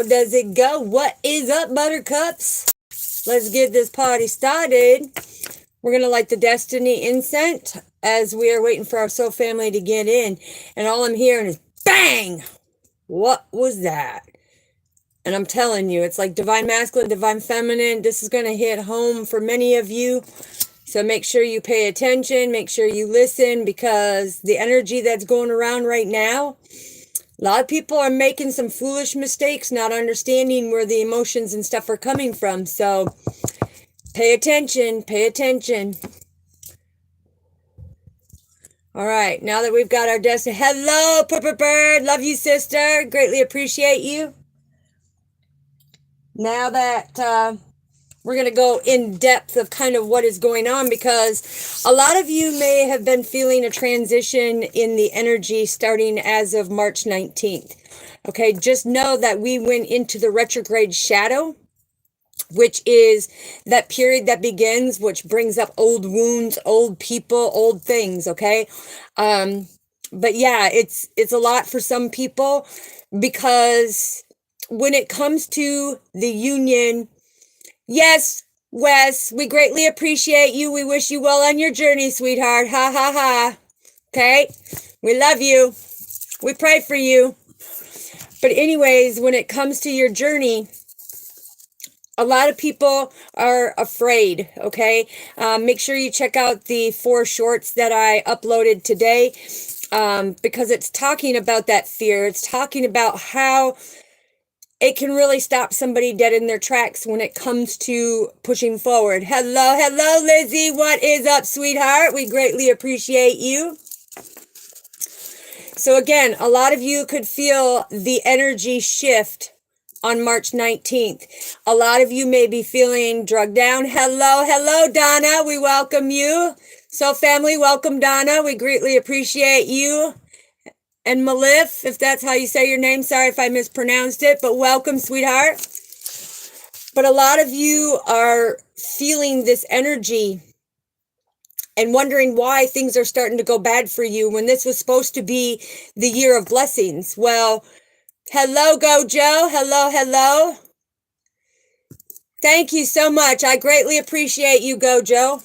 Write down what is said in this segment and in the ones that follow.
How does it go? What is up, buttercups? Let's get this party started. We're going to light the Destiny incense as we are waiting for our soul family to get in. And all I'm hearing is bang! What was that? And I'm telling you, it's like divine masculine, divine feminine. This is going to hit home for many of you. So make sure you pay attention. Make sure you listen, because the energy that's going around right now, a lot of people are making some foolish mistakes, not understanding where the emotions and stuff are coming from. So pay attention, pay attention. All right, now that we've got our destiny. Hello, Purple Bird. Love you, sister. Greatly appreciate you. Now that we're going to go in depth of kind of what is going on, because a lot of you may have been feeling a transition in the energy starting as of March 19th. Okay, just know that we went into the retrograde shadow, which is that period that begins, which brings up old wounds, old people, old things, okay? But yeah, it's a lot for some people, because when it comes to the union, yes, Wes, we greatly appreciate you. We wish you well on your journey, sweetheart. Ha, ha, ha. Okay? We love you. We pray for you. But anyways, when it comes to your journey, a lot of people are afraid, okay? Make sure you check out the 4 shorts that I uploaded today, because it's talking about that fear. It's talking about how it can really stop somebody dead in their tracks when it comes to pushing forward. Hello, hello, Lizzie. What is up, sweetheart? We greatly appreciate you. So again, a lot of you could feel the energy shift on March 19th. A lot of you may be feeling drugged down. Hello, hello, Donna. We welcome you. So family, welcome, Donna. We greatly appreciate you. And Malif, if that's how you say your name, sorry if I mispronounced it, but welcome, sweetheart. But a lot of you are feeling this energy and wondering why things are starting to go bad for you when this was supposed to be the year of blessings. Well, hello, Gojo. Hello, hello. Thank you so much. I greatly appreciate you, Gojo.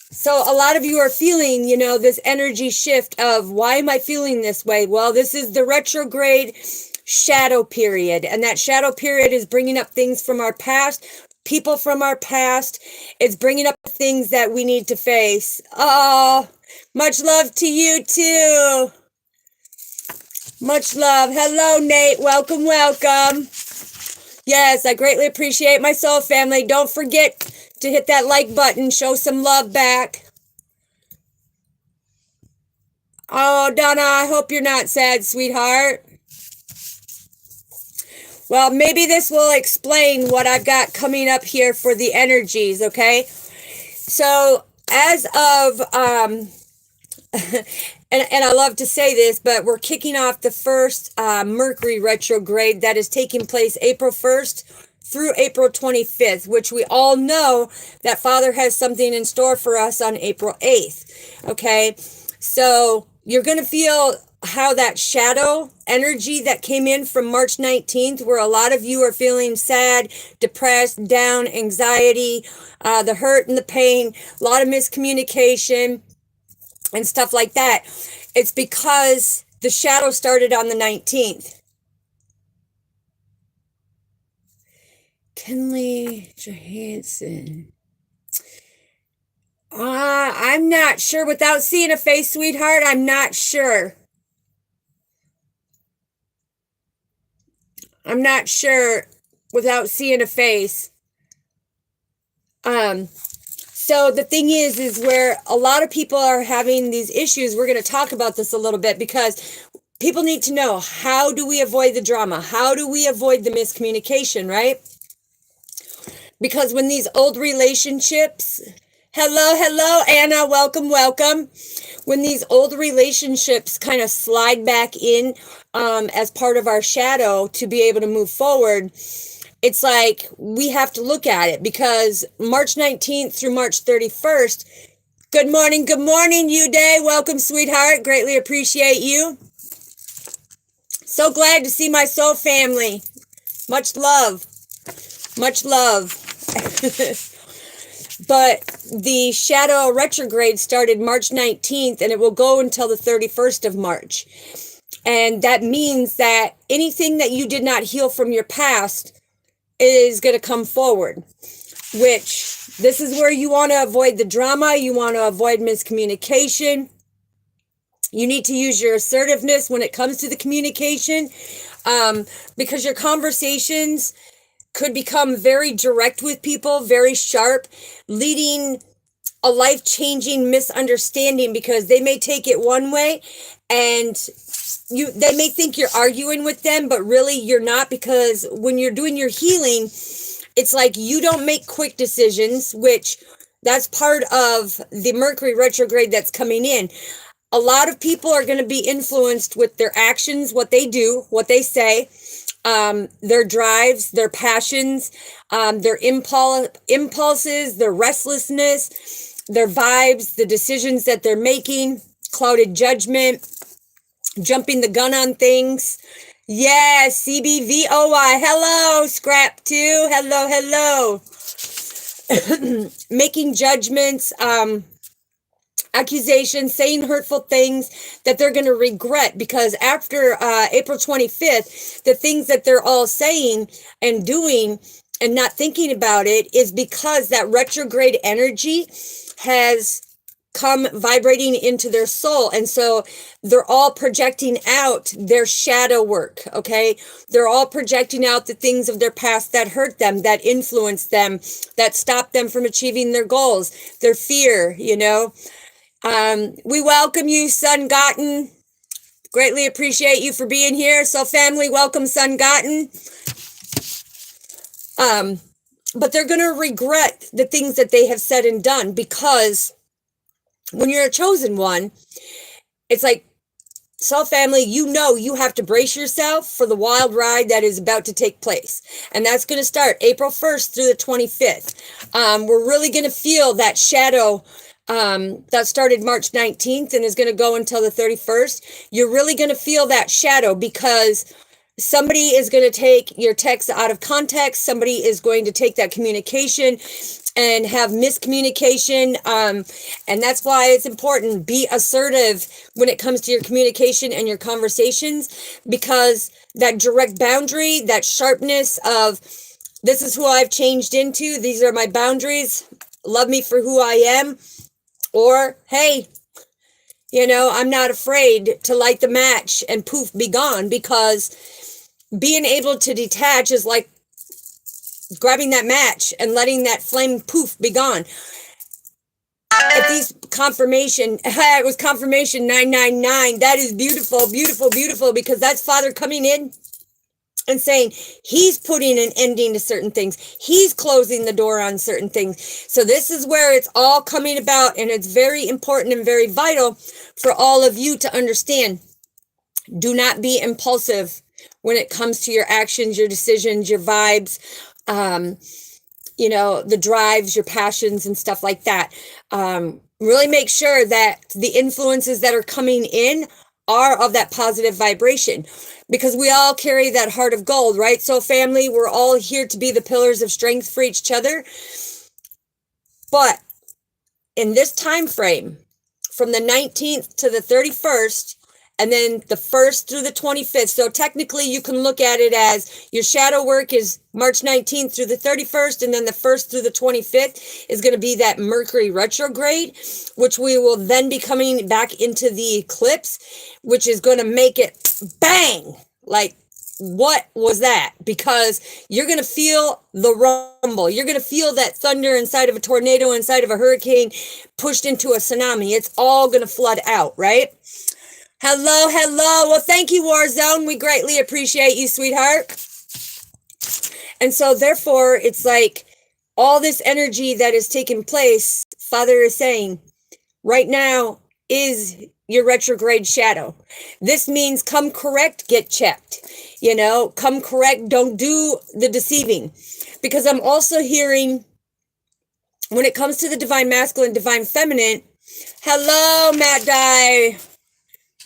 So a lot of you are feeling, you know, this energy shift of, why am I feeling this way? Well, this is the retrograde shadow period. And that shadow period is bringing up things from our past, people from our past. It's bringing up things that we need to face. Oh, much love to you too. Much love. Hello, Nate. Welcome, welcome. Yes, I greatly appreciate my soul family. Don't forget to hit that like button. Show some love back. Oh, Donna, I hope you're not sad, sweetheart. Well, maybe this will explain what I've got coming up here for the energies, okay? So, as of, and I love to say this, but we're kicking off the first Mercury retrograde that is taking place April 1st through April 25th, which we all know that Father has something in store for us on April 8th, okay? So you're going to feel how that shadow energy that came in from March 19th, where a lot of you are feeling sad, depressed, down, anxiety, the hurt and the pain, a lot of miscommunication and stuff like that. It's because the shadow started on the 19th. Kenley Johansson. I'm not sure. Without seeing a face, sweetheart, I'm not sure. I'm not sure without seeing a face. So the thing is where a lot of people are having these issues. We're going to talk about this a little bit, because people need to know, how do we avoid the drama? How do we avoid the miscommunication, right? Because when these old relationships, hello, Anna, welcome, welcome. When these old relationships kind of slide back in as part of our shadow to be able to move forward, it's like we have to look at it, because March 19th through March 31st, good morning, you day. Welcome, sweetheart. Greatly appreciate you. So glad to see my soul family. Much love. Much love. But the shadow retrograde started March 19th, and it will go until the 31st of March. And that means that anything that you did not heal from your past is going to come forward, which this is where you want to avoid the drama. You want to avoid miscommunication. You need to use your assertiveness when it comes to the communication, because your conversations could become very direct with people, very sharp, leading a life-changing misunderstanding, because they may take it one way and they may think you're arguing with them, but really you're not, because when you're doing your healing, it's like you don't make quick decisions, which that's part of the Mercury retrograde that's coming in. A lot of people are going to be influenced with their actions, what they do, what they say, their drives, their passions, their impulses, their restlessness, their vibes, the decisions that they're making, clouded judgment, jumping the gun on things. Yes, CBVOY. Hello, Scrap 2. Hello, hello. Making judgments, accusations, saying hurtful things that they're going to regret, because after April 25th, the things that they're all saying and doing and not thinking about it is because that retrograde energy has come vibrating into their soul. And so they're all projecting out their shadow work, okay? They're all projecting out the things of their past that hurt them, that influenced them, that stopped them from achieving their goals, their fear, you know? We welcome you, Sun Gotten. Greatly appreciate you for being here. So family, welcome, Sun Gotten. But they're going to regret the things that they have said and done, because when you're a chosen one, it's like, so family, you know you have to brace yourself for the wild ride that is about to take place. And that's going to start April 1st through the 25th. We're really going to feel that shadow that started March 19th and is going to go until the 31st. You're really going to feel that shadow, because somebody is going to take your text out of context. Somebody is going to take that communication and have miscommunication. And that's why it's important. Be assertive when it comes to your communication and your conversations, because that direct boundary, that sharpness of, this is who I've changed into, these are my boundaries, love me for who I am, or, hey, you know, I'm not afraid to light the match and poof, be gone, because being able to detach is like grabbing that match and letting that flame poof, be gone. If these confirmation, it was confirmation 999, that is beautiful, beautiful, beautiful, because that's Father coming in and saying he's putting an ending to certain things. He's closing the door on certain things. So this is where it's all coming about, and it's very important and very vital for all of you to understand. Do not be impulsive when it comes to your actions, your decisions, your vibes, you know, the drives, your passions and stuff like that. Really make sure that the influences that are coming in are of that positive vibration, because we all carry that heart of gold, right? So family, we're all here to be the pillars of strength for each other. But in this time frame, from the 19th to the 31st, and then the 1st through the 25th. So technically you can look at it as your shadow work is March 19th through the 31st, and then the 1st through the 25th is going to be that Mercury retrograde, which we will then be coming back into the eclipse, which is going to make it bang. Like, what was that? Because you're going to feel the rumble. You're going to feel that thunder inside of a tornado, inside of a hurricane, pushed into a tsunami. It's all going to flood out, right? Hello, hello. Well, thank you, Warzone. We greatly appreciate you, sweetheart. And so, therefore, it's like all this energy that is taking place, Father is saying, right now is your retrograde shadow. This means come correct, get checked. You know, come correct, don't do the deceiving. Because I'm also hearing, when it comes to the divine masculine, divine feminine, hello, Matt Dye.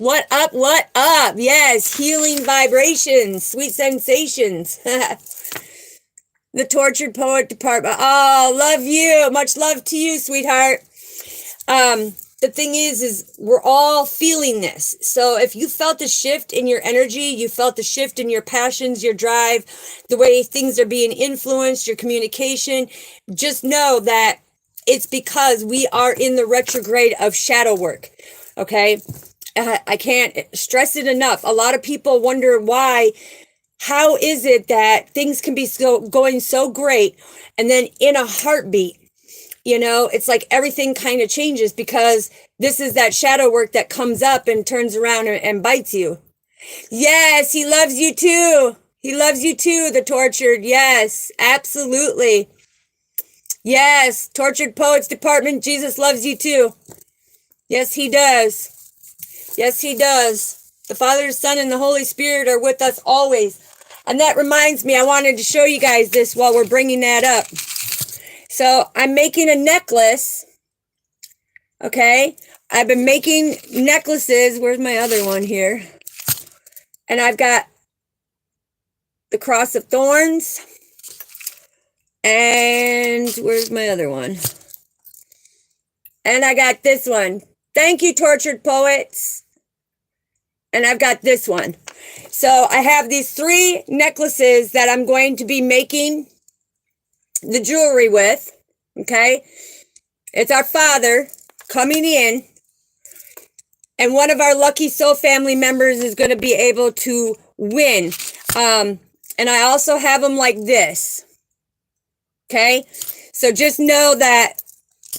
What up? What up? Yes, healing vibrations, sweet sensations. The Tortured Poet Department. Oh, love you. Much love to you, sweetheart. The thing is we're all feeling this. So if you felt a shift in your energy, you felt a shift in your passions, your drive, the way things are being influenced, your communication, just know that it's because we are in the retrograde of shadow work. Okay. I can't stress it enough. A lot of people wonder why, how is it that things can be going so great and then in a heartbeat, it's like everything kind of changes because this is that shadow work that comes up and turns around and bites you. Yes, he loves you too. He loves you too, the tortured. Yes, absolutely. Yes, Tortured Poets Department, Jesus loves you too. Yes, he does. Yes, he does. The Father, Son, and the Holy Spirit are with us always. And that reminds me, I wanted to show you guys this while we're bringing that up. So I'm making a necklace. Okay. I've been making necklaces. Where's my other one here? And I've got the Cross of Thorns. And where's my other one? And I got this one. Thank you, Tortured Poets. And I've got this one. So I have these 3 necklaces that I'm going to be making the jewelry with. Okay. It's our Father coming in. And one of our lucky soul family members is going to be able to win. And I also have them like this. Okay. So just know that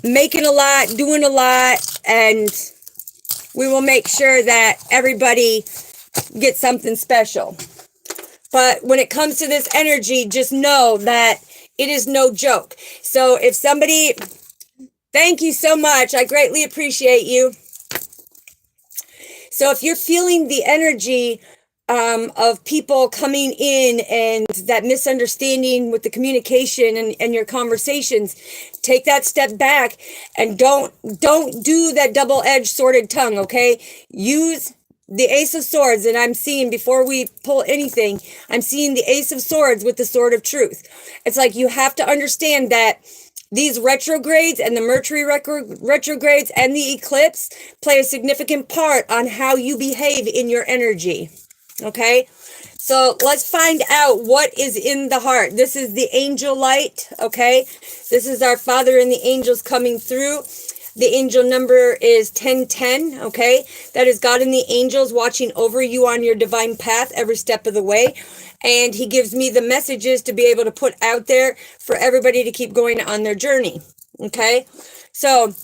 making a lot, doing a lot, and we will make sure that everybody gets something special. But when it comes to this energy, just know that it is no joke. So if somebody, thank you so much. I greatly appreciate you. So if you're feeling the energy of people coming in and that misunderstanding with the communication and your conversations, take that step back and don't do that double-edged sworded tongue. Okay, use the Ace of Swords. And I'm seeing, before we pull anything, I'm seeing the Ace of Swords with the Sword of Truth. It's like you have to understand that these retrogrades and the Mercury retrogrades and the eclipse play a significant part on how you behave in your energy. Okay, so let's find out what is in the heart. This is the angel light. Okay, this is our Father and the angels coming through. The angel number is 1010. Okay, that is God and the angels watching over you on your divine path every step of the way. And he gives me the messages to be able to put out there for everybody to keep going on their journey. Okay, so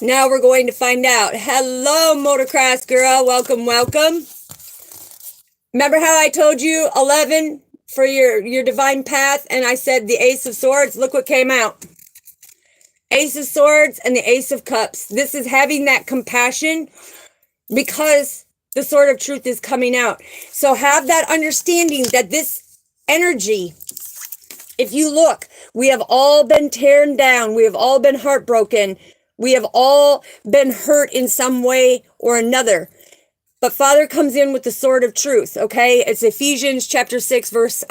now we're going to find out. Hello, motocross girl. Welcome, welcome. Remember how I told you 11 for your divine path? And I said the Ace of Swords. Look what came out. Ace of Swords and the Ace of Cups. This is having that compassion because the Sword of Truth is coming out. So have that understanding that this energy, if you look, we have all been torn down. We have all been heartbroken. We have all been hurt in some way or another. But Father comes in with the Sword of Truth, okay? It's Ephesians chapter 6, verse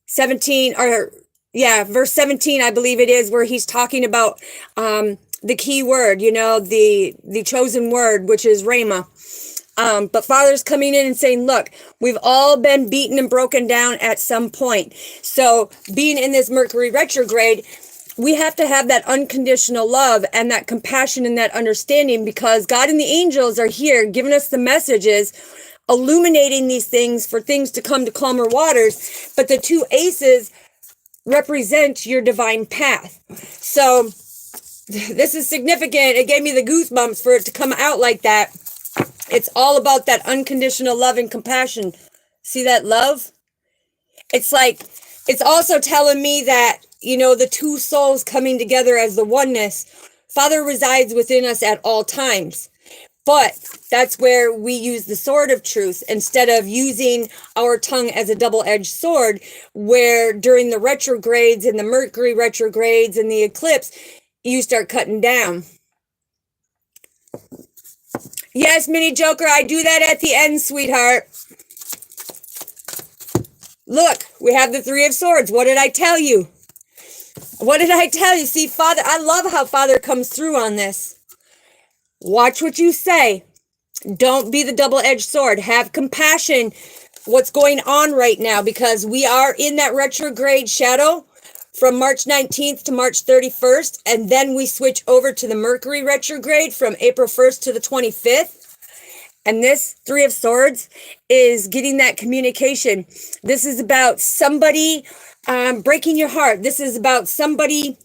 17, verse 17, I believe it is, where he's talking about the key word, the chosen word, which is Rhema. But Father's coming in and saying, look, we've all been beaten and broken down at some point. So being in this Mercury retrograde, we have to have that unconditional love and that compassion and that understanding, because God and the angels are here giving us the messages, illuminating these things for things to come to calmer waters. But the 2 aces represent your divine path. So this is significant. It gave me the goosebumps for it to come out like that. It's all about that unconditional love and compassion. See that love? It's like, it's also telling me that, the 2 souls coming together as the oneness. Father resides within us at all times. But that's where we use the Sword of Truth instead of using our tongue as a double-edged sword, where during the retrogrades and the Mercury retrogrades and the eclipse, you start cutting down. Yes, Mini Joker, I do that at the end, sweetheart. Look, we have the Three of Swords. What did I tell you? What did I tell you? See, Father, I love how Father comes through on this. Watch what you say. Don't be the double-edged sword. Have compassion. What's going on right now, because we are in that retrograde shadow from March 19th to March 31st, and then we switch over to the Mercury retrograde from April 1st to the 25th. And this Three of Swords is getting that communication. This is about somebody breaking your heart. This is about somebody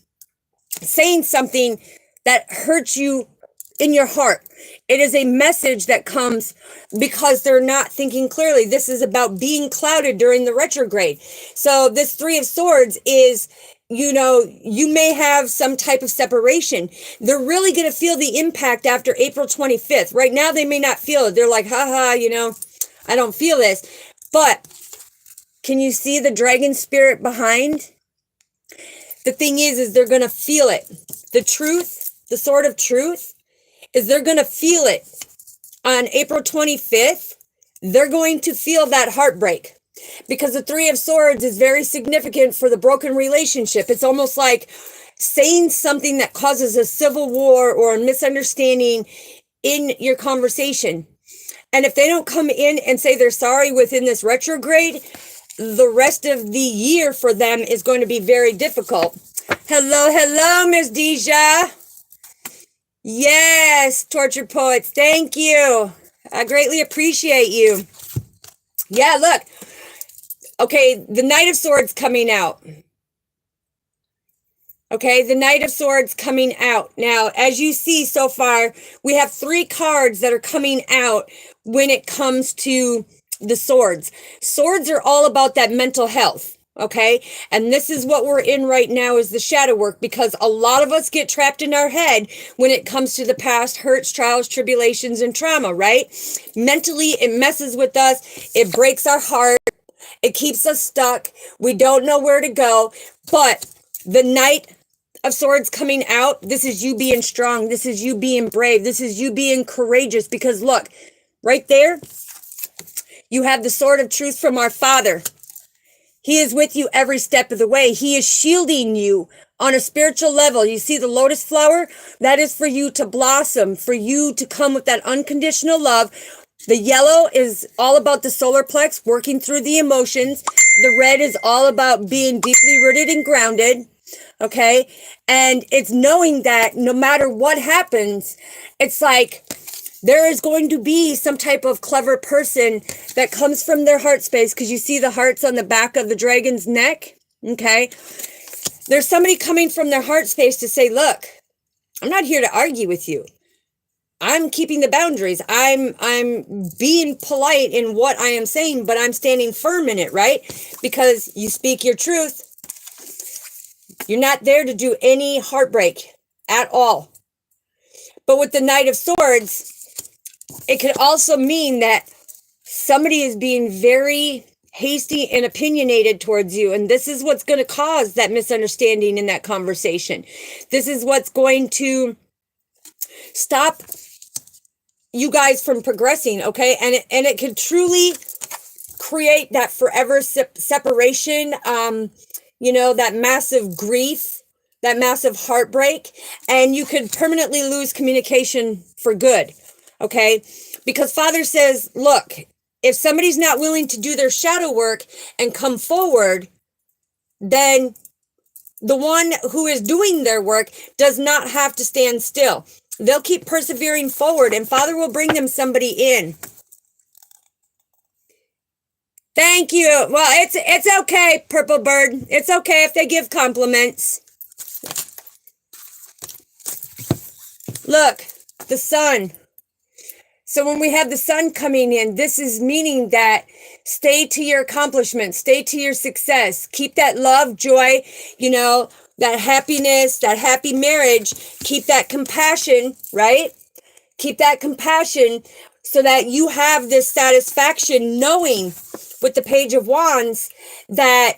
saying something that hurts you in your heart. It is a message that comes because they're not thinking clearly. This is about being clouded during the retrograde. So this Three of Swords is, you know, you may have some type of separation. They're really going to feel the impact after April 25th. Right now, they may not feel it. They're like, haha, you know, I don't feel this. But can you see the dragon spirit behind? The thing is they're going to feel it. The truth, the sword of truth, is they're going to feel it on April 25th. They're going to feel that heartbreak, because the Three of Swords is very significant for the broken relationship. It's almost like saying something that causes a civil war or a misunderstanding in your conversation. And if they don't come in and say they're sorry within this retrograde, the rest of the year for them is going to be very difficult. Hello, Miss Deja. Yes, Tortured Poets, thank you. I greatly appreciate you. Yeah, look. Okay, the Knight of Swords coming out. Okay, the Knight of Swords coming out. Now, as you see so far, we have 3 cards that are coming out when it comes to the swords. Swords are all about that mental health. Okay, and this is what we're in right now, is the shadow work, because a lot of us get trapped in our head when it comes to the past hurts, trials, tribulations, and trauma, right? Mentally, it messes with us. It breaks our heart. It keeps us stuck. We don't know where to go. But the Knight of Swords coming out, this is you being strong. This is you being brave. This is you being courageous, because look, right there, you have the sword of truth from our Father. He is with you every step of the way. He is shielding you on a spiritual level. You see the lotus flower? That is for you to blossom, for you to come with that unconditional love. The yellow is all about the solar plex, working through the emotions. The red is all about being deeply rooted and grounded. Okay? And it's knowing that no matter what happens, it's like there is going to be some type of clever person that comes from their heart space, because you see the hearts on the back of the dragon's neck. Okay. There's somebody coming from their heart space to say, look, I'm not here to argue with you. I'm keeping the boundaries. I'm being polite in what I am saying, but I'm standing firm in it, right? Because you speak your truth. You're not there to do any heartbreak at all. But with the Knight of Swords, it could also mean that somebody is being very hasty and opinionated towards you. And this is what's going to cause that misunderstanding in that conversation. This is what's going to stop you guys from progressing, okay? And it could truly create that forever separation, you know, that massive grief, that massive heartbreak, and you could permanently lose communication for good. Okay, because Father says, look, if somebody's not willing to do their shadow work and come forward, then the one who is doing their work does not have to stand still. They'll keep persevering forward, and Father will bring them somebody in. Thank you. Well, it's okay, Purple Bird. It's okay if they give compliments. Look, the sun. So when we have the sun coming in, this is meaning that stay to your accomplishments, stay to your success, keep that love, joy, you know, that happiness, that happy marriage, keep that compassion, right? Keep that compassion so that you have this satisfaction knowing with the Page of Wands that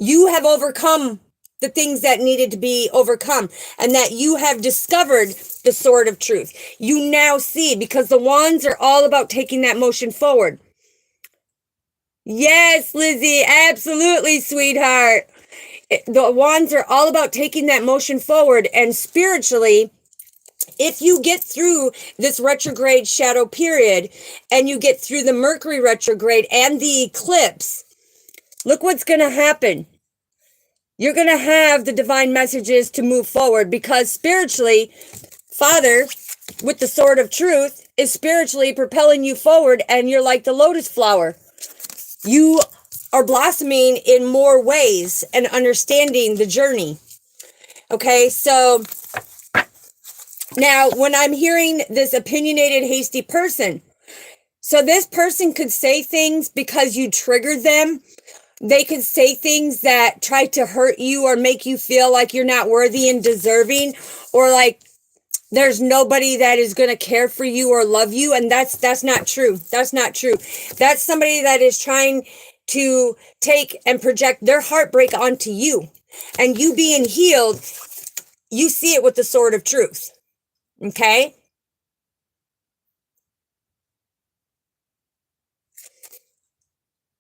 you have overcome the things that needed to be overcome, and that you have discovered the sword of truth. You now see, because the wands are all about taking that motion forward. Yes, Lizzie, absolutely, sweetheart. The wands are all about taking that motion forward, and spiritually, if you get through this retrograde shadow period and you get through the Mercury retrograde and the eclipse, look what's going to happen. You're going to have the divine messages to move forward, because spiritually, Father, with the sword of truth, is spiritually propelling you forward, and you're like the lotus flower. You are blossoming in more ways and understanding the journey. Okay, so now when I'm hearing this opinionated, hasty person, so this person could say things because you triggered them. They could say things that try to hurt you or make you feel like you're not worthy and deserving, or like there's nobody that is going to care for you or love you. And that's not true. That's not true. That's somebody that is trying to take and project their heartbreak onto you. And you being healed, you see it with the sword of truth. Okay?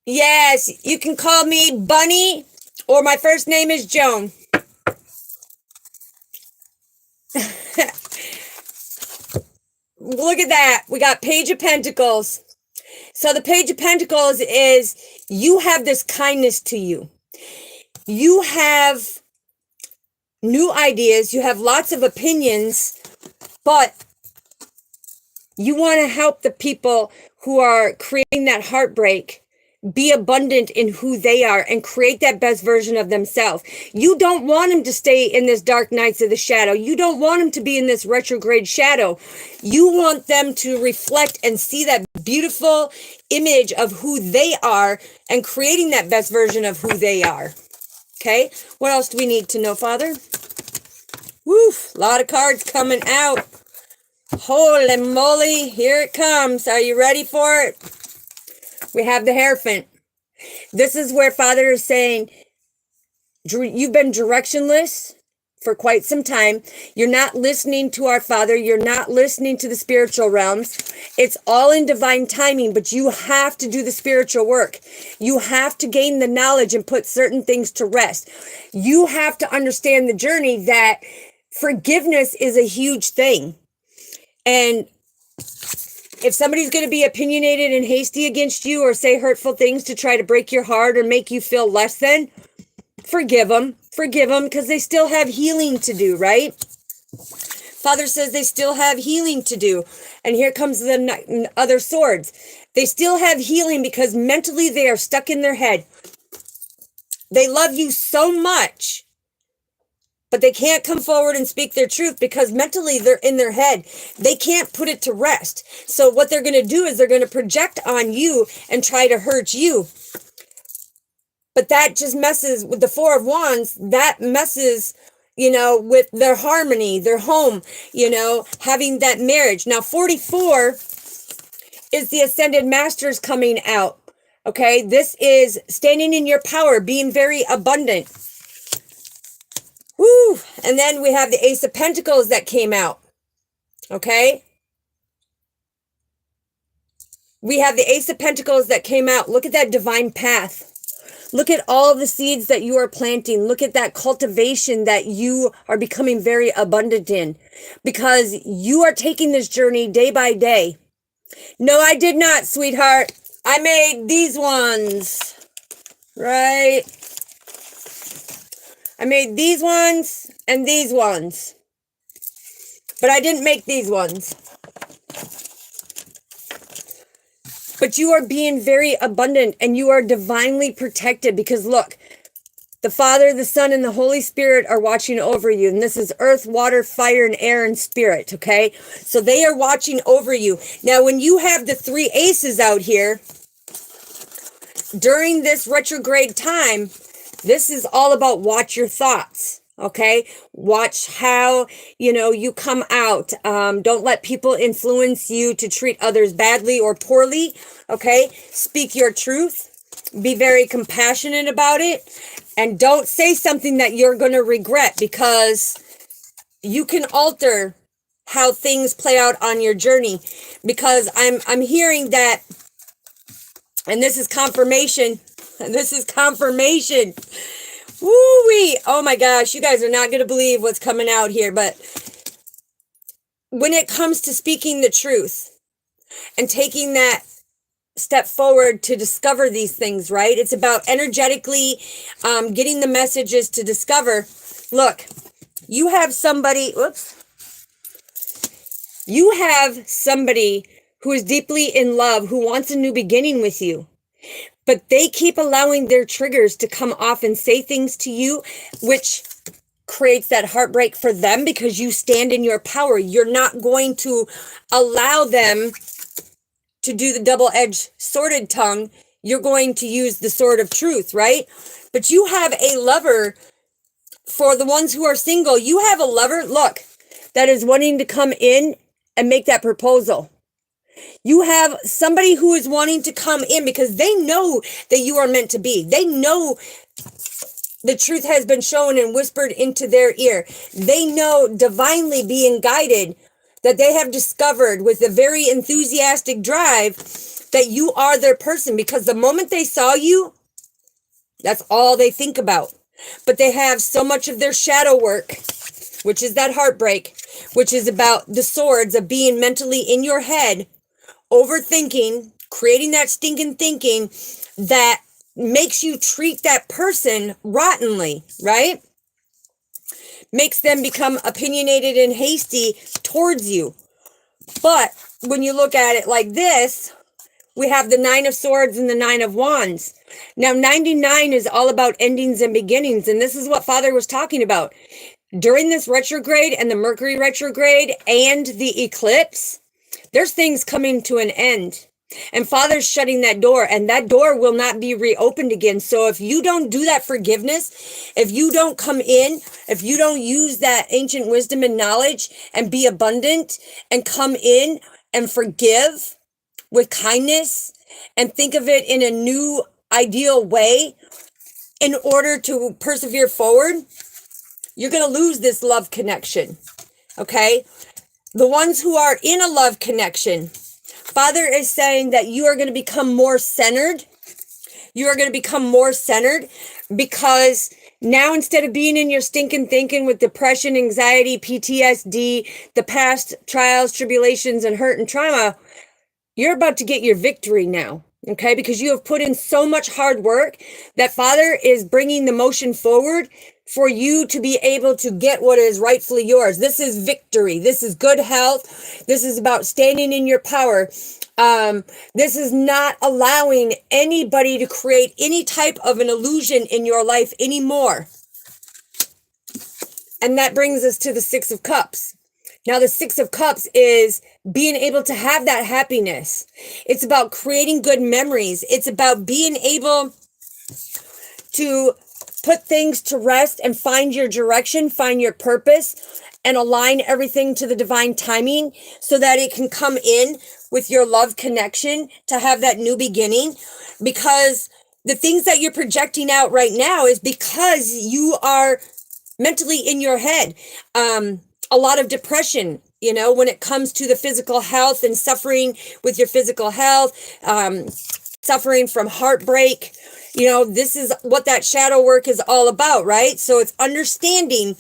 Yes, you can call me Bunny, or my first name is Joan. Look at that. We got Page of Pentacles. So the Page of Pentacles is, you have this kindness to you. You have new ideas. You have lots of opinions, but you want to help the people who are creating that heartbreak be abundant in who they are and create that best version of themselves. You don't want them to stay in this dark nights of the shadow. You don't want them to be in this retrograde shadow. You want them to reflect and see that beautiful image of who they are and creating that best version of who they are. Okay, what else do we need to know, Father? Woof, a lot of cards coming out. Holy moly, here it comes. Are you ready for it? We have the Hierophant. This is where Father is saying, you've been directionless for quite some time. You're not listening to our Father. You're not listening to the spiritual realms. It's all in divine timing, but you have to do the spiritual work. You have to gain the knowledge and put certain things to rest. You have to understand the journey that forgiveness is a huge thing. And if somebody's going to be opinionated and hasty against you or say hurtful things to try to break your heart or make you feel less than, forgive them. Forgive them, because they still have healing to do, right? Father says they still have healing to do. And here comes the other swords. They still have healing because mentally they are stuck in their head. They love you so much, but they can't come forward and speak their truth because mentally they're in their head. They can't put it to rest. So what they're going to do is they're going to project on you and try to hurt you. But that just messes with the Four of Wands. That messes, with their harmony, their home, having that marriage. Now, 44 is the Ascended Masters coming out. Okay, this is standing in your power, being very abundant. Woo! And then we have the Ace of Pentacles that came out. Okay? We have the Ace of Pentacles that came out. Look at that divine path. Look at all the seeds that you are planting. Look at that cultivation that you are becoming very abundant in. Because you are taking this journey day by day. No, I did not, sweetheart. I made these ones. Right? I made these ones and these ones. But I didn't make these ones. But you are being very abundant and you are divinely protected because look, the Father, the Son, and the Holy Spirit are watching over you. And this is earth, water, fire, and air, and spirit, okay? So they are watching over you. Now, when you have the three aces out here, during this retrograde time, this is all about watch your thoughts, okay? Watch how, you come out. Don't let people influence you to treat others badly or poorly, okay? Speak your truth. Be very compassionate about it. And don't say something that you're going to regret because you can alter how things play out on your journey, because I'm hearing that, and this is confirmation. This is confirmation. Woo-wee. Oh my gosh, you guys are not going to believe what's coming out here, but when it comes to speaking the truth and taking that step forward to discover these things, right? It's about energetically getting the messages to discover. Look, you have somebody, you have somebody who is deeply in love, who wants a new beginning with you, but they keep allowing their triggers to come off and say things to you, which creates that heartbreak for them, because you stand in your power. You're not going to allow them to do the double-edged sworded tongue. You're going to use the sword of truth, right? But you have a lover. For the ones who are single, you have a lover, look, that is wanting to come in and make that proposal. You have somebody who is wanting to come in because they know that you are meant to be. They know the truth has been shown and whispered into their ear. They know, divinely being guided, that they have discovered with a very enthusiastic drive that you are their person, because the moment they saw you, that's all they think about. But they have so much of their shadow work, which is that heartbreak, which is about the swords of being mentally in your head, overthinking, creating that stinking thinking that makes you treat that person rottenly, right? Makes them become opinionated and hasty towards you. But when you look at it like this, we have the 9 of Swords and the 9 of Wands. Now, 99 is all about endings and beginnings, and this is what Father was talking about. During this retrograde and the Mercury retrograde and the eclipse, there's things coming to an end. And Father's shutting that door, and that door will not be reopened again. So if you don't do that forgiveness, if you don't come in, if you don't use that ancient wisdom and knowledge and be abundant and come in and forgive with kindness and think of it in a new ideal way in order to persevere forward, you're going to lose this love connection. Okay? The ones who are in a love connection, Father is saying that you are going to become more centered. You are going to become more centered, because now, instead of being in your stinking thinking with depression, anxiety, PTSD, the past trials, tribulations, and hurt and trauma, you're about to get your victory now. Okay, because you have put in so much hard work that Father is bringing the motion forward for you to be able to get what is rightfully yours. This is victory. This is good health. This is about standing in your power. This is not allowing anybody to create any type of an illusion in your life anymore. And that brings us to the 6 of Cups. Now, the 6 of Cups is being able to have that happiness. It's about creating good memories. It's about being able to put things to rest and find your direction, find your purpose, and align everything to the divine timing so that it can come in with your love connection to have that new beginning. Because the things that you're projecting out right now is because you are mentally in your head. A lot of depression, you know, when it comes to the physical health and suffering with your physical health, suffering from heartbreak. You know, this is what that shadow work is all about, right? So it's understanding,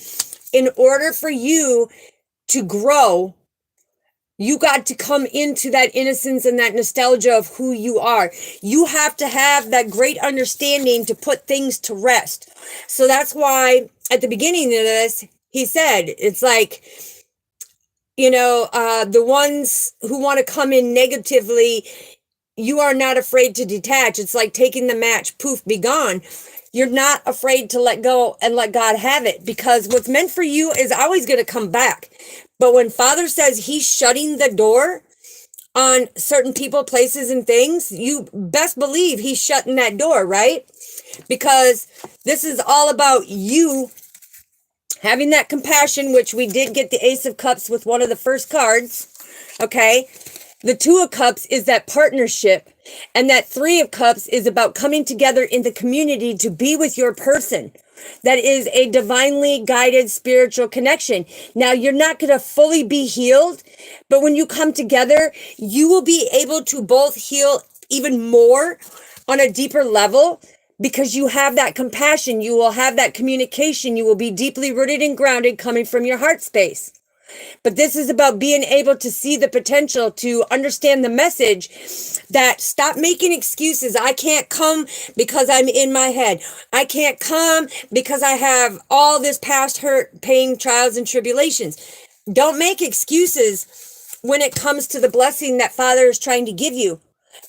in order for you to grow, you got to come into that innocence and that nostalgia of who you are. You have to have that great understanding to put things to rest. So that's why at the beginning of this, he said, it's like, you know, the ones who want to come in negatively, you are not afraid to detach. It's like taking the match, poof, be gone. You're not afraid to let go and let God have it, because what's meant for you is always going to come back. But when Father says he's shutting the door on certain people, places, and things, you best believe he's shutting that door, right? Because this is all about you having that compassion, which we did get the Ace of Cups with one of the first cards, okay? The 2 of Cups is that partnership. And that 3 of Cups is about coming together in the community to be with your person. That is a divinely guided spiritual connection. Now, you're not going to fully be healed, but when you come together, you will be able to both heal even more on a deeper level because you have that compassion. You will have that communication. You will be deeply rooted and grounded coming from your heart space. But this is about being able to see the potential, to understand the message that stop making excuses. I can't come because I'm in my head. I can't come because I have all this past hurt, pain, trials, and tribulations. Don't make excuses when it comes to the blessing that Father is trying to give you.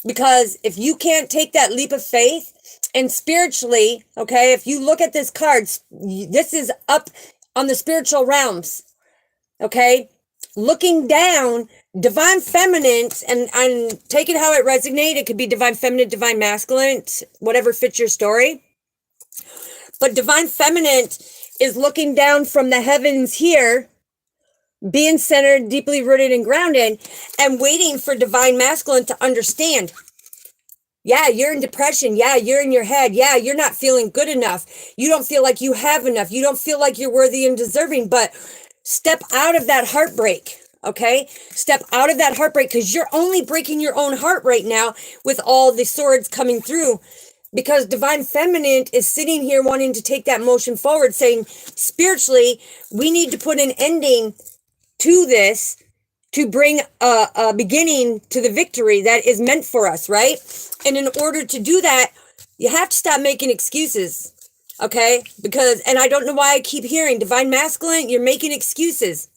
Because if you can't take that leap of faith, and spiritually, okay, if you look at this card, this is up on the spiritual realms. Okay, looking down, divine feminine, and take it how it resonates. It could be divine feminine, divine masculine, whatever fits your story. But divine feminine is looking down from the heavens here, being centered, deeply rooted and grounded, and waiting for divine masculine to understand. Yeah, you're in depression. Yeah, you're in your head. Yeah, you're not feeling good enough. You don't feel like you have enough. You don't feel like you're worthy and deserving, but step out of that heartbreak, okay? Step out of that heartbreak because you're only breaking your own heart right now with all the swords coming through because divine feminine is sitting here wanting to take that motion forward, saying spiritually, we need to put an ending to this to bring a beginning to the victory that is meant for us, right? And in order to do that, you have to stop making excuses. Okay, because, and I don't know why I keep hearing divine masculine, you're making excuses.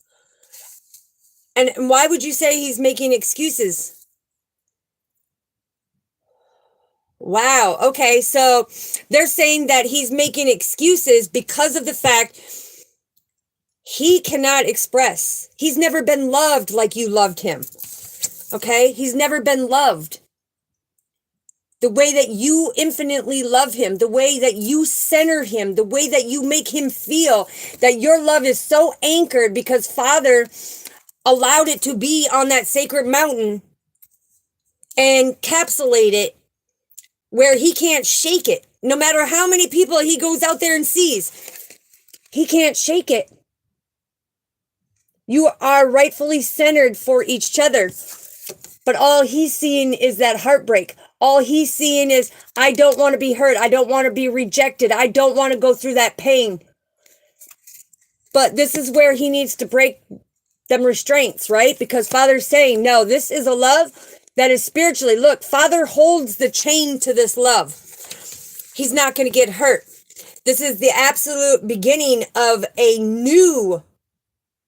And why would you say he's making excuses? Wow, okay, so they're saying that he's making excuses because of the fact he cannot express. He's never been loved like you loved him. Okay, he's never been loved the way that you infinitely love him, the way that you center him, the way that you make him feel that your love is so anchored because Father allowed it to be on that sacred mountain and encapsulate it where he can't shake it. No matter how many people he goes out there and sees, he can't shake it. You are rightfully centered for each other, but all he's seeing is that heartbreak. All he's seeing is, I don't want to be hurt. I don't want to be rejected. I don't want to go through that pain. But this is where he needs to break them restraints, right? Because Father's saying, no, this is a love that is spiritually. Look, Father holds the chain to this love. He's not going to get hurt. This is the absolute beginning of a new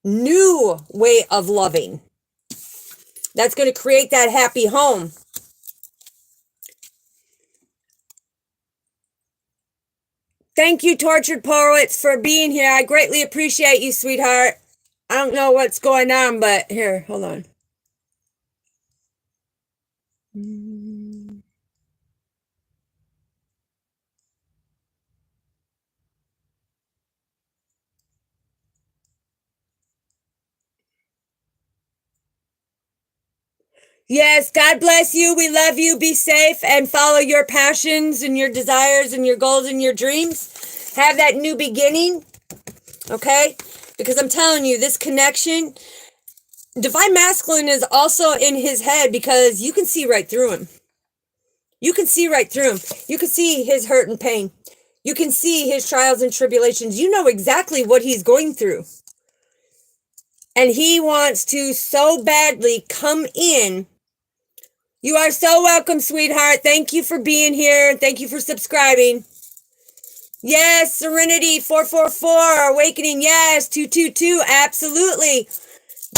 way of loving. That's going to create that happy home. Thank you, Tortured Poets, for being here. I greatly appreciate you, sweetheart. I don't know what's going on, but here, hold on. Yes, God bless you. We love you. Be safe and follow your passions and your desires and your goals and your dreams. Have that new beginning, okay? Because I'm telling you, this connection, divine masculine is also in his head because you can see right through him. You can see right through him. You can see his hurt and pain. You can see his trials and tribulations. You know exactly what he's going through. And he wants to so badly come in. You are so welcome, sweetheart. Thank you for being here. Thank you for subscribing. Yes, Serenity 444, Awakening. Yes, 222. Absolutely.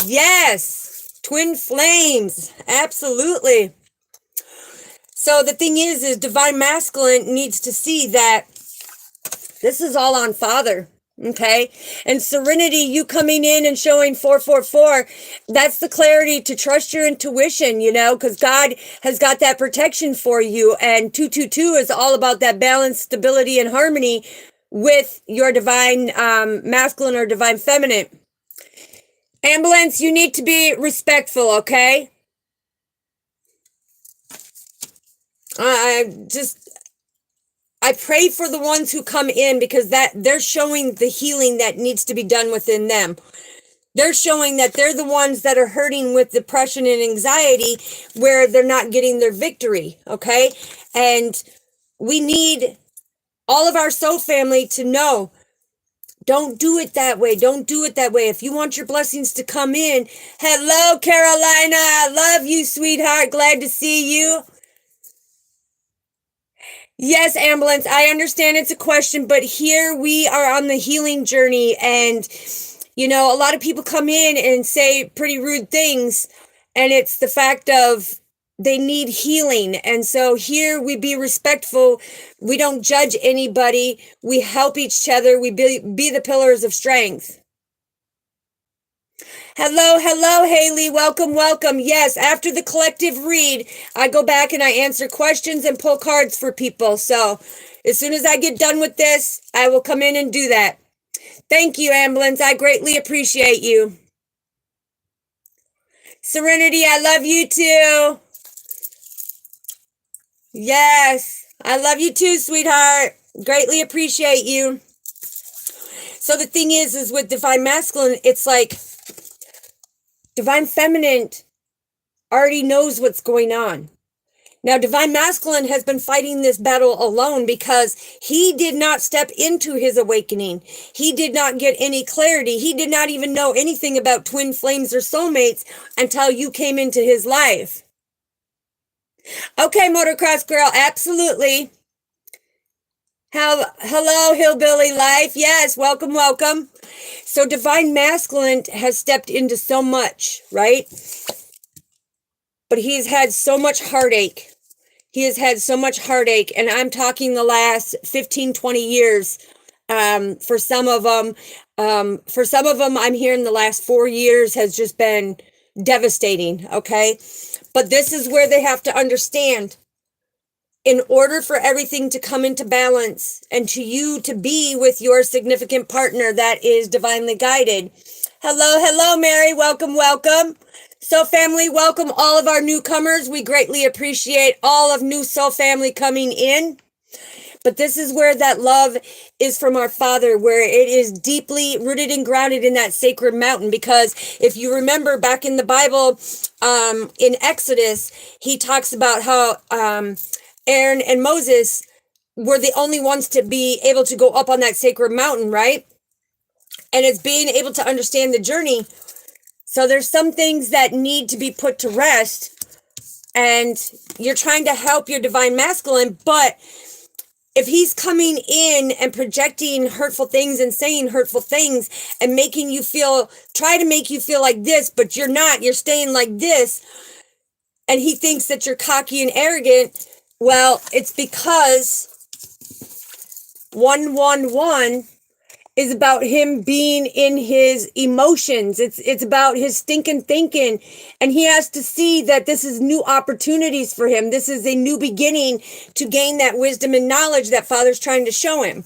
Yes. Twin Flames. Absolutely. So the thing is divine masculine needs to see that this is all on Father. Okay. And Serenity, you coming in and showing 444, that's the clarity to trust your intuition, you know, because God has got that protection for you. And 222 is all about that balance, stability, and harmony with your divine masculine or divine feminine. Ambulance, you need to be respectful, okay? I pray for the ones who come in, because that they're showing the healing that needs to be done within them. They're showing that they're the ones that are hurting with depression and anxiety, where they're not getting their victory. Okay. And we need all of our soul family to know, don't do it that way. Don't do it that way. If you want your blessings to come in. Hello, Carolina. I love you, sweetheart. Glad to see you. Yes, ambulance. I understand it's a question, but here we are on the healing journey. And, a lot of people come in and say pretty rude things. And it's the fact of they need healing. And so here we be respectful. We don't judge anybody. We help each other. We be the pillars of strength. Hello, Haley. Welcome. Yes, after the collective read, I go back and I answer questions and pull cards for people. So as soon as I get done with this, I will come in and do that. Thank you, ambulance. I greatly appreciate you. Serenity, I love you too. Yes, I love you too, sweetheart. Greatly appreciate you. So the thing is with divine masculine, it's like divine feminine already knows what's going on. Now, divine masculine has been fighting this battle alone because he did not step into his awakening. He did not get any clarity. He did not even know anything about twin flames or soulmates until you came into his life. Okay, motocross girl, absolutely. Hello, hillbilly life. Yes, welcome. So divine masculine has stepped into so much, right? But he's had so much heartache. He has had so much heartache, and I'm talking the last 15, 20 years. For some of them, I'm hearing the last 4 years has just been devastating, okay? But this is where they have to understand, in order for everything to come into balance and to you to be with your significant partner that is divinely guided. Hello, Mary. Welcome. So family, welcome all of our newcomers. We greatly appreciate all of New Soul family coming in. But this is where that love is from our Father, where it is deeply rooted and grounded in that sacred mountain. Because if you remember back in the Bible, in Exodus, he talks about how Aaron and Moses were the only ones to be able to go up on that sacred mountain, right? And it's being able to understand the journey. So there's some things that need to be put to rest, and you're trying to help your divine masculine, but if he's coming in and projecting hurtful things and saying hurtful things and making you try to make you feel like this, but you're not, you're staying like this, and he thinks that you're cocky and arrogant, well, it's because 111 is about him being in his emotions. It's about his stinking thinking. And he has to see that this is new opportunities for him. This is a new beginning to gain that wisdom and knowledge that Father's trying to show him.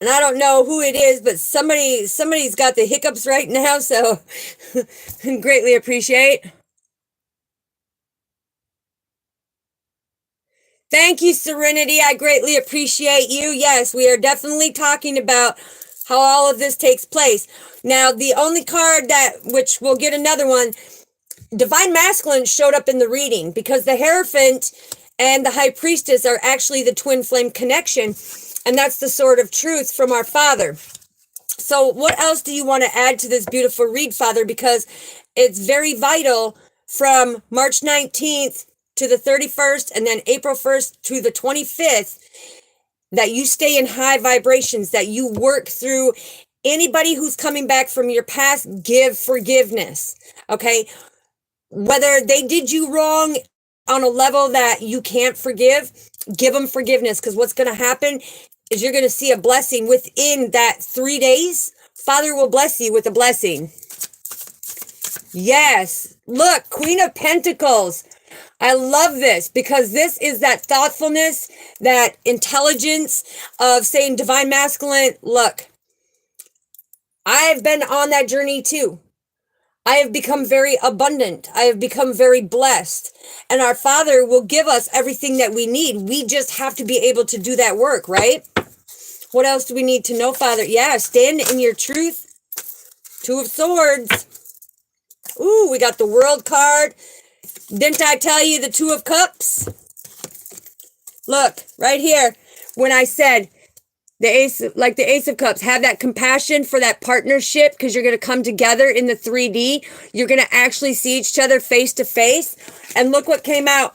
And I don't know who it is, but somebody's got the hiccups right now, so greatly appreciate. Thank you, Serenity. I greatly appreciate you. Yes, we are definitely talking about how all of this takes place. Now, the only card which we'll get another one, Divine Masculine showed up in the reading because the Hierophant and the High Priestess are actually the twin flame connection, and that's the sword of truth from our Father. So what else do you want to add to this beautiful read, Father? Because it's very vital from March 19th to the 31st, and then April 1st to the 25th, that you stay in high vibrations, that you work through anybody who's coming back from your past, give forgiveness, okay? Whether they did you wrong on a level that you can't forgive, give them forgiveness, because what's going to happen is you're going to see a blessing within that 3 days. Father will bless you with a blessing. Yes, look, Queen of Pentacles. I love this because this is that thoughtfulness, that intelligence of saying, Divine Masculine, look, I've been on that journey too. I have become very abundant. I have become very blessed. And our Father will give us everything that we need. We just have to be able to do that work, right? What else do we need to know, Father? Yeah, stand in your truth. Two of Swords. Ooh, we got the World card. Didn't I tell you the Two of Cups? Look, right here. When I said the Ace, like the Ace of Cups, have that compassion for that partnership because you're going to come together in the 3D. You're going to actually see each other face to face. And look what came out.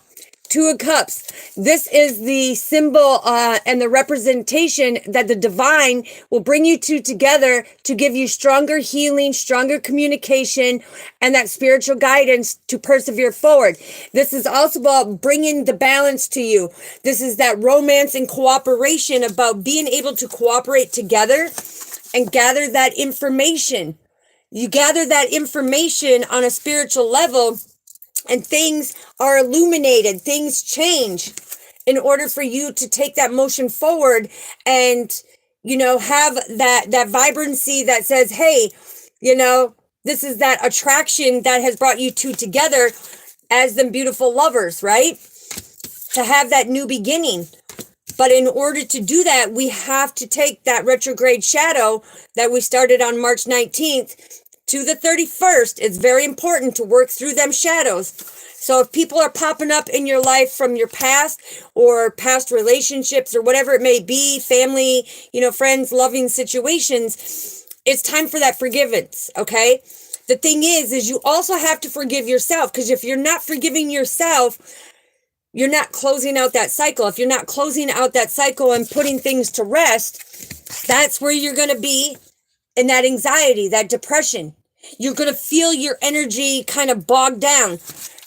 Two of Cups. This is the symbol and the representation that the divine will bring you two together to give you stronger healing, stronger communication, and that spiritual guidance to persevere forward. This is also about bringing the balance to you. This is that romance and cooperation, about being able to cooperate together and gather that information. You gather that information on a spiritual level, and things are illuminated, things change in order for you to take that motion forward and, you know, have that vibrancy that says, hey, you know, this is that attraction that has brought you two together as them beautiful lovers, right? To have that new beginning. But in order to do that, we have to take that retrograde shadow that we started on March 19th to the 31st. It's very important to work through them shadows. So if people are popping up in your life from your past or past relationships or whatever it may be, family, you know, friends, loving situations, it's time for that forgiveness, okay? The thing is you also have to forgive yourself, because if you're not forgiving yourself, you're not closing out that cycle. If you're not closing out that cycle and putting things to rest, that's where you're going to be in that anxiety, that depression. You're going to feel your energy kind of bogged down.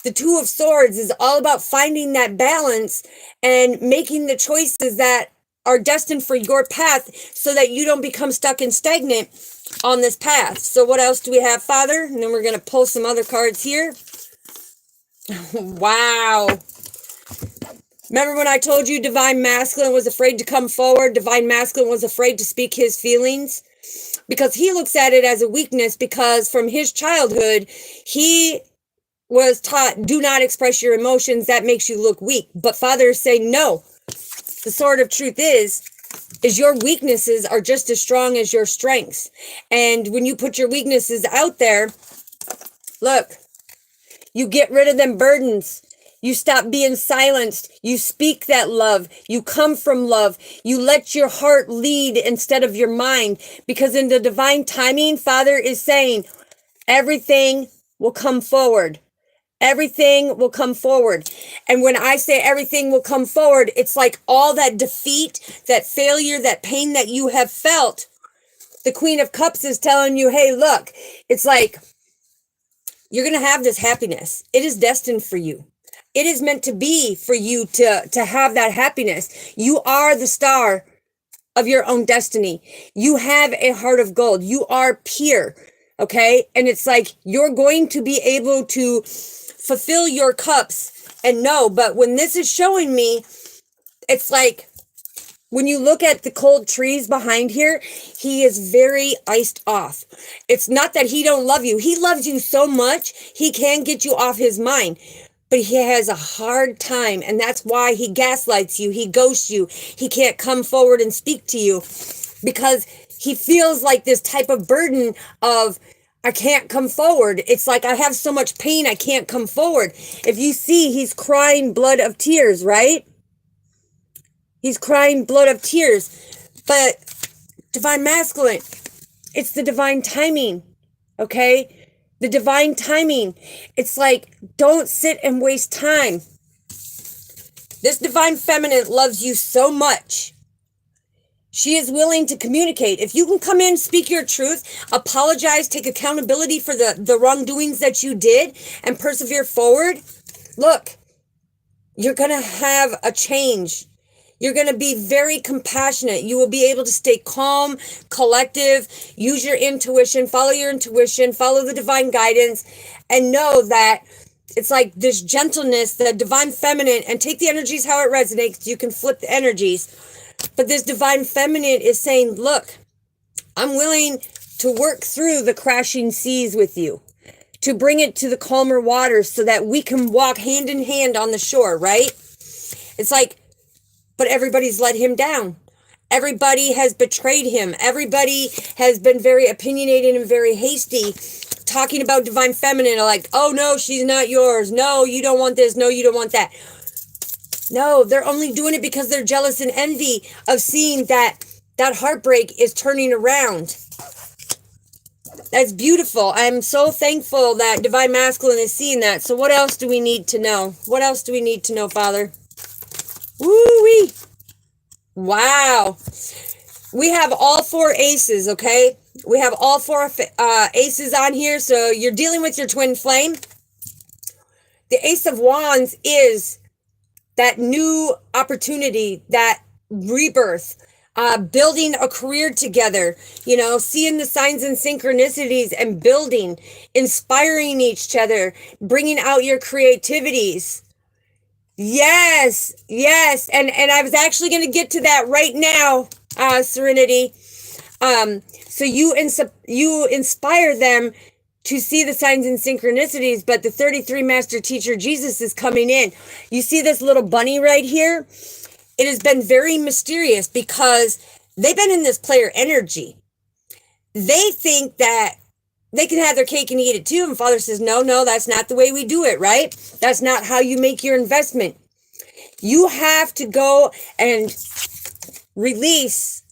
The Two of Swords is all about finding that balance and making the choices that are destined for your path so that you don't become stuck and stagnant on this path. So what else do we have, Father? And then we're going to pull some other cards here. Wow. Remember when I told you Divine Masculine was afraid to come forward? Divine Masculine was afraid to speak his feelings? Because he looks at it as a weakness, because from his childhood, he was taught, do not express your emotions. That makes you look weak. But Father is saying, no. The sword of truth is your weaknesses are just as strong as your strengths. And when you put your weaknesses out there, look, you get rid of them burdens. You stop being silenced. You speak that love. You come from love. You let your heart lead instead of your mind. Because in the divine timing, Father is saying, everything will come forward. Everything will come forward. And when I say everything will come forward, it's like all that defeat, that failure, that pain that you have felt. The Queen of Cups is telling you, hey, look, it's like you're going to have this happiness. It is destined for you. It is meant to be for you to have that happiness. You are the star of your own destiny. You have a heart of gold. You are pure, okay? And it's like you're going to be able to fulfill your cups and know. But when this is showing me, it's like when you look at the cold trees behind here, he is very iced off. It's not that he don't love you. He loves you so much, he can get you off his mind. But he has a hard time, and that's why he gaslights you. He ghosts you. He can't come forward and speak to you because he feels like this type of burden of, I can't come forward. It's like I have so much pain, I can't come forward. If you see, he's crying blood of tears, right? He's crying blood of tears. But Divine Masculine, it's the divine timing, okay? The divine timing. It's like, don't sit and waste time. This divine feminine loves you so much. She is willing to communicate. If you can come in, speak your truth, apologize, take accountability for the wrongdoings that you did, and persevere forward, look, you're going to have a change. You're going to be very compassionate. You will be able to stay calm, collective, use your intuition, follow the divine guidance, and know that it's like this gentleness, the divine feminine, and take the energies how it resonates. You can flip the energies. But this divine feminine is saying, look, I'm willing to work through the crashing seas with you, to bring it to the calmer waters so that we can walk hand in hand on the shore, right? It's like, but everybody's let him down. Everybody has betrayed him. Everybody has been very opinionated and very hasty, talking about divine feminine, like, oh no, she's not yours. No, you don't want this. No, you don't want that. No, they're only doing it because they're jealous and envy of seeing that heartbreak is turning around. That's beautiful. I'm so thankful that divine masculine is seeing that. So what else do we need to know? What else do we need to know, Father? Woo-wee. Wow. We have all four aces, okay? We have all four aces on here. So you're dealing with your twin flame. The Ace of Wands is that new opportunity, that rebirth, building a career together, you know, seeing the signs and synchronicities and building, inspiring each other, bringing out your creativities. Yes, yes. And I was actually going to get to that right now, Serenity. So you inspire them to see the signs and synchronicities, but the 33 Master Teacher Jesus is coming in. You see this little bunny right here? It has been very mysterious because they've been in this player energy. They think that they can have their cake and eat it too. And Father says, no, that's not the way we do it, right? That's not how you make your investment. You have to go and release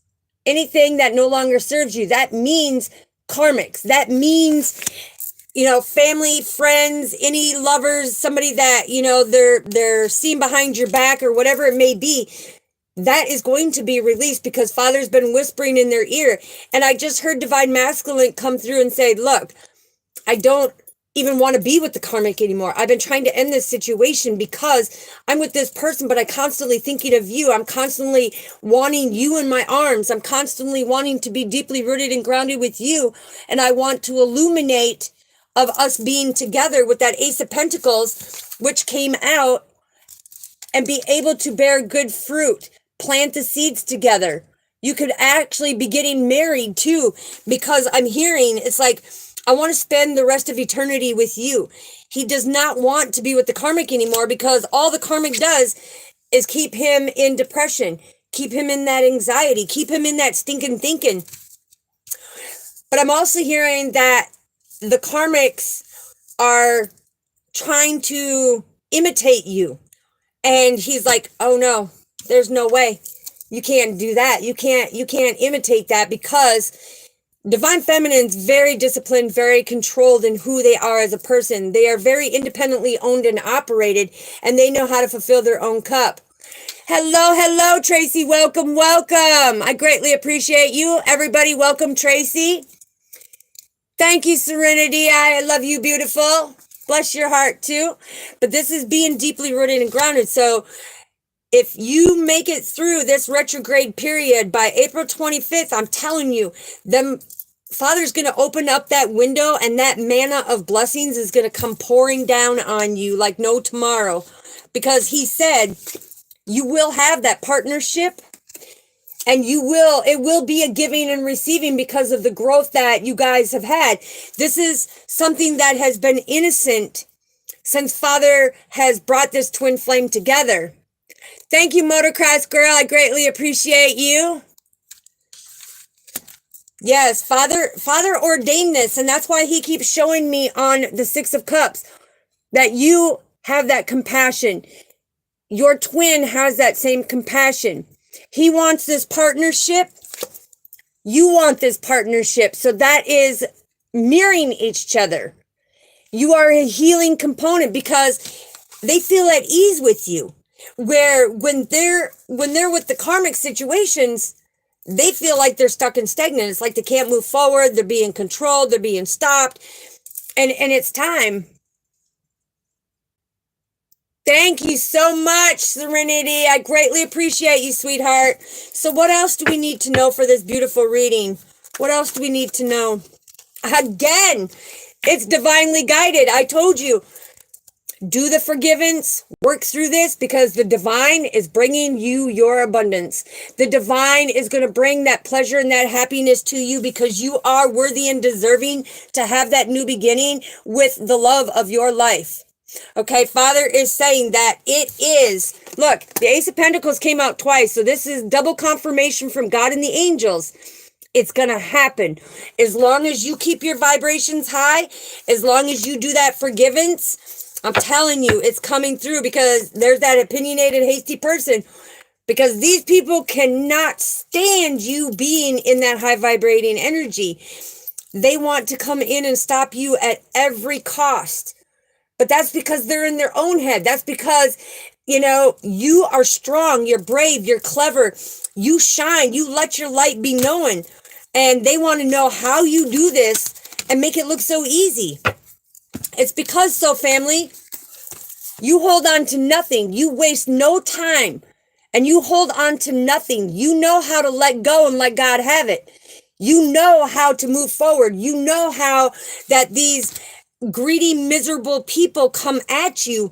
anything that no longer serves you. That means karmics. That means, you know, family, friends, any lovers, somebody that, you know, they're seen behind your back or whatever it may be. That is going to be released because Father's been whispering in their ear. And I just heard divine masculine come through and say, look, I don't even want to be with the karmic anymore. I've been trying to end this situation because I'm with this person, but I'm constantly thinking of you. I'm constantly wanting you in my arms. I'm constantly wanting to be deeply rooted and grounded with you. And I want to illuminate of us being together with that Ace of Pentacles, which came out, and be able to bear good fruit. Plant the seeds together. You could actually be getting married too, because I'm hearing it's like, I want to spend the rest of eternity with you. He does not want to be with the karmic anymore because all the karmic does is keep him in depression, keep him in that anxiety, keep him in that stinking thinking. But I'm also hearing that the karmics are trying to imitate you. And he's like, oh no, there's no way. You can't do that. You can't imitate that because divine feminine's very disciplined, very controlled in who they are as a person. They are very independently owned and operated, and they know how to fulfill their own cup. Hello, Tracy. Welcome. I greatly appreciate you. Everybody, welcome, Tracy. Thank you, Serenity. I love you, beautiful. Bless your heart, too. But this is being deeply rooted and grounded. So if you make it through this retrograde period by April 25th, I'm telling you, Father's going to open up that window and that manna of blessings is going to come pouring down on you like no tomorrow. Because he said, you will have that partnership and it will be a giving and receiving because of the growth that you guys have had. This is something that has been innocent since Father has brought this twin flame together. Thank you, Motocross Girl. I greatly appreciate you. Yes, Father ordained this, and that's why he keeps showing me on the Six of Cups that you have that compassion. Your twin has that same compassion. He wants this partnership. You want this partnership. So that is mirroring each other. You are a healing component because they feel at ease with you. Where when they're with the karmic situations, they feel like they're stuck and stagnant. It's like they can't move forward. They're being controlled. They're being stopped. And it's time. Thank you so much, Serenity. I greatly appreciate you, sweetheart. So what else do we need to know for this beautiful reading? What else do we need to know? Again, it's divinely guided. I told you. Do the forgiveness, work through this, because the divine is bringing you your abundance. The divine is going to bring that pleasure and that happiness to you, because you are worthy and deserving to have that new beginning with the love of your life. Okay, Father is saying that it is. Look, the Ace of Pentacles came out twice, so this is double confirmation from God and the angels. It's going to happen. As long as you keep your vibrations high, as long as you do that forgiveness, I'm telling you, it's coming through, because there's that opinionated, hasty person. Because these people cannot stand you being in that high vibrating energy. They want to come in and stop you at every cost. But that's because they're in their own head. That's because, you are strong, you're brave, you're clever, you shine, you let your light be known. And they want to know how you do this and make it look so easy. It's because, family, you hold on to nothing. You waste no time, and you hold on to nothing. You know how to let go and let God have it. You know how to move forward. You know how that these greedy, miserable people come at you,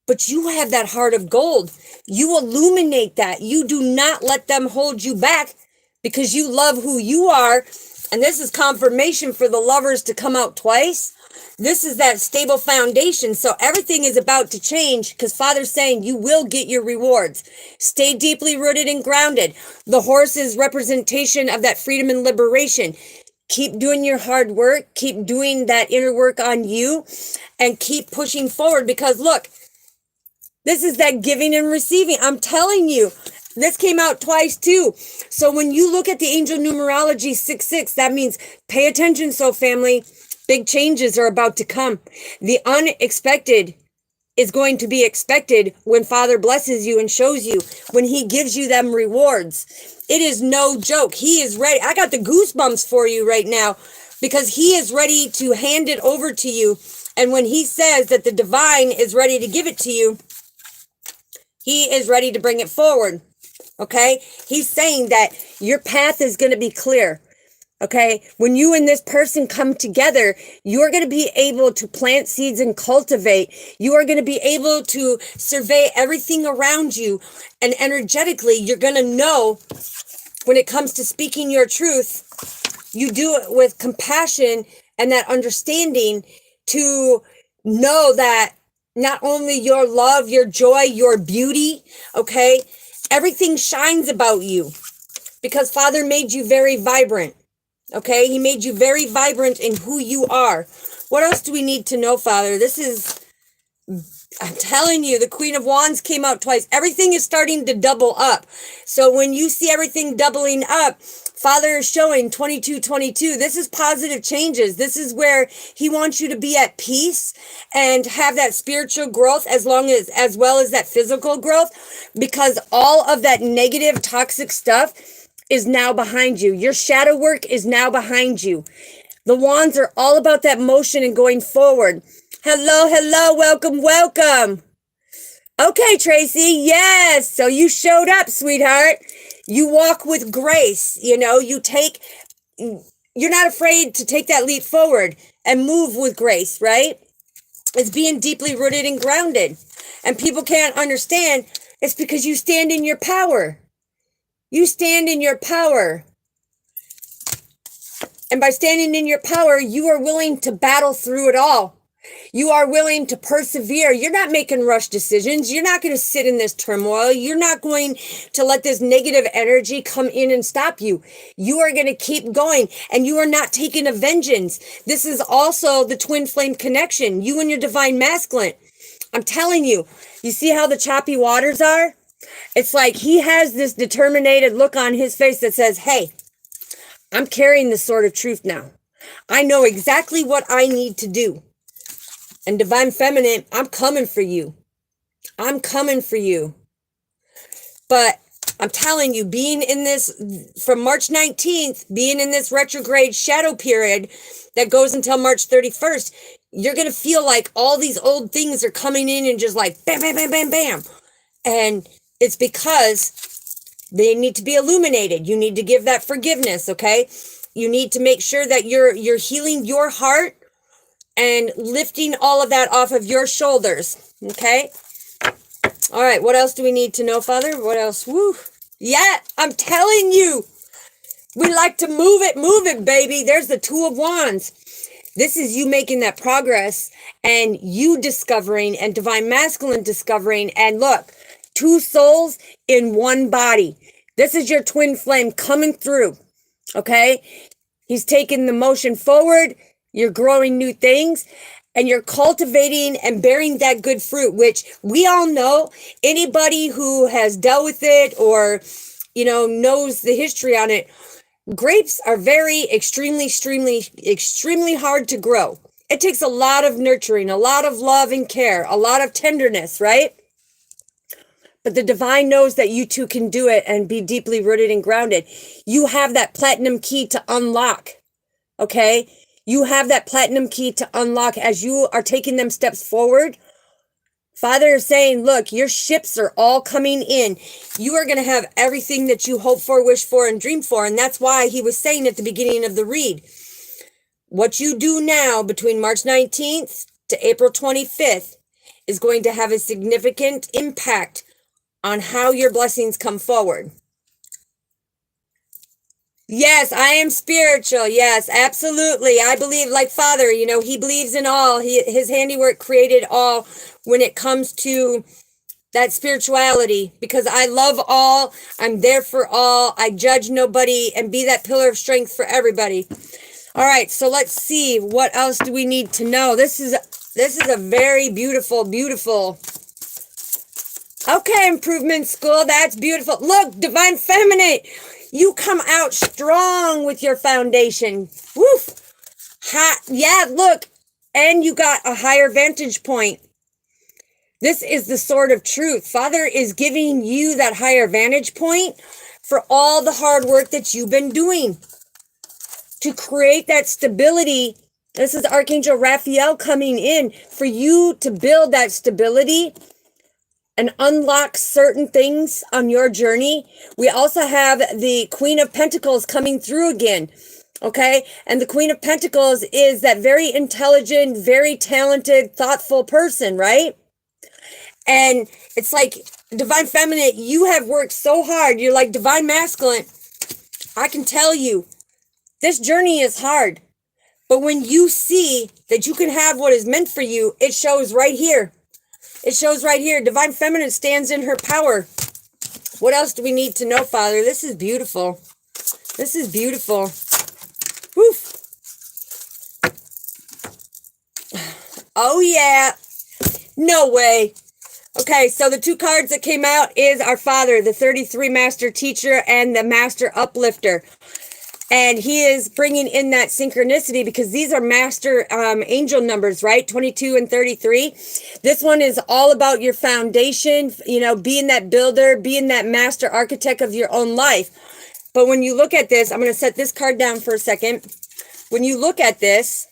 but you have that heart of gold. You illuminate that. You do not let them hold you back, because you love who you are. And this is confirmation for the lovers to come out twice. This is that stable foundation. So everything is about to change, because Father's saying you will get your rewards. Stay deeply rooted and grounded. The horse is representation of that freedom and liberation. Keep doing your hard work. Keep doing that inner work on you, and keep pushing forward, because look, this is that giving and receiving. I'm telling you, this came out twice too. So when you look at the angel numerology 66, that means pay attention. So family, big changes are about to come. The unexpected is going to be expected when Father blesses you and shows you, when he gives you them rewards. It is no joke. He is ready. I got the goosebumps for you right now, because he is ready to hand it over to you. And when he says that the divine is ready to give it to you, he is ready to bring it forward. Okay? He's saying that your path is going to be clear. Okay? When you and this person come together, you're going to be able to plant seeds and cultivate. You are going to be able to survey everything around you. And energetically, you're going to know, when it comes to speaking your truth, you do it with compassion and that understanding, to know that not only your love, your joy, your beauty, okay, everything shines about you, because Father made you very vibrant. Okay, he made you very vibrant in who you are. What else do we need to know, Father? I'm telling you, the Queen of Wands came out twice. Everything is starting to double up. So when you see everything doubling up, Father is showing 2222. This is positive changes. This is where he wants you to be at peace and have that spiritual growth, as well as that physical growth, because all of that negative, toxic stuff is now behind you. Your shadow work is now behind you. The wands are all about that motion and going forward. Hello, welcome. Okay, Tracy, yes. So you showed up, sweetheart. You walk with grace. You're not afraid to take that leap forward and move with grace, right? It's being deeply rooted and grounded. And people can't understand. It's because you stand in your power. You stand in your power. And by standing in your power, you are willing to battle through it all. You are willing to persevere. You're not making rush decisions. You're not going to sit in this turmoil. You're not going to let this negative energy come in and stop you. You are going to keep going, and you are not taking a vengeance. This is also the twin flame connection, you and your divine masculine. I'm telling you, you see how the choppy waters are? It's like he has this determined look on his face that says, hey, I'm carrying this sword of truth now. I know exactly what I need to do. And divine feminine, I'm coming for you. I'm coming for you. But I'm telling you, being in this, from March 19th, being in this retrograde shadow period that goes until March 31st, you're going to feel like all these old things are coming in and just like bam, bam, bam, bam, bam. And it's because they need to be illuminated. You need to give that forgiveness, okay? You need to make sure that you're healing your heart and lifting all of that off of your shoulders, Okay. All right. What else do we need to know, Father? What else? Woo. Yeah, I'm telling you. We like to move it, baby. There's the Two of Wands. This is you making that progress and you discovering and divine masculine discovering. And look, two souls in one body. This is your twin flame coming through. Okay. He's taking the motion forward. You're growing new things and you're cultivating and bearing that good fruit, which we all know. Anybody who has dealt with it or, you know, knows the history on it. Grapes are very extremely hard to grow. It takes a lot of nurturing, a lot of love and care, a lot of tenderness, right? But the divine knows that you too can do it and be deeply rooted and grounded. You have that platinum key to unlock, okay? You have that platinum key to unlock as you are taking them steps forward. Father is saying, look, your ships are all coming in. You are going to have everything that you hope for, wish for, and dream for. And that's why he was saying at the beginning of the read, what you do now between March 19th to April 25th is going to have a significant impact on how your blessings come forward. Yes, I am spiritual. Yes, absolutely. I believe like Father, you know, he believes in all. His handiwork created all when it comes to that spirituality, because I love all. I'm there for all. I judge nobody and be that pillar of strength for everybody. All right, so let's see. What else do we need to know? This is a very beautiful. Okay, improvement school. That's beautiful. Look, divine feminine. You come out strong with your foundation. Woof. Hot. Yeah, look. And you got a higher vantage point. This is the sword of truth. Father is giving you that higher vantage point for all the hard work that you've been doing to create that stability. This is Archangel Raphael coming in for you to build that stability and unlock certain things on your journey. We also have the Queen of Pentacles coming through again, okay? And the Queen of Pentacles is that very intelligent, very talented, thoughtful person, right? And it's like, divine feminine, you have worked so hard. You're like divine masculine. I can tell you, this journey is hard. But when you see that you can have what is meant for you, it shows right here. It shows right here. Divine feminine stands in her power. What else do we need to know, Father? This is beautiful. This is beautiful. Woof. Oh, yeah. No way. Okay, so the two cards that came out is our Father, the 33 Master Teacher and the Master Uplifter. And he is bringing in that synchronicity because these are master angel numbers, right? 22 and 33. This one is all about your foundation, you know, being that builder, being that master architect of your own life. But when you look at this, I'm going to set this card down for a second. When you look at this,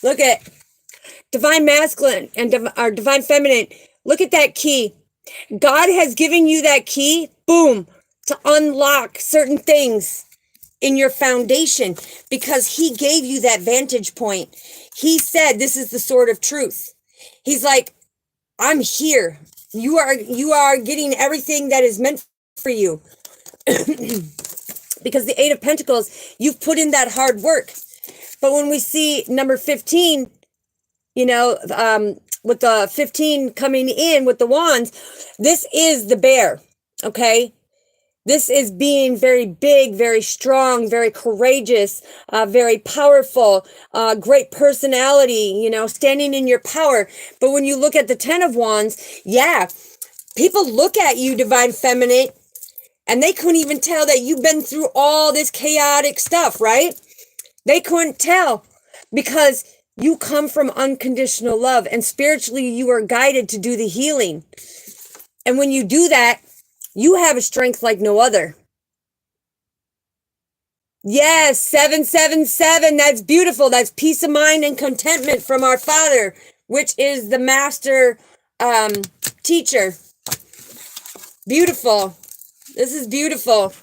look at divine masculine and divine feminine. Look at that key. God has given you that key, boom, to unlock certain things in your foundation because he gave you that vantage point. He said, this is the sword of truth. He's like, I'm here. You are getting everything that is meant for you. Because the Eight of Pentacles, you've put in that hard work. But when we see number 15, you know, with the 15 coming in with the wands, this is the bear, okay? This is being very big, very strong, very courageous, very powerful, great personality, you know, standing in your power. But when you look at the 10 of Wands, yeah, people look at you, divine feminine, and they couldn't even tell that you've been through all this chaotic stuff, right? They couldn't tell because you come from unconditional love and spiritually you are guided to do the healing. And when you do that, you have a strength like no other. Yes, 777. That's beautiful. That's peace of mind and contentment from our Father, which is the master teacher. Beautiful. This is beautiful.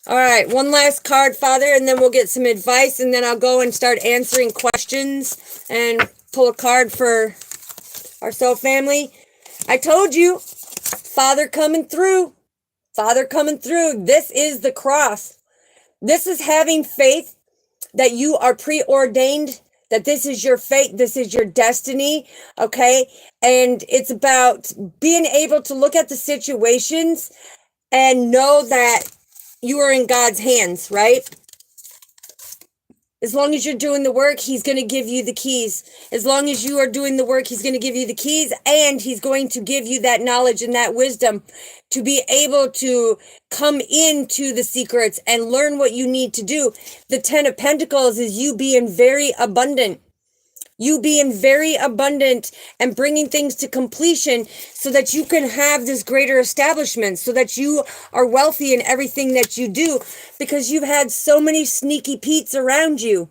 All right, one last card, Father, and then we'll get some advice, and then I'll go and start answering questions and pull a card for our soul family. I told you, Father coming through. Father coming through. This is the cross. This is having faith that you are preordained, that this is your fate, this is your destiny, okay? And it's about being able to look at the situations and know that you are in God's hands, right? As long as you're doing the work, he's going to give you the keys. As long as you are doing the work, he's going to give you the keys, and he's going to give you that knowledge and that wisdom to be able to come into the secrets and learn what you need to do. The 10 of Pentacles is you being very abundant. You being very abundant and bringing things to completion so that you can have this greater establishment, so that you are wealthy in everything that you do, because you've had so many sneaky Pete's around you.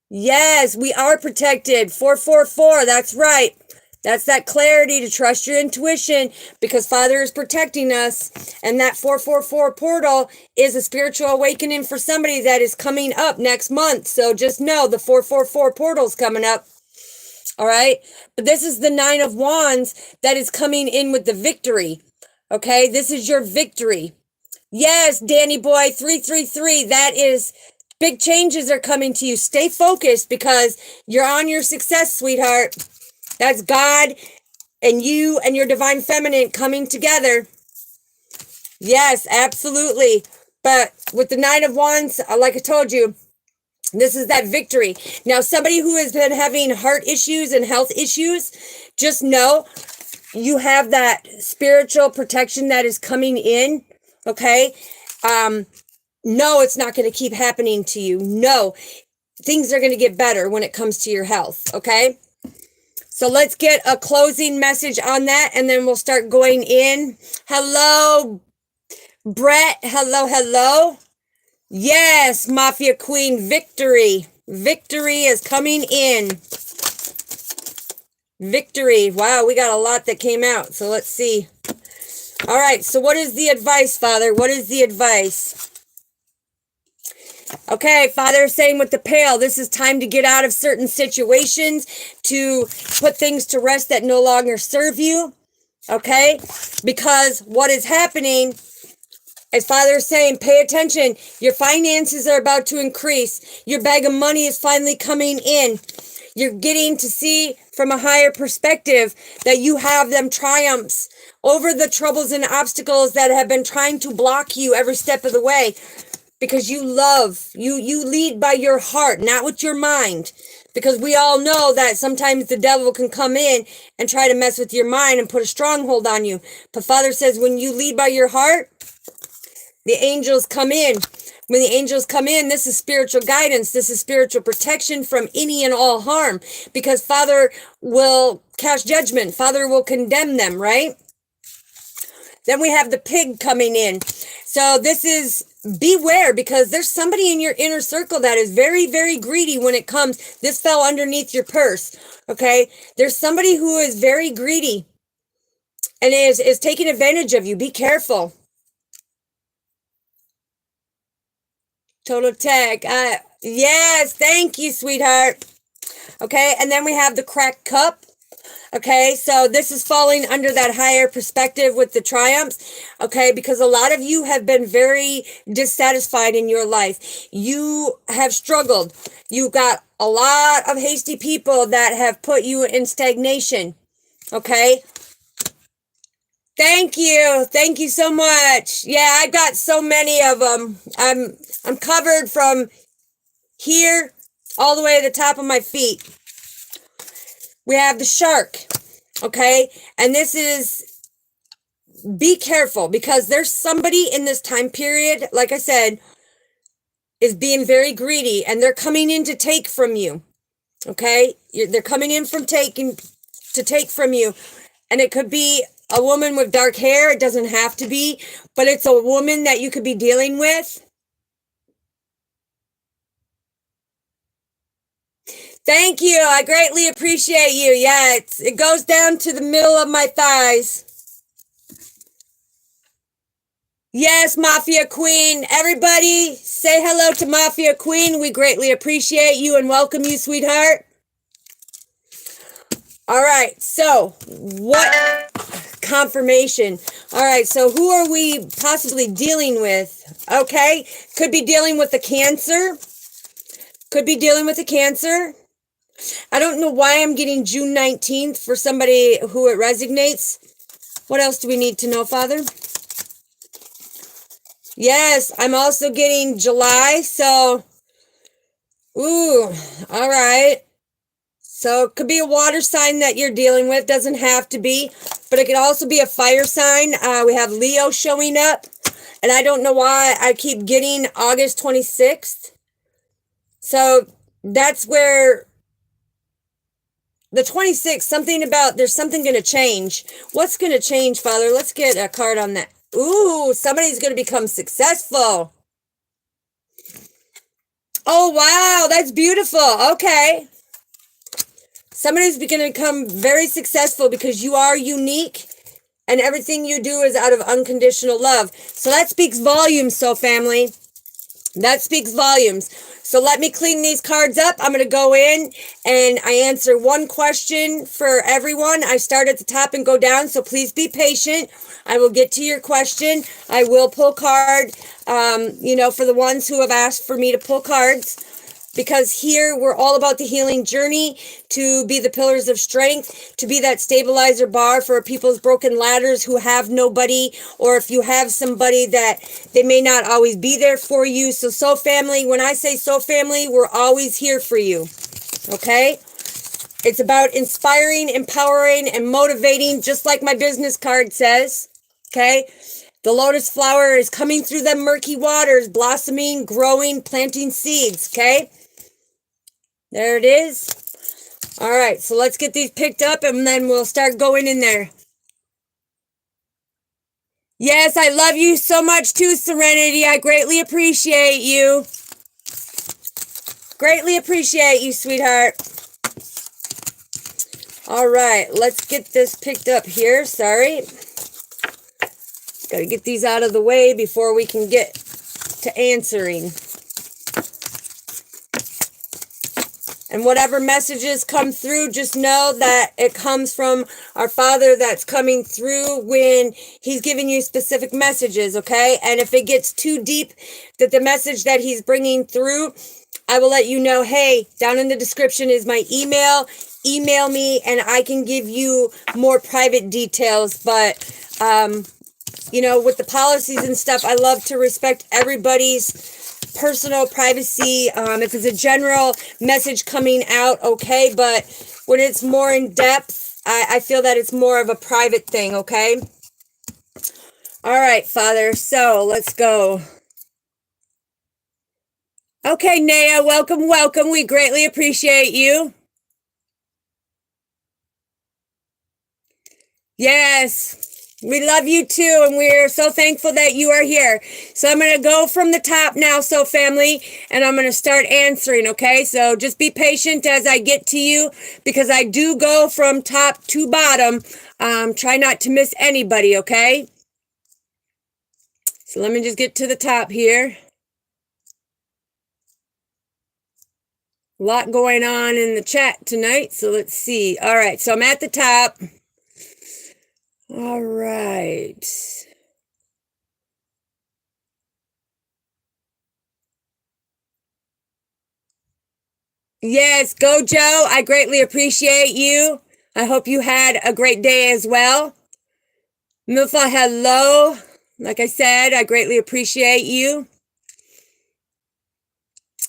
Yes, we are protected. 444, that's right. That's that clarity to trust your intuition, because Father is protecting us. And that 444 portal is a spiritual awakening for somebody that is coming up next month. So just know the 444 portal is coming up. All right. But this is the 9 of Wands that is coming in with the victory. Okay. This is your victory. Yes, Danny boy, 333. That is big changes are coming to you. Stay focused because you're on your success, sweetheart. That's God and you and your divine feminine coming together. Yes, absolutely. But with the 9 of Wands, like I told you, this is that victory. Now, somebody who has been having heart issues and health issues, just know you have that spiritual protection that is coming in, okay? No, it's not going to keep happening to you. No, things are going to get better when it comes to your health, okay? So let's get a closing message on that, and then we'll start going in. Hello, Brett. Hello, hello. Yes, Mafia Queen, victory. Victory is coming in. Victory. Wow, we got a lot that came out, so let's see. All right, so what is the advice, Father? What is the advice? Okay, Father is saying with the pail, this is time to get out of certain situations, to put things to rest that no longer serve you, okay? Because what is happening, as Father is saying, pay attention. Your finances are about to increase. Your bag of money is finally coming in. You're getting to see from a higher perspective that you have them triumphs over the troubles and obstacles that have been trying to block you every step of the way. Because you love, you lead by your heart, not with your mind. Because we all know that sometimes the devil can come in and try to mess with your mind and put a stronghold on you. But Father says when you lead by your heart, the angels come in. When the angels come in, this is spiritual guidance. This is spiritual protection from any and all harm. Because Father will cast judgment. Father will condemn them, right? Then we have the pig coming in. So this is, beware, because there's somebody in your inner circle that is very, very greedy when it comes. This fell underneath your purse, okay? There's somebody who is very greedy and is taking advantage of you. Be careful. Total Tech. Yes, thank you, sweetheart. Okay, and then we have the cracked cup. Okay, so this is falling under that higher perspective with the triumphs, okay, because a lot of you have been very dissatisfied in your life. You have struggled. You got a lot of hasty people that have put you in stagnation, okay? Thank you. Thank you so much. Yeah, I've got so many of them. I'm covered from here all the way to the top of my feet. We have the shark, okay? And this is, be careful, because there's somebody in this time period, like I said, is being very greedy, and they're coming in to take from you, okay? They're coming in to take from you. And it could be a woman with dark hair. It doesn't have to be, but it's a woman that you could be dealing with. Thank you. I greatly appreciate you. Yeah, it goes down to the middle of my thighs. Yes, Mafia Queen. Everybody say hello to Mafia Queen. We greatly appreciate you and welcome you, sweetheart. All right. So, what confirmation. All right, so who are we possibly dealing with? Okay, could be dealing with the cancer. Could be dealing with a cancer. I don't know why I'm getting June 19th for somebody who it resonates. What else do we need to know, Father? Yes, I'm also getting July, so, ooh, all right. So it could be a water sign that you're dealing with, doesn't have to be, but it could also be a fire sign. We have Leo showing up, and I don't know why I keep getting August 26th. So that's where the 26th, something about, there's something going to change. What's going to change, Father? Let's get a card on that. Ooh, somebody's going to become successful. Oh, wow, that's beautiful. Okay. Somebody's going to become very successful because you are unique and everything you do is out of unconditional love. So that speaks volumes, so family. That speaks volumes. So let me clean these cards up. I'm going to go in and I answer one question for everyone. I start at the top and go down, so please be patient. I will get to your question. I will pull card, for the ones who have asked for me to pull cards. Because here we're all about the healing journey, to be the pillars of strength, to be that stabilizer bar for people's broken ladders who have nobody, or if you have somebody that they may not always be there for you. So family, when I say so family, we're always here for you. Okay? It's about inspiring, empowering, and motivating, just like my business card says. Okay? The lotus flower is coming through the murky waters, blossoming, growing, planting seeds. Okay? There it is. All right, so let's get these picked up and then we'll start going in there. Yes, I love you so much too, Serenity. I greatly appreciate you. Greatly appreciate you, sweetheart. All right, let's get this picked up here. Sorry. Got to get these out of the way before we can get to answering. And whatever messages come through, just know that it comes from our Father that's coming through when he's giving you specific messages, okay? And if it gets too deep, that the message that he's bringing through, I will let you know, hey, down in the description is my email. Email me and I can give you more private details. But, with the policies and stuff, I love to respect everybody's personal privacy. If it's a general message coming out, okay, but when it's more in depth, I feel that it's more of a private thing, okay? All right, Father, so let's go. Okay, Naya, welcome, welcome. We greatly appreciate you. Yes. We love you too, and we're so thankful that you are here. So I'm going to go from the top now, so family, and I'm going to start answering, okay? So just be patient as I get to you, because I do go from top to bottom. Try not to miss anybody, okay? So let me just get to the top here. A lot going on in the chat tonight, so let's see. All right, so I'm at the top. All right. Yes, go Joe. I greatly appreciate you. I hope you had a great day as well. Milfa, hello. Like I said, I greatly appreciate you.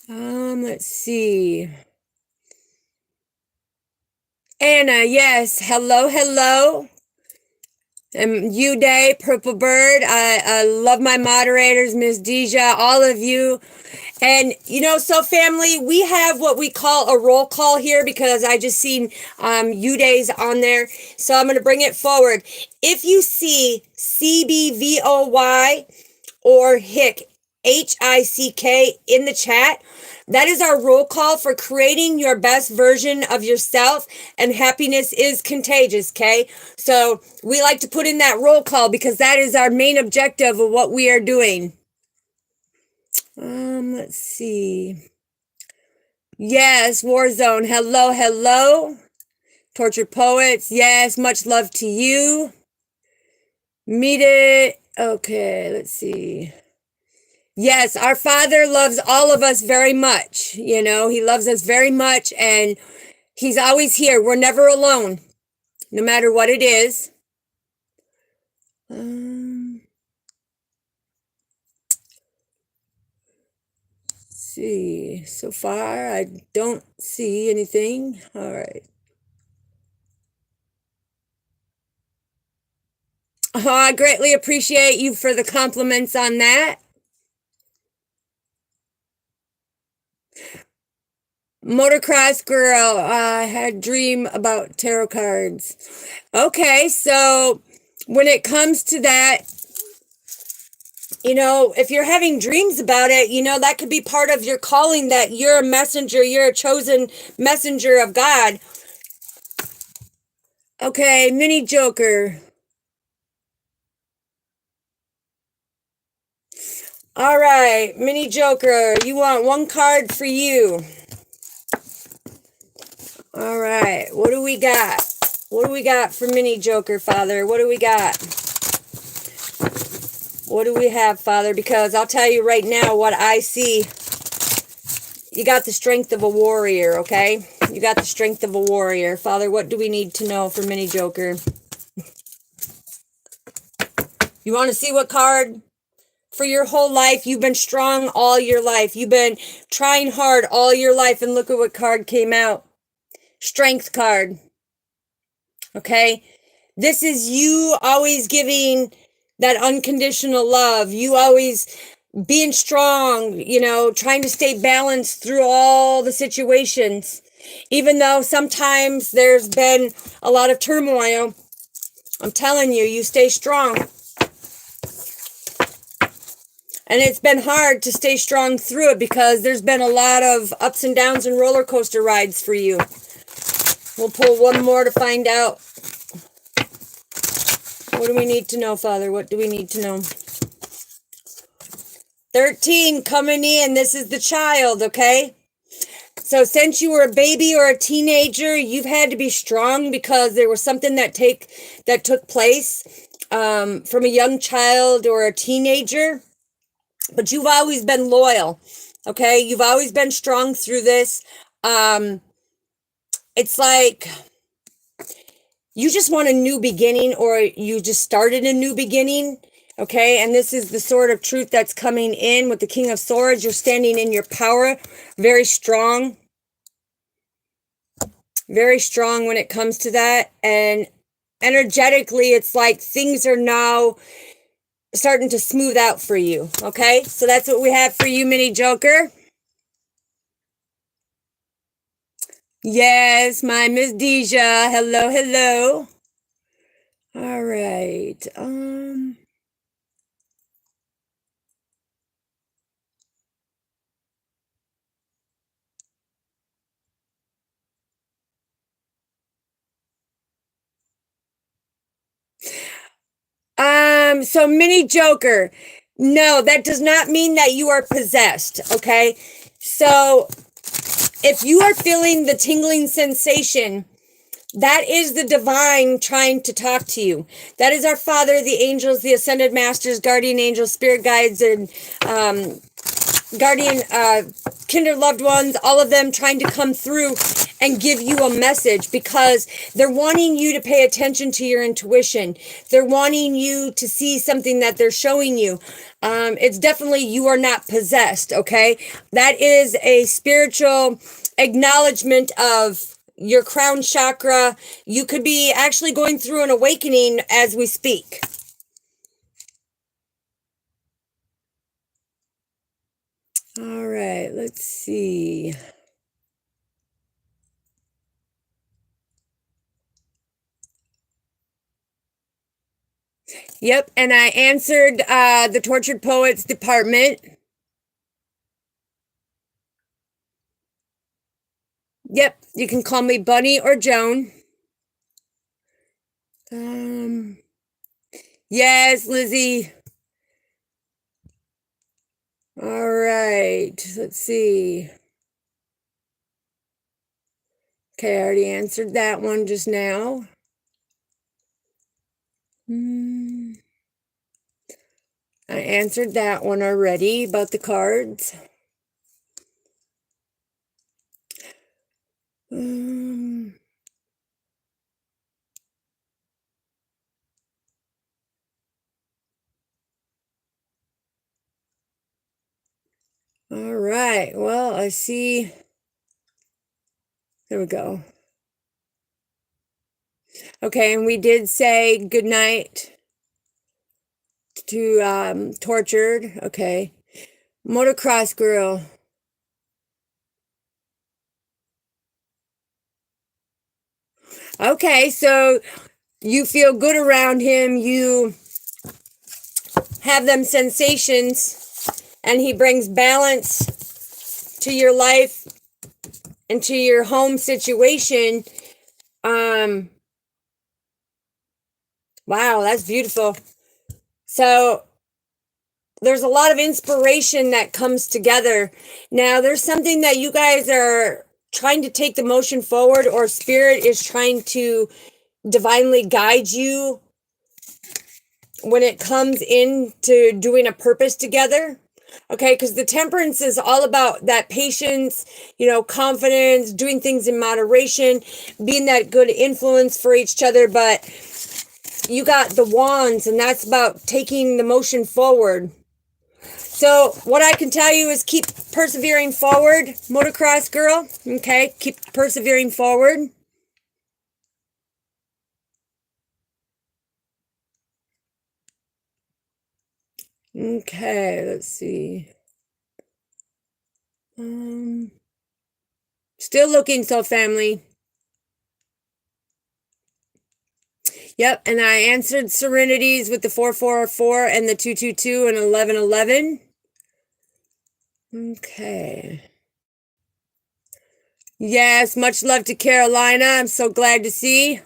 Let's see. Anna, yes. Hello, hello. And you day, Purple Bird. I love my moderators, Miss Deja, all of you. And, so family, we have what we call a roll call here because I just seen you days on there. So I'm going to bring it forward. If you see CBVOY or HICK, HICK in the chat, that is our roll call for creating your best version of yourself, and happiness is contagious, okay? So we like to put in that roll call because that is our main objective of what we are doing. Let's see. Yes, Warzone. Hello, hello. Tortured Poets. Yes, much love to you. Meet it. Okay, let's see. Yes, our Father loves all of us very much. You know, He loves us very much, and He's always here. We're never alone, no matter what it is. See, so far I don't see anything. All right. Oh, I greatly appreciate you for the compliments on that. Motocross girl, I had dream about tarot cards. Okay, so when it comes to that, you know, if you're having dreams about it, you know, that could be part of your calling, that you're a messenger, you're a chosen messenger of God. Okay, mini joker. All right, mini joker, you want one card for you. All right, what do we got? What do we got for mini joker, Father? What do we got? What do we have, Father? Because I'll tell you right now what I see. You got the strength of a warrior, okay? You got the strength of a warrior. Father, what do we need to know for mini joker? You want to see what card? For your whole life, you've been strong all your life. You've been trying hard all your life, and look at what card came out. Strength card. Okay? This is you always giving that unconditional love. You always being strong, you know, trying to stay balanced through all the situations. Even though sometimes there's been a lot of turmoil, I'm telling you, you stay strong. And it's been hard to stay strong through it because there's been a lot of ups and downs and roller coaster rides for you. We'll pull one more to find out. What do we need to know, Father? What do we need to know? 13 coming in. This is the child, okay? So since you were a baby or a teenager, you've had to be strong because there was something that took place from a young child or a teenager. But you've always been loyal, okay? You've always been strong through this. It's like you just want a new beginning, or you just started a new beginning, okay? And this is the sword of truth that's coming in with the King of Swords. You're standing in your power, very strong when it comes to that. And energetically, it's like things are now starting to smooth out for you, okay? So that's what we have for you, mini joker. Yes, my Miss Deja. Hello, hello. All right. So mini joker. No, that does not mean that you are possessed, okay? So if you are feeling the tingling sensation, that is the divine trying to talk to you. That is our Father, the angels, the ascended masters, guardian angels, spirit guides, and guardian kinder loved ones, all of them trying to come through and give you a message, because they're wanting you to pay attention to your intuition. They're wanting you to see something that they're showing you. It's definitely, you are not possessed, okay? That is a spiritual acknowledgement of your crown chakra. You could be actually going through an awakening as we speak. All right, let's see. Yep, and I answered the Tortured Poets Department. Yep, you can call me Bunny or Joan. Yes, Lizzie. All right, let's see. Okay, I already answered that one just now. I answered that one already about the cards. All right. Well, I see. There we go. Okay, and we did say good night to Tortured. Okay. Motocross girl. Okay, so you feel good around him. You have them sensations, and he brings balance to your life and to your home situation. Wow, that's beautiful. So there's a lot of inspiration that comes together. Now, there's something that you guys are trying to take the motion forward, or spirit is trying to divinely guide you when it comes into doing a purpose together. Okay, because the temperance is all about that patience, confidence, doing things in moderation, being that good influence for each other. But you got the wands, and that's about taking the motion forward. So what I can tell you is keep persevering forward, motocross girl. Okay, keep persevering forward. Okay, let's see. Still looking, soul family. Yep, and I answered serenities with the 444 and the 222 and 1111. Okay. Yes, much love to Carolina. I'm so glad to see.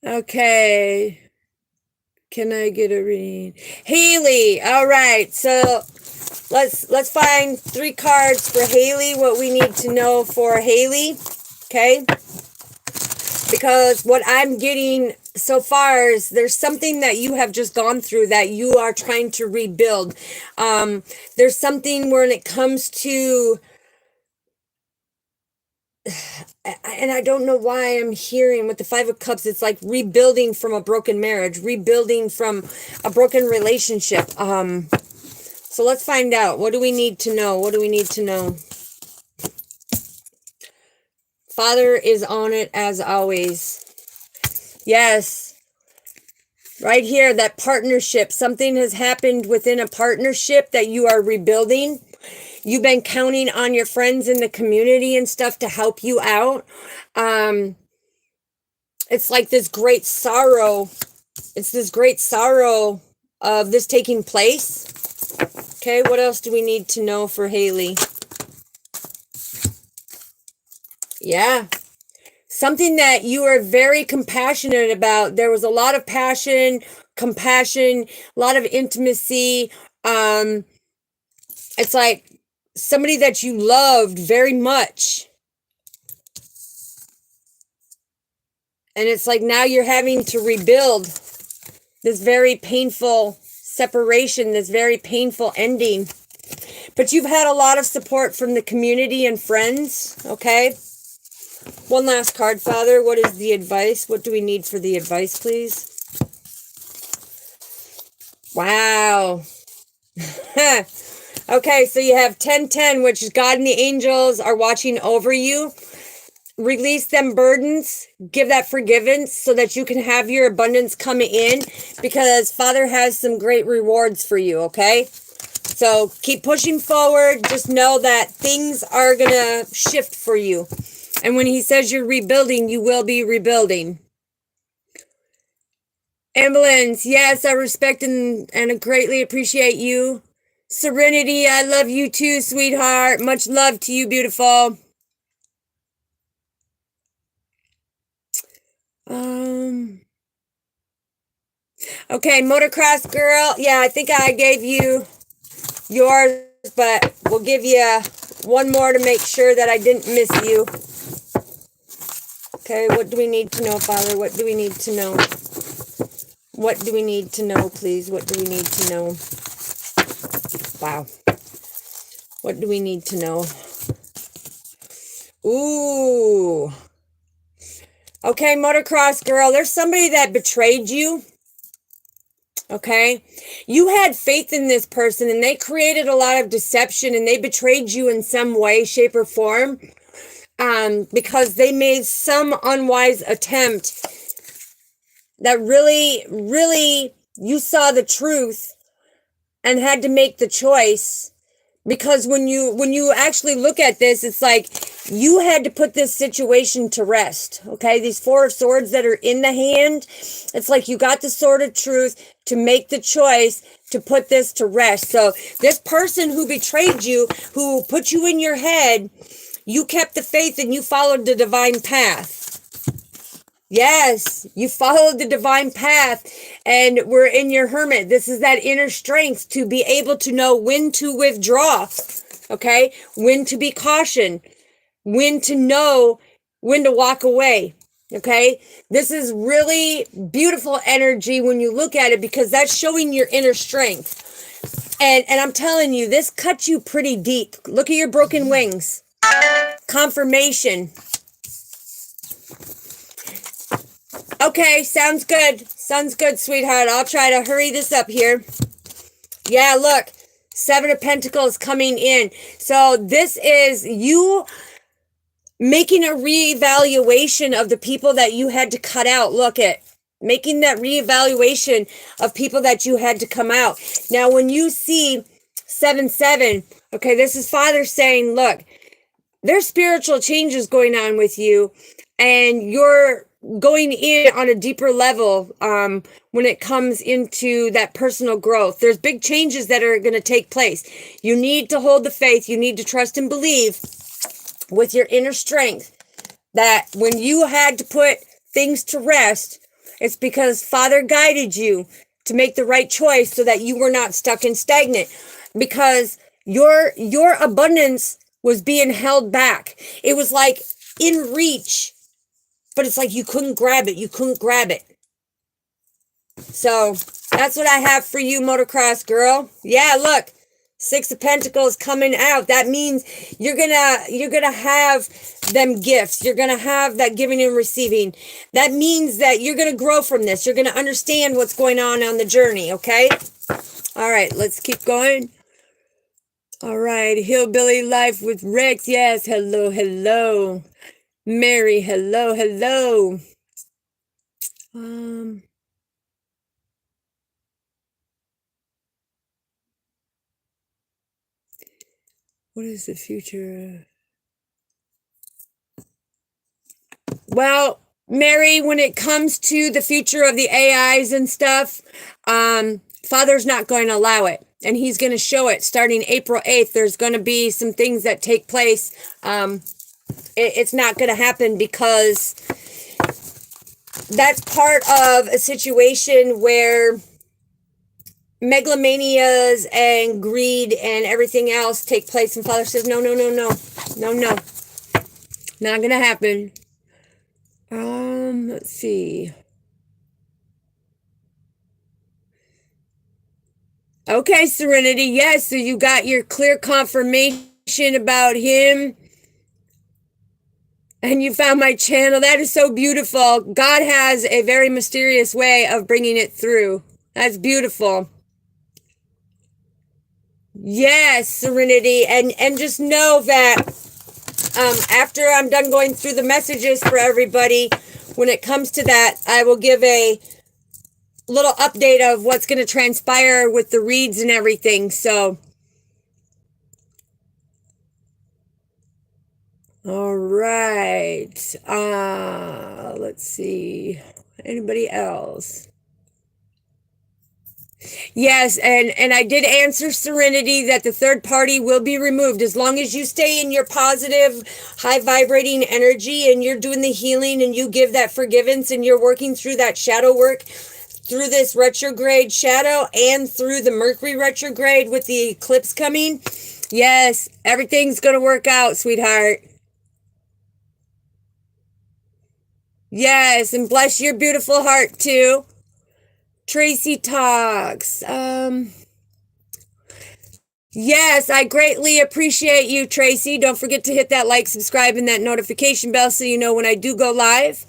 Okay. Can I get a reading? Haley. All right. So let's find 3 cards for Haley, what we need to know for Haley. Okay? Because what I'm getting so far is there's something that you have just gone through that you are trying to rebuild. There's something when it comes to, and I don't know why I'm hearing with the 5 of Cups, it's like rebuilding from a broken marriage, rebuilding from a broken relationship. So let's find out. What do we need to know? What do we need to know? Father is on it as always. Yes. Right here, that partnership. Something has happened within a partnership that you are rebuilding. You've been counting on your friends in the community and stuff to help you out. It's like this great sorrow. It's this great sorrow of this taking place. Okay, what else do we need to know for Haley? Yeah. Something that you are very compassionate about. There was a lot of passion, compassion, a lot of intimacy. It's like somebody that you loved very much. And it's like now you're having to rebuild this very painful separation, this very painful ending. But you've had a lot of support from the community and friends, okay? One last card, Father. What is the advice? What do we need for the advice, please? Wow. Okay, so you have 10-10, which is God and the angels are watching over you. Release them burdens. Give that forgiveness so that you can have your abundance coming in, because Father has some great rewards for you, okay? So keep pushing forward. Just know that things are going to shift for you. And when he says you're rebuilding, you will be rebuilding. Ambulance, yes, I respect and greatly appreciate you. Serenity, I love you too, sweetheart. Much love to you, beautiful. Okay, motocross girl. Yeah, I think I gave you yours, but we'll give you one more to make sure that I didn't miss you. Okay, what do we need to know, Father? What do we need to know? What do we need to know, please? What do we need to know? Wow. What do we need to know? Ooh. Okay, motocross girl, there's somebody that betrayed you. Okay, you had faith in this person and they created a lot of deception and they betrayed you in some way, shape, or form, because they made some unwise attempt that really you saw the truth and had to make the choice. Because when you actually look at this, it's like you had to put this situation to rest. Okay, these 4 of Swords that are in the hand, it's like you got the sword of truth to make the choice to put this to rest. So this person who betrayed you, who put you in your head, you kept the faith and you followed the divine path. Yes, you followed the divine path and were in your hermit. This is that inner strength to be able to know when to withdraw, okay? When to be cautioned, when to know when to walk away, okay? This is really beautiful energy when you look at it because that's showing your inner strength. And I'm telling you, this cuts you pretty deep. Look at your broken wings. Confirmation. Okay, sounds good. Sounds good, sweetheart. I'll try to hurry this up here. Yeah, look. 7 of Pentacles coming in. So this is you making a reevaluation of the people that you had to cut out. Look at making that reevaluation of people that you had to come out. Now, when you see 7-7, okay, this is Father saying, look, there's spiritual changes going on with you and you're going in on a deeper level when it comes into that personal growth. There's big changes that are going to take place. You need to hold the faith. You need to trust and believe with your inner strength that when you had to put things to rest, it's because Father guided you to make the right choice so that you were not stuck and stagnant, because your abundance was being held back. It was like in reach, but it's like you couldn't grab it. You couldn't grab it. So that's what I have for you, motocross girl. Yeah, look, 6 of Pentacles coming out. That means you're gonna have them gifts. You're gonna have that giving and receiving. That means that you're gonna grow from this. You're gonna understand what's going on the journey. Okay. All right, let's keep going. All right, Hillbilly Life with Rex. Yes, hello, hello. Mary, hello, hello. What is the future? Well, Mary, when it comes to the future of the AIs and stuff, Father's not going to allow it. And he's going to show it starting April 8th. There's going to be some things that take place. It's not going to happen because that's part of a situation where megalomanias and greed and everything else take place. And Father says, no, no, no, no, no, no. Not going to happen. Let's see. Okay, Serenity. Yes, so you got your clear confirmation about him. And you found my channel. That is so beautiful. God has a very mysterious way of bringing it through. That's beautiful. Yes, Serenity. And just know that after I'm done going through the messages for everybody, when it comes to that, I will give a little update of what's going to transpire with the reads and everything. So, all right. Let's see. Anybody else? Yes, and I did answer Serenity that the third party will be removed as long as you stay in your positive, high vibrating energy and you're doing the healing and you give that forgiveness and you're working through that shadow work through this retrograde shadow and through the Mercury retrograde with the eclipse coming. Yes, everything's going to work out, sweetheart. Yes, and bless your beautiful heart too. Tracy talks. Yes, I greatly appreciate you, Tracy. Don't forget to hit that like, subscribe, and that notification bell so you know when I do go live.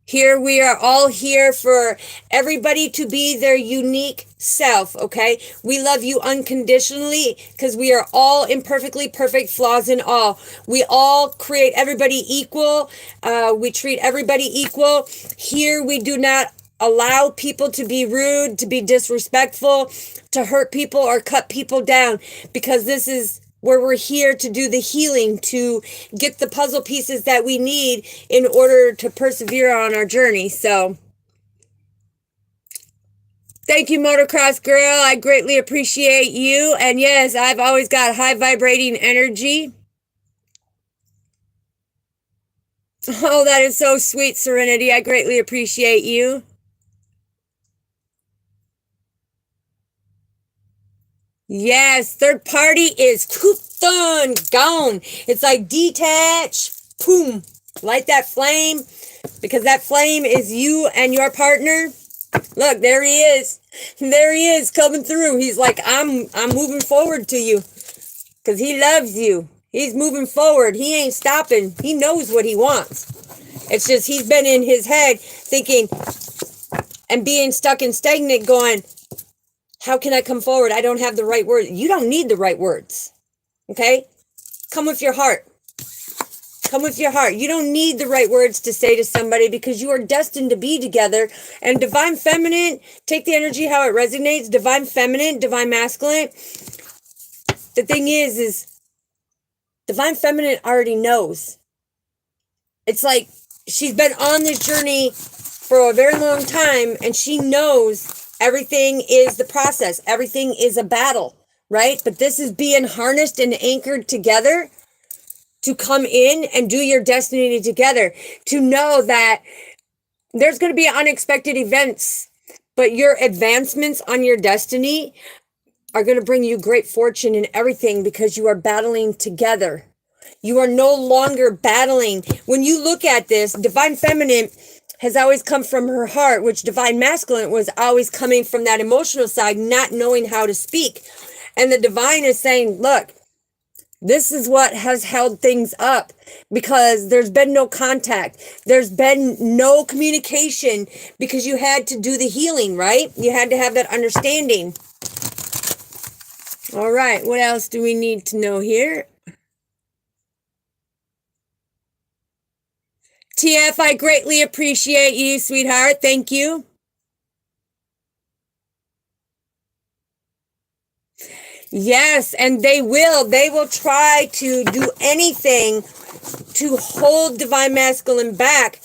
Here we are all here for everybody to be their unique self, okay? We love you unconditionally because we are all imperfectly perfect, flaws and all. We all create everybody equal. We treat everybody equal. Here we do not allow people to be rude, to be disrespectful, to hurt people or cut people down, because this is where we're here to do the healing, to get the puzzle pieces that we need in order to persevere on our journey. So thank you, Motocross Girl. I greatly appreciate you. And yes, I've always got high vibrating energy. Oh, that is so sweet, Serenity. I greatly appreciate you. Yes, third party is done, gone. It's like detach, boom, light that flame, because that flame is you and your partner. Look, there he is. There he is coming through. He's like, I'm moving forward to you because he loves you. He's moving forward. He ain't stopping. He knows what he wants. It's just he's been in his head thinking and being stuck and stagnant going, how can I come forward? I don't have the right words. You don't need the right words. Okay? Come with your heart. Come with your heart. You don't need the right words to say to somebody because you are destined to be together. And divine feminine, take the energy how it resonates. Divine feminine, divine masculine. The thing is divine feminine already knows. It's like she's been on this journey for a very long time and she knows everything is the process. Everything is a battle, right? But this is being harnessed and anchored together to come in and do your destiny together, to know that there's going to be unexpected events, but your advancements on your destiny are going to bring you great fortune in everything because you are battling together. You are no longer battling. When you look at this, divine feminine has always come from her heart, which divine masculine was always coming from that emotional side, not knowing how to speak. And the divine is saying, look, this is what has held things up because there's been no contact. There's been no communication because you had to do the healing, right? You had to have that understanding. All right, what else do we need to know here? TF, I greatly appreciate you, sweetheart. Thank you. Yes, and they will. They will try to do anything to hold divine masculine back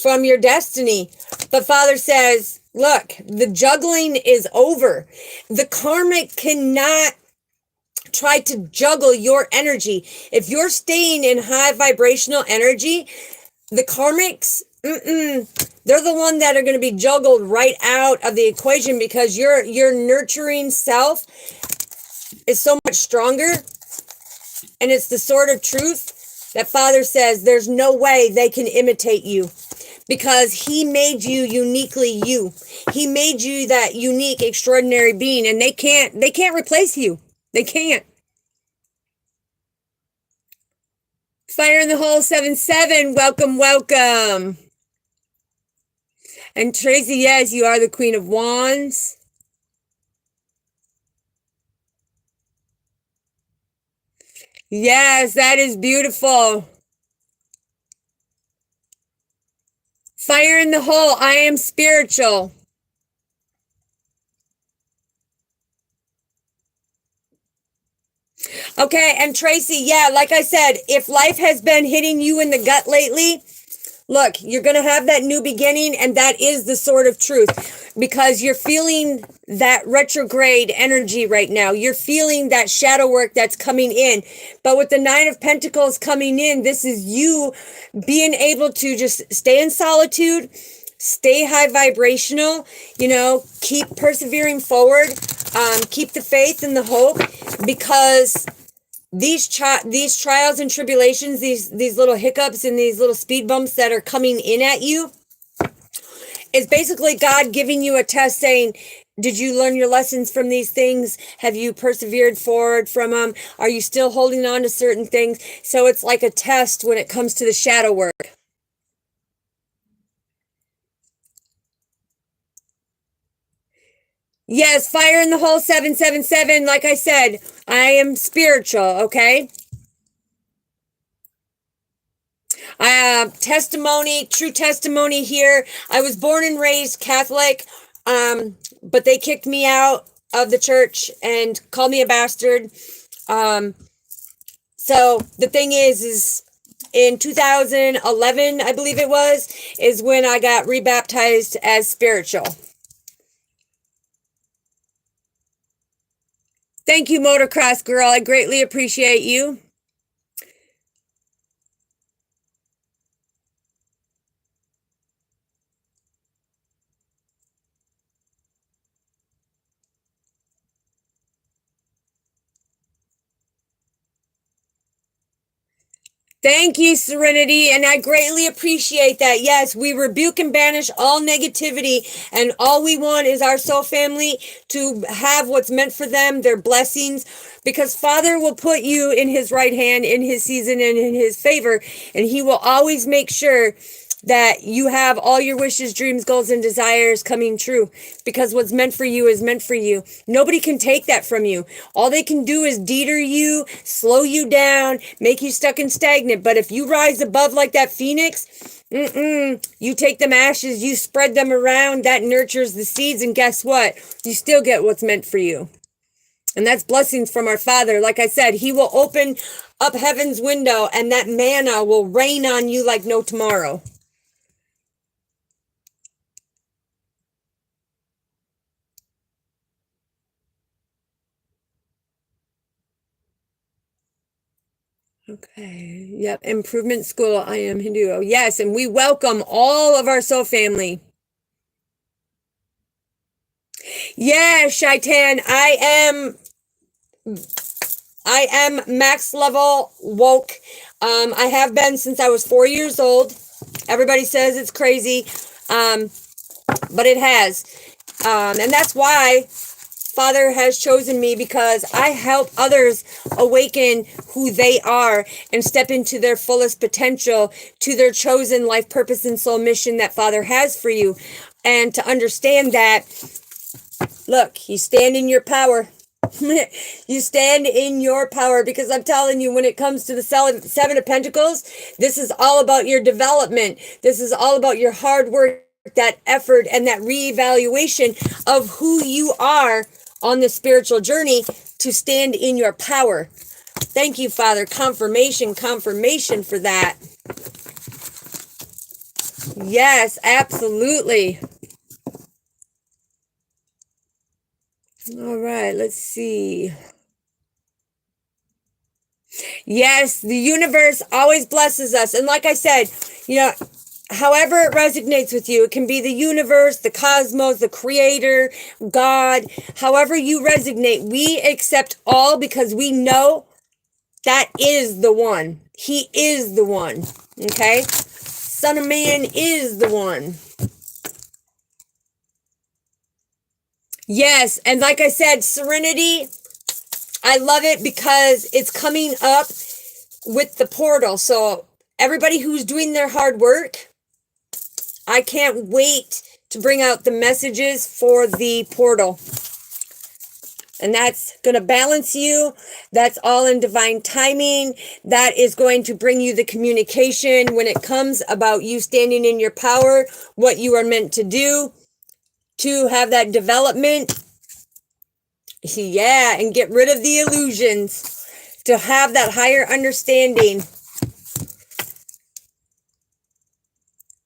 from your destiny. But Father says, look, the juggling is over. The karmic cannot try to juggle your energy. If you're staying in high vibrational energy, the karmics, they're the one that are going to be juggled right out of the equation because your nurturing self is so much stronger. And it's the sword of truth that Father says there's no way they can imitate you because he made you uniquely you. He made you that unique, extraordinary being, and they can't replace you. They can't. Fire in the Hole 77, welcome, welcome. And Tracy, yes, you are the Queen of Wands. Yes, that is beautiful. Fire in the Hole, I am spiritual. Okay, and Tracy, yeah, like I said, if life has been hitting you in the gut lately, look, you're going to have that new beginning, and that is the sword of truth because you're feeling that retrograde energy right now. You're feeling that shadow work that's coming in. But with the Nine of Pentacles coming in, this is you being able to just stay in solitude, stay high vibrational, keep persevering forward, keep the faith and the hope because these trials and tribulations, these little hiccups and these little speed bumps that are coming in at you, is basically God giving you a test saying, did you learn your lessons from these things? Have you persevered forward from them? Are you still holding on to certain things? So it's like a test when it comes to the shadow work. Yes, fire in the hole 777. Like I said, I am spiritual, okay? Testimony, true testimony here. I was born and raised Catholic, but they kicked me out of the church and called me a bastard. So the thing is in 2011, I believe it was, is when I got rebaptized as spiritual. Thank you, Motocross Girl. I greatly appreciate you. Thank you, Serenity, and I greatly appreciate that. Yes, we rebuke and banish all negativity, and all we want is our soul family to have what's meant for them, their blessings, because Father will put you in his right hand in his season and in his favor, and he will always make sure that you have all your wishes, dreams, goals, and desires coming true, because what's meant for you is meant for you. Nobody can take that from you. All they can do is deter you, slow you down, make you stuck and stagnant. But if you rise above like that phoenix, you take them ashes, you spread them around, that nurtures the seeds, and guess what? You still get what's meant for you. And that's blessings from our Father. Like I said, he will open up heaven's window, and that manna will rain on you like no tomorrow. Okay. Yep. Improvement School. I am Hindu. Oh, yes. And we welcome all of our soul family. Yeah, Shaitan. I am max level woke. I have been since I was 4 years old. Everybody says it's crazy. But it has. And that's why Father has chosen me, because I help others awaken who they are and step into their fullest potential, to their chosen life purpose and soul mission that Father has for you. And to understand that, look, you stand in your power. You stand in your power, because I'm telling you, when it comes to the Seven of Pentacles, this is all about your development. This is all about your hard work, that effort, and that reevaluation of who you are on the spiritual journey to stand in your power. Thank you, Father. Confirmation for that. Yes, absolutely. All right, let's see. Yes, the universe always blesses us. And like I said, however it resonates with you, it can be the universe, the cosmos, the creator, God, however you resonate, we accept all, because we know that is the one. He is the one. Okay? Son of Man is the one. Yes, and like I said, Serenity, I love it because it's coming up with the portal. So everybody who's doing their hard work, I can't wait to bring out the messages for the portal. And that's going to balance you. That's all in divine timing. That is going to bring you the communication when it comes about you standing in your power, what you are meant to do, to have that development. Yeah, and get rid of the illusions, to have that higher understanding.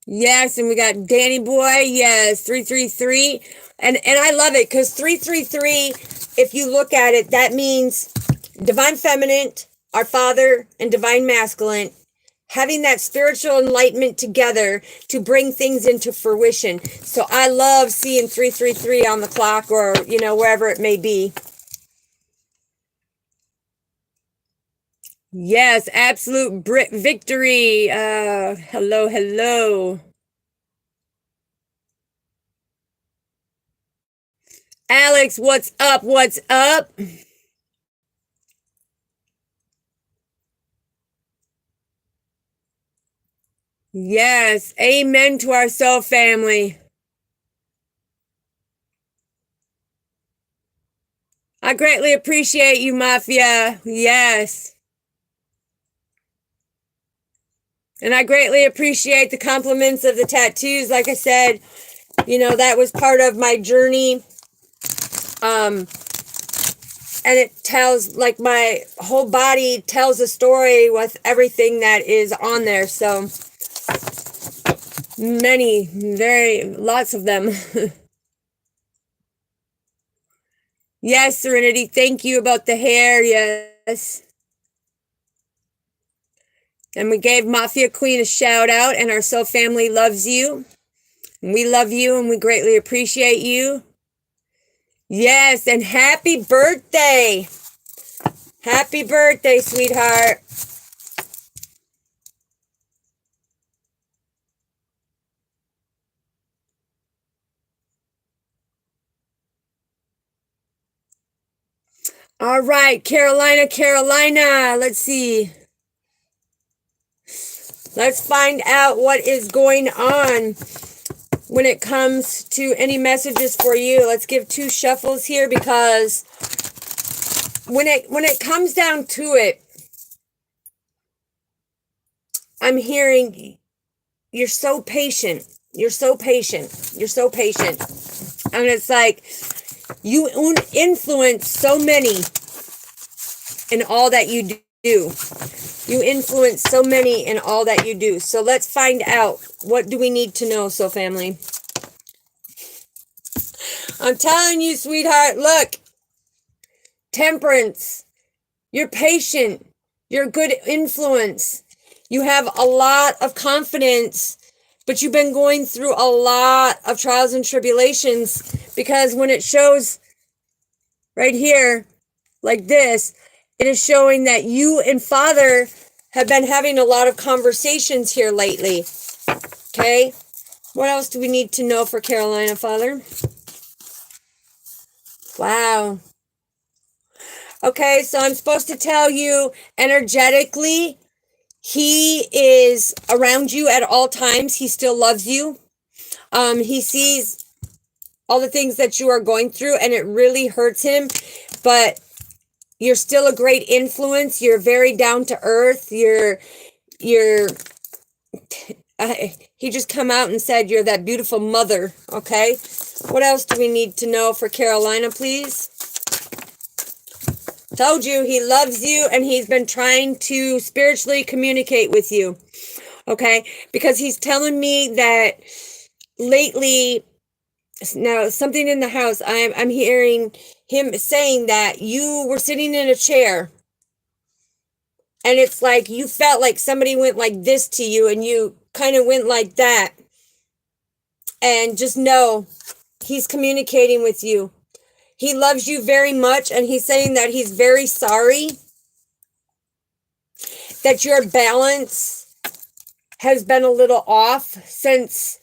Yes, and we got Danny Boy. Yes, 333. And I love it, because 333, if you look at it, that means divine feminine, our Father, and divine masculine, having that spiritual enlightenment together to bring things into fruition. So I love seeing 333 on the clock, or, wherever it may be. Yes, absolute victory. Hello, hello. Alex, what's up? What's up? Yes, amen to our soul family. I greatly appreciate you, Mafia. Yes. And I greatly appreciate the compliments of the tattoos. Like I said, you know, that was part of my journey. And it tells, like, my whole body tells a story with everything that is on there. So many, lots of them. Yes, Serenity, thank you about the hair. Yes. And we gave Mafia Queen a shout out, and our soul family loves you. And we love you, and we greatly appreciate you. Yes, and happy birthday. Happy birthday, sweetheart. All right, Carolina. Let's see. Let's find out what is going on when it comes to any messages for you. Let's give 2 shuffles here, because when it comes down to it, I'm hearing you're so patient. You're so patient. You're so patient. And it's like you influence so many in all that you do. You influence so many in all that you do. So let's find out, what do we need to know, soul family? I'm telling you, sweetheart, look. Temperance. You're patient. You're a good influence. You have a lot of confidence, but you've been going through a lot of trials and tribulations, because when it shows right here like this, it is showing that you and Father have been having a lot of conversations here lately. Okay? What else do we need to know for Carolina, Father? Wow. Okay, so I'm supposed to tell you energetically, he is around you at all times. He still loves you. He sees all the things that you are going through, and it really hurts him, but you're still a great influence. You're very down to earth. He just come out and said you're that beautiful mother. Okay, what else do we need to know for Carolina, please? Told you, he loves you, and he's been trying to spiritually communicate with you. Okay, because he's telling me that lately, now something in the house, I'm hearing him saying that you were sitting in a chair, and it's like you felt like somebody went like this to you, and you kind of went like that. And just know he's communicating with you. He loves you very much, and he's saying that he's very sorry that your balance has been a little off since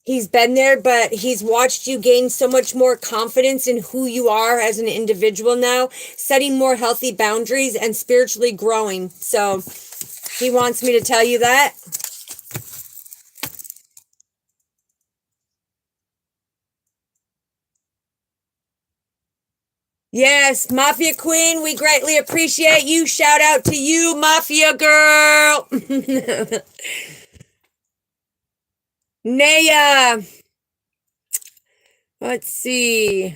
he's been there, but he's watched you gain so much more confidence in who you are as an individual now, setting more healthy boundaries and spiritually growing. So he wants me to tell you that. Yes, Mafia Queen, we greatly appreciate you. Shout out to you, Mafia girl. Naya. Let's see.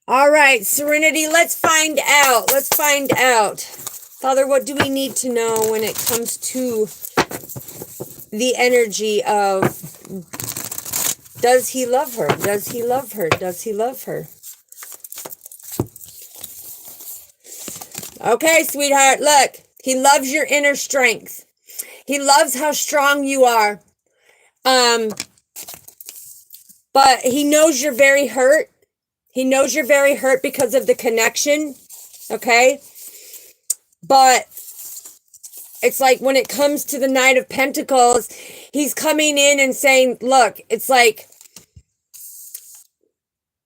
All right, Serenity, let's find out. Let's find out. Father, what do we need to know when it comes to the energy of, does he love her? Does he love her? Does he love her? Okay, sweetheart, look, he loves your inner strength. He loves how strong you are. But he knows you're very hurt. He knows you're very hurt because of the connection. Okay? But it's like when it comes to the Knight of Pentacles, he's coming in and saying, look, it's like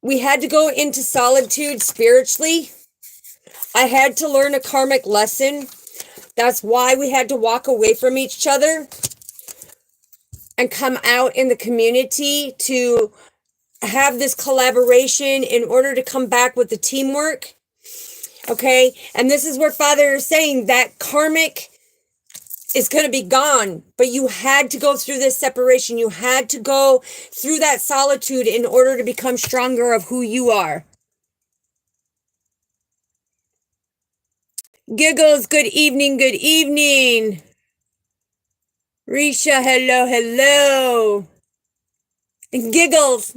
we had to go into solitude spiritually. I had to learn a karmic lesson. That's why we had to walk away from each other and come out in the community to have this collaboration in order to come back with the teamwork. Okay? And this is where Father is saying that karmic is going to be gone, but you had to go through this separation. You had to go through that solitude in order to become stronger of who you are. Giggles, good evening, good evening. Risha, hello, hello. And Giggles.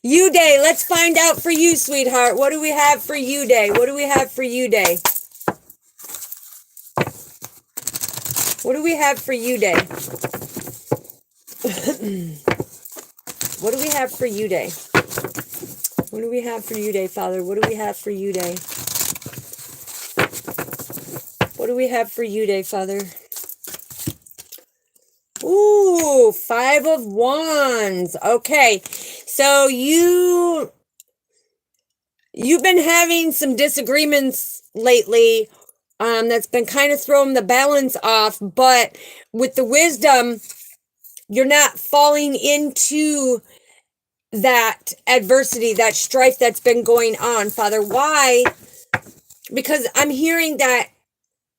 You Day, let's find out for you, sweetheart. What do we have for you Day? What do we have for you Day? What do we have for you Day? What do we have for you Day? What do we have for you Day, Father? What do we have for you Day? What do we have for you Day, Father? Ooh, 5 of Wands. Okay, so you've been having some disagreements lately. That's been kind of throwing the balance off, but with the wisdom, you're not falling into that adversity, that strife that's been going on, Father. Why? Because I'm hearing that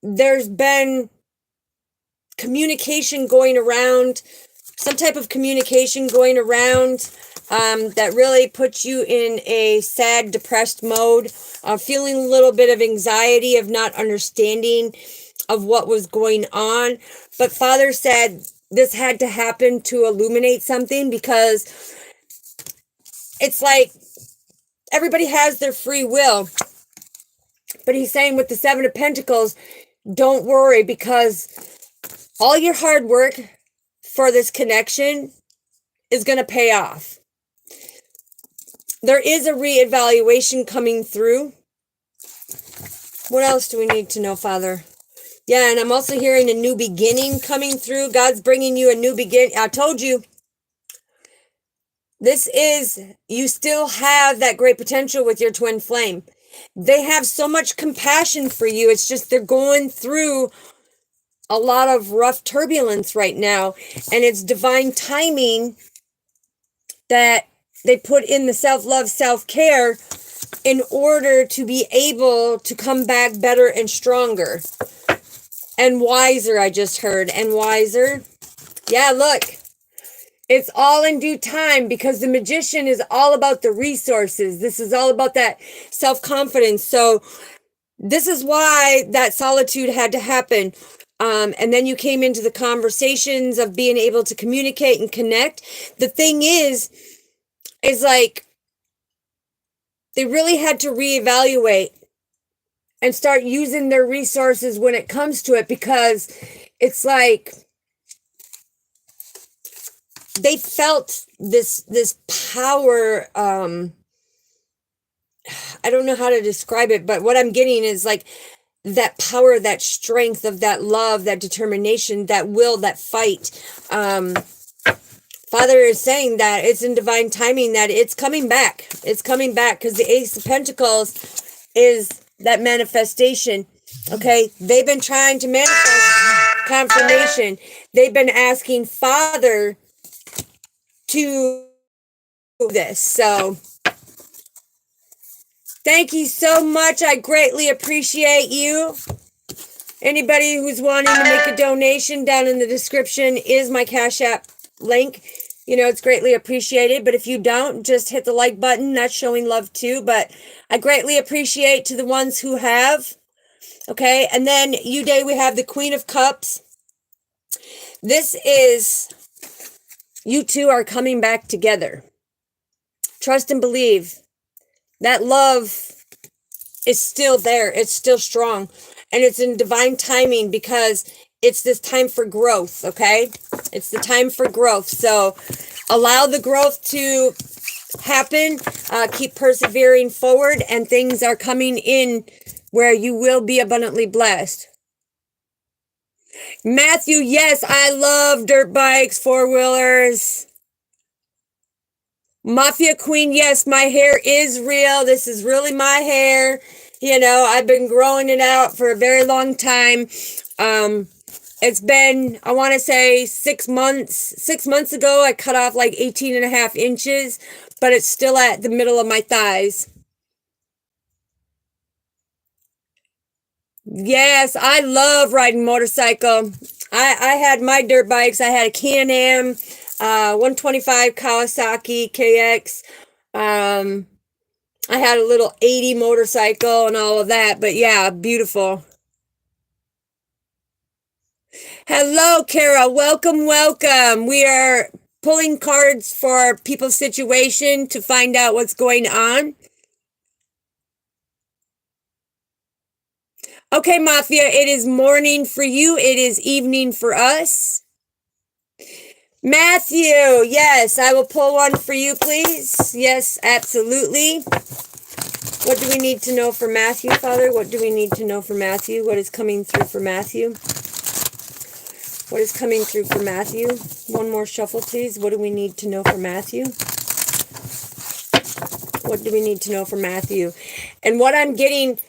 there's been communication going around, some type of communication going around that really puts you in a sad, depressed mode, feeling a little bit of anxiety of not understanding of what was going on. But Father said this had to happen to illuminate something, because it's like everybody has their free will. But he's saying with the 7 of Pentacles, don't worry, because all your hard work for this connection is going to pay off. There is a reevaluation coming through. What else do we need to know, Father? Yeah, and I'm also hearing a new beginning coming through. God's bringing you a new beginning. I told you. You still have that great potential with your twin flame. They have so much compassion for you. It's just they're going through a lot of rough turbulence right now. And it's divine timing that they put in the self-love, self-care in order to be able to come back better and stronger. And wiser, I just heard. And wiser. Yeah, look. It's all in due time, because the Magician is all about the resources. This is all about that self-confidence. So this is why that solitude had to happen. And then you came into the conversations of being able to communicate and connect. The thing is like they really had to reevaluate and start using their resources when it comes to it, because it's like they felt this power. I don't know how to describe it, but what I'm getting is like that power, that strength of that love, that determination, that will, that fight. Father is saying that it's in divine timing, that it's coming back. It's coming back, because the Ace of Pentacles is that manifestation. Okay, they've been trying to manifest confirmation. They've been asking Father to do this. So thank you so much. I greatly appreciate you. Anybody who's wanting to make a donation, down in the description is my Cash App link. You know, it's greatly appreciated. But if you don't, just hit the like button. That's showing love too. But I greatly appreciate to the ones who have. Okay, and then you Day, we have the Queen of Cups. This is, you two are coming back together. Trust and believe. That love is still there. It's still strong. And it's in divine timing because it's this time for growth, okay? It's the time for growth. So allow the growth to happen. Keep persevering forward, and things are coming in where you will be abundantly blessed. Matthew, yes, I love dirt bikes, four-wheelers. Mafia Queen, yes, my hair is real. This is really my hair. You know, I've been growing it out for a very long time. It's been, I want to say 6 months. 6 months ago, I cut off like 18.5 inches, but it's still at the middle of my thighs. Yes, I love riding motorcycle. I had my dirt bikes. I had a Can-Am, 125 Kawasaki KX. I had a little 80 motorcycle and all of that, but yeah, beautiful. Hello, Kara. Welcome, welcome. We are pulling cards for people's situation to find out what's going on. Okay, Mafia, it is morning for you. It is evening for us. Matthew, yes, I will pull one for you, please. Yes, absolutely. What do we need to know for Matthew, Father? What do we need to know for Matthew? What is coming through for Matthew? What is coming through for Matthew? One more shuffle, please. What do we need to know for Matthew? What do we need to know for Matthew? And what I'm getting...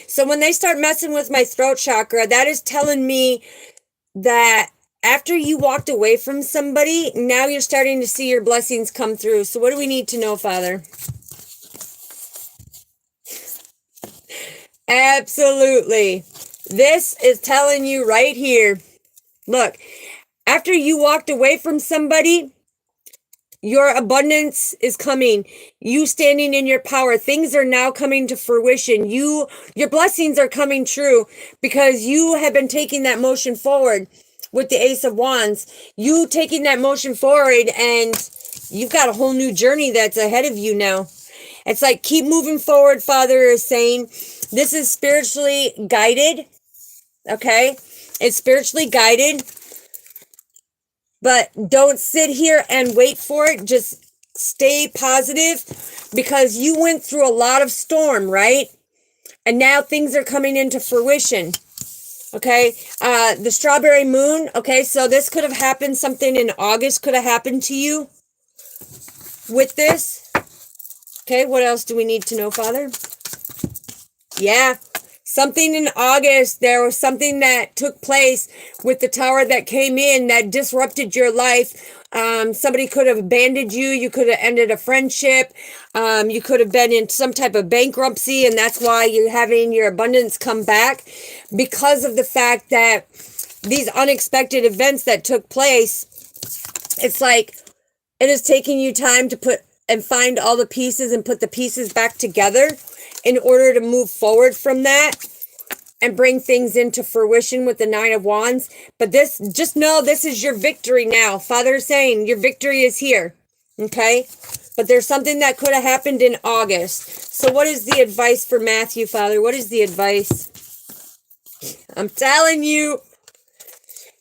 So when they start messing with my throat chakra, that is telling me that after you walked away from somebody, now you're starting to see your blessings come through. So what do we need to know, Father? Absolutely. This is telling you right here. Look, after you walked away from somebody, your abundance is coming. You standing in your power. Things are now coming to fruition. Your blessings are coming true because you have been taking that motion forward with the Ace of Wands. You taking that motion forward, and you've got a whole new journey that's ahead of you now. It's like, keep moving forward, Father is saying. This is spiritually guided, okay? It's spiritually guided. But don't sit here and wait for it. Just stay positive because you went through a lot of storm, right? And now things are coming into fruition. Okay. The strawberry moon. Okay. So this could have happened. Something in August could have happened to you with this. Okay. What else do we need to know, Father? Yeah. Something in August, there was something that took place with the tower that came in that disrupted your life. Somebody could have abandoned you. You could have ended a friendship. You could have been in some type of bankruptcy, and that's why you're having your abundance come back because of the fact that these unexpected events that took place, it's like it is taking you time to put and find all the pieces and put the pieces back together in order to move forward from that and bring things into fruition with the Nine of Wands. But this, just know this is your victory now. Father is saying your victory is here. Okay? But there's something that could have happened in August. So what is the advice for Matthew, Father? What is the advice? I'm telling you,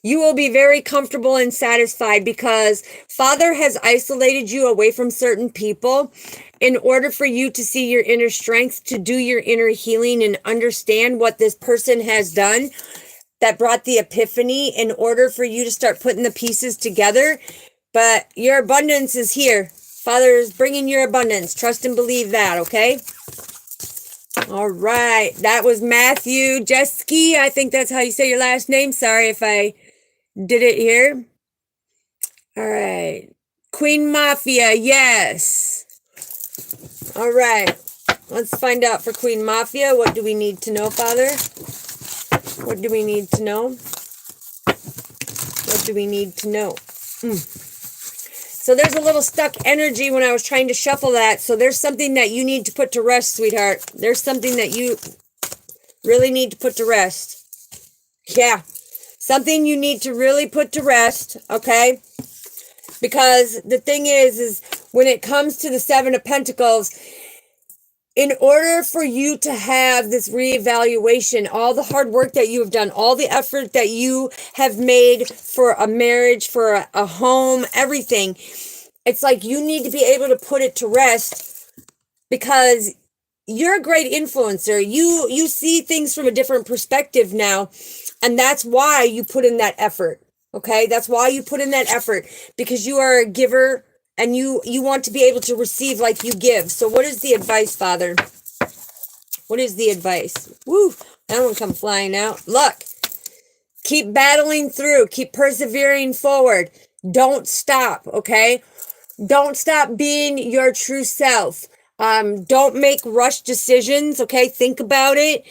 you will be very comfortable and satisfied because Father has isolated you away from certain people in order for you to see your inner strength, to do your inner healing and understand what this person has done that brought the epiphany in order for you to start putting the pieces together. But your abundance is here. Father is bringing your abundance. Trust and believe that, okay? All right. That was Matthew Jeski. I think that's how you say your last name. Sorry if I did it here. All right. Queen Mafia, yes. All right. Let's find out for Queen Mafia. What do we need to know, Father? What do we need to know? What do we need to know? So there's a little stuck energy when I was trying to shuffle that. So there's something that you need to put to rest, sweetheart. There's something that you really need to put to rest. Yeah. Something you need to really put to rest, okay? Because the thing is when it comes to the Seven of Pentacles, in order for you to have this reevaluation, all the hard work that you have done, all the effort that you have made for a marriage, for a home, everything, it's like you need to be able to put it to rest, because you're a great influencer. You see things from a different perspective now, and that's why you put in that effort. Okay? That's why you put in that effort, because you are a giver and you want to be able to receive like you give. So what is the advice, Father? What is the advice? Woo! That one come flying out. Look. Keep battling through. Keep persevering forward. Don't stop, okay? Don't stop being your true self. Don't make rush decisions, okay? Think about it,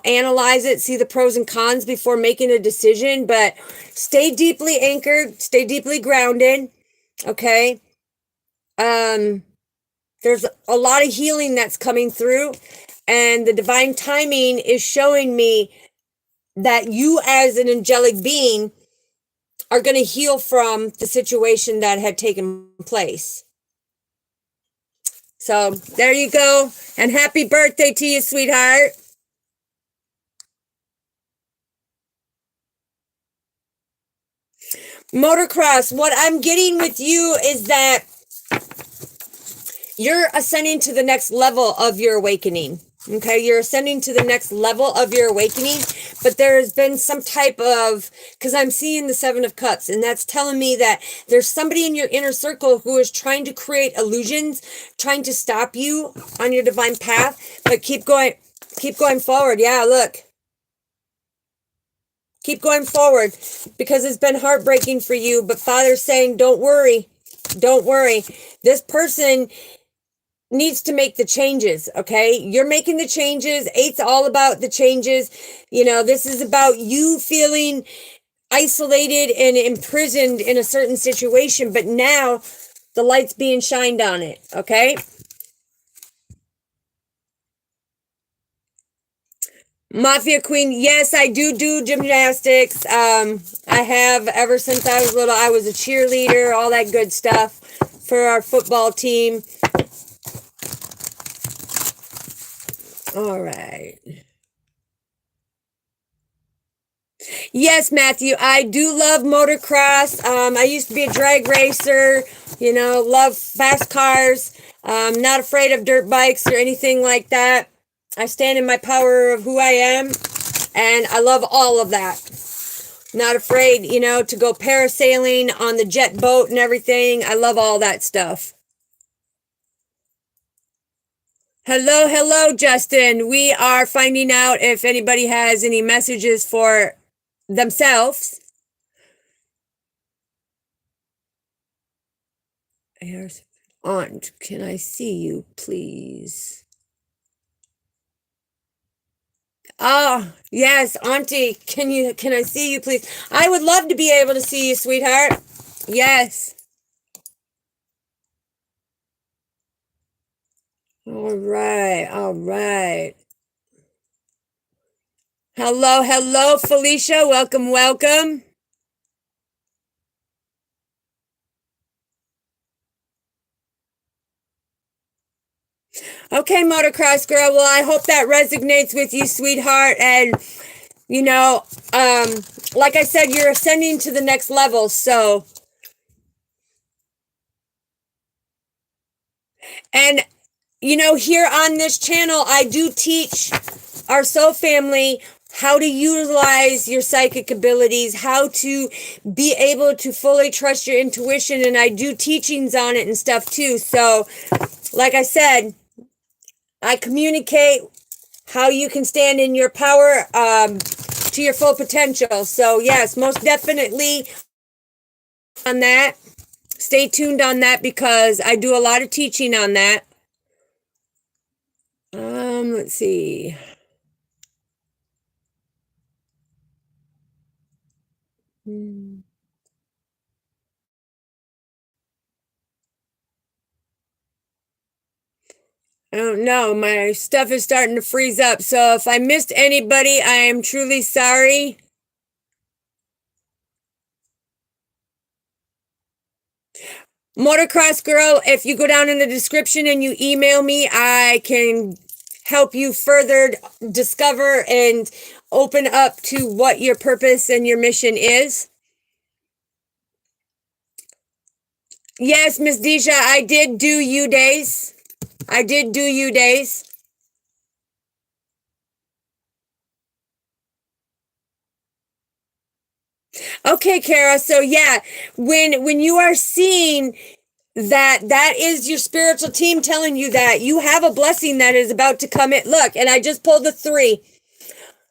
analyze it, see the pros and cons before making a decision, but stay deeply anchored, stay deeply grounded, okay? There's a lot of healing that's coming through, and the divine timing is showing me that you as an angelic being are going to heal from the situation that had taken place. So there you go. And happy birthday to you, sweetheart. Motocross, what I'm getting with you is that you're ascending to the next level of your awakening. Okay, you're ascending to the next level of your awakening, but there has been some type of, because I'm seeing the Seven of Cups, and that's telling me that there's somebody in your inner circle who is trying to create illusions, trying to stop you on your divine path, but keep going forward. Yeah, look. Keep going forward, because it's been heartbreaking for you, but Father's saying, don't worry. Don't worry. This person needs to make the changes, okay? You're making the changes. Eight's all about the changes. This is about you feeling isolated and imprisoned in a certain situation, but now the light's being shined on it, okay? Mafia Queen, yes, I do gymnastics. I have ever since I was little. I was a cheerleader, all that good stuff for our football team. All right. Yes, Matthew, I do love motocross. I used to be a drag racer, love fast cars. Not afraid of dirt bikes or anything like that. I stand in my power of who I am, and I love all of that. Not afraid, to go parasailing on the jet boat and everything. I love all that stuff. Hello, Justin. We are finding out if anybody has any messages for themselves. Aunt, can I see you, please? Oh, yes, Auntie, can I see you, please? I would love to be able to see you, sweetheart. Yes. All right. Hello, Felicia. Welcome. Okay, motocross girl. Well, I hope that resonates with you, sweetheart. And, like I said, you're ascending to the next level. So, and, here on this channel, I do teach our soul family how to utilize your psychic abilities, how to be able to fully trust your intuition. And I do teachings on it and stuff too. So, like I said, I communicate how you can stand in your power to your full potential. So, yes, most definitely on that. Stay tuned on that, because I do a lot of teaching on that. Let's see. I don't know. My stuff is starting to freeze up. So if I missed anybody, I am truly sorry. Motocross Girl, if you go down in the description and you email me, I can help you further discover and open up to what your purpose and your mission is. Yes, Miss Deja, I did do you days. I did do you days. Okay, Kara. So yeah, when you are seeing that is your spiritual team telling you that you have a blessing that is about to come in. Look, and I just pulled the 3.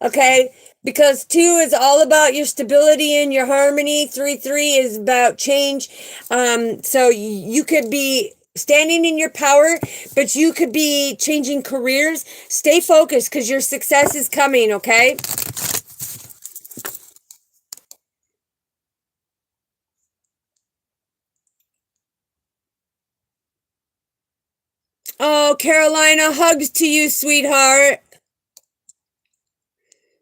Okay? Because 2 is all about your stability and your harmony. 3 is about change. So you could be standing in your power, but you could be changing careers. Stay focused because your success is coming, okay? Oh, Carolina, hugs to you, sweetheart.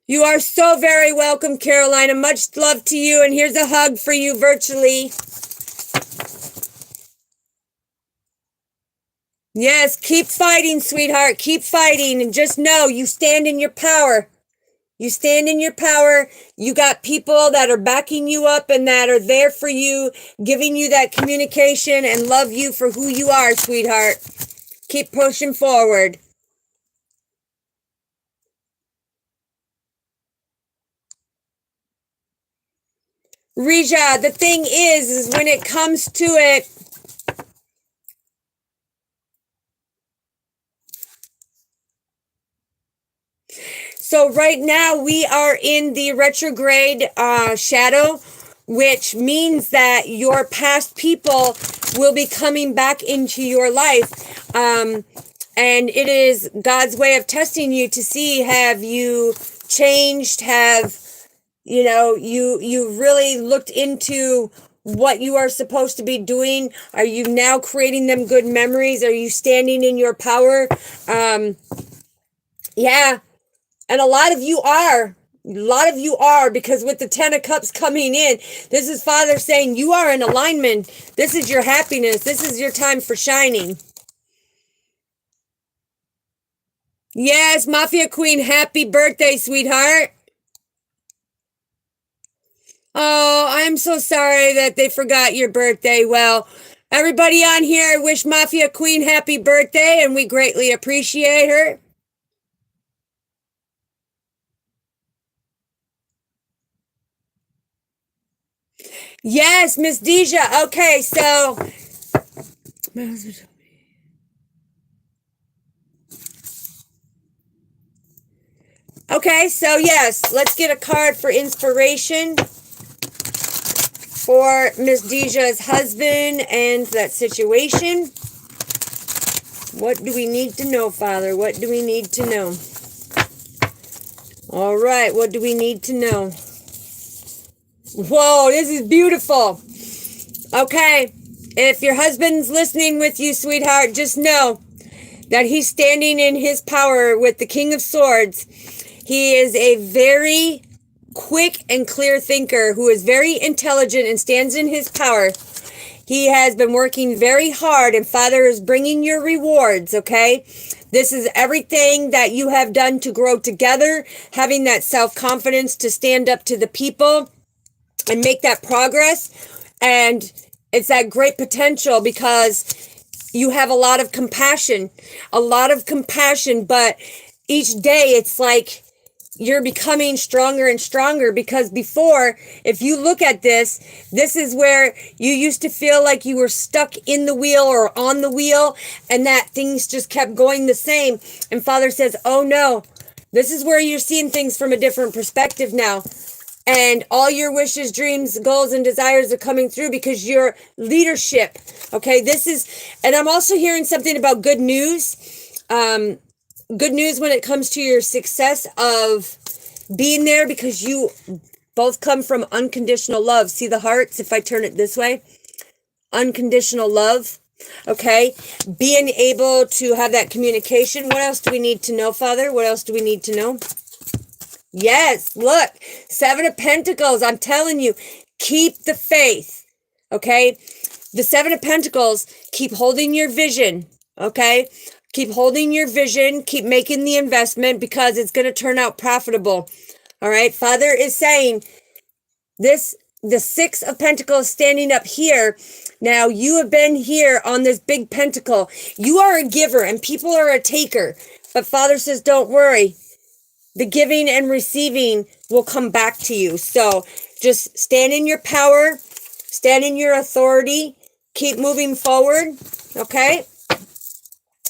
You are so very welcome, Carolina. Much love to you, and here's a hug for you virtually. Yes, keep fighting, sweetheart. Keep fighting, and just know you stand in your power. You stand in your power. You got people that are backing you up and that are there for you, giving you that communication and love you for who you are, sweetheart. Keep pushing forward. Rija, the thing is when it comes to it, so right now we are in the retrograde shadow, which means that your past people will be coming back into your life. And it is God's way of testing you to see, have you changed? Have, you really looked into what you are supposed to be doing? Are you now creating them good memories? Are you standing in your power? Yeah. And a lot of you are. A lot of you are, because with the 10 of Cups coming in, this is Father saying you are in alignment. This is your happiness. This is your time for shining. Yes, Mafia Queen, happy birthday, sweetheart. Oh, I'm so sorry that they forgot your birthday. Well, everybody on here wish Mafia Queen happy birthday, and we greatly appreciate her. Yes, Miss Deja. Okay, so okay, so yes, let's get a card for inspiration for Miss Deja's husband and that situation. What do we need to know, Father? What do we need to know? All right, what do we need to know? Whoa, this is beautiful. Okay, if your husband's listening with you, sweetheart, just know that he's standing in his power with the King of Swords. He is a very quick and clear thinker who is very intelligent and stands in his power. He has been working very hard, and Father is bringing your rewards, okay? This is everything that you have done to grow together, having that self-confidence to stand up to the people and make that progress. And it's that great potential because you have a lot of compassion, but each day it's like you're becoming stronger and stronger, because before, if you look at this is where you used to feel like you were stuck in the wheel or on the wheel, and that things just kept going the same. And Father says, oh no, this is where you're seeing things from a different perspective now. And all your wishes, dreams, goals, and desires are coming through because your leadership, okay, and I'm also hearing something about good news. Good news when it comes to your success of being there, because you both come from unconditional love. See the hearts if I turn it this way? Unconditional love. Okay, being able to have that communication. What else do we need to know, Father? What else do we need to know? Yes, look, 7 of Pentacles. I'm telling you, keep the faith. Okay, The Seven of Pentacles, keep holding your vision, okay? Keep holding your vision, keep making the investment because it's going to turn out profitable. All right, Father is saying this, the Six of Pentacles standing up here. Now, you have been here on this big pentacle. You are a giver and people are a taker. But Father says, don't worry. The giving and receiving will come back to you. So just stand in your power, stand in your authority, keep moving forward, okay?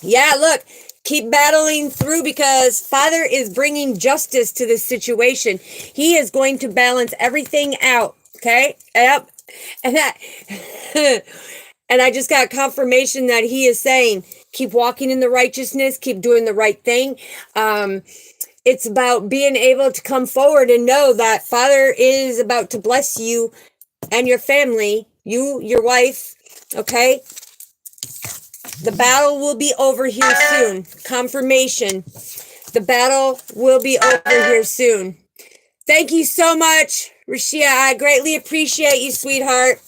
Yeah, look, keep battling through because Father is bringing justice to this situation. He is going to balance everything out, okay? Yep. And that, and I just got confirmation that he is saying, keep walking in the righteousness, keep doing the right thing. It's about being able to come forward and know that Father is about to bless you and your family, you, your wife, okay? The battle will be over here soon. Confirmation. The battle will be over here soon. Thank you so much, Rashia. I greatly appreciate you, sweetheart.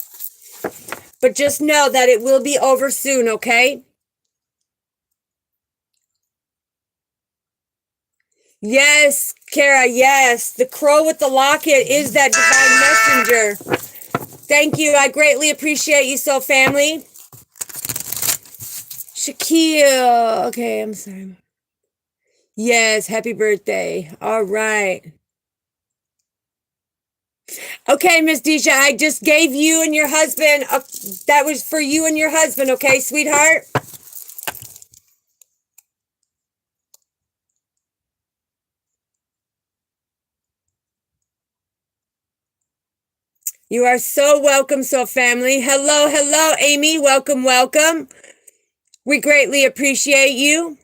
But just know that it will be over soon, okay? Yes, Kara, yes. The crow with the locket is that divine messenger. Thank you. I greatly appreciate you, so family. Shaquille. Okay, I'm sorry. Yes, happy birthday. All right. Okay, Miss Deja, I just gave you and your husband, that was for you and your husband, okay, sweetheart? You are so welcome, so family. Hello, hello, Amy. Welcome, welcome. We greatly appreciate you.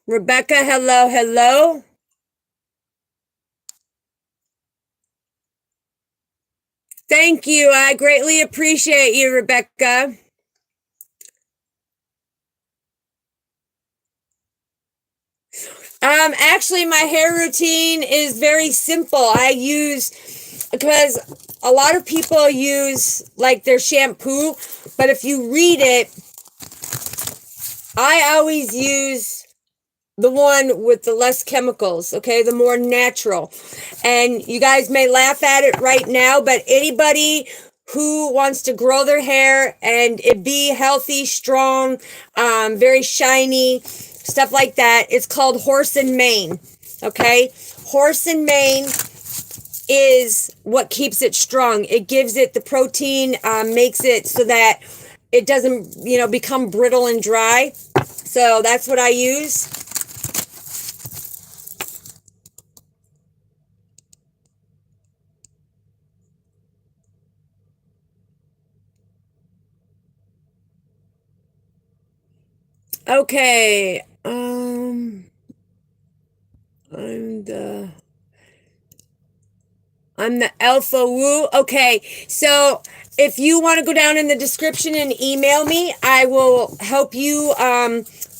Rebecca, hello, hello. Thank you. I greatly appreciate you, Rebecca. Actually, my hair routine is very simple. I use, because a lot of people use like their shampoo, but if you read it, I always use the one with the less chemicals, okay, the more natural. And you guys may laugh at it right now, but anybody who wants to grow their hair and it be healthy, strong, very shiny, stuff like that, it's called horse and mane, okay? Horse and mane is what keeps it strong. It gives it the protein, makes it so that it doesn't, become brittle and dry. So that's what I use. Okay. I'm the Alpha Woo. Okay, so if you want to go down in the description and email me, I will help you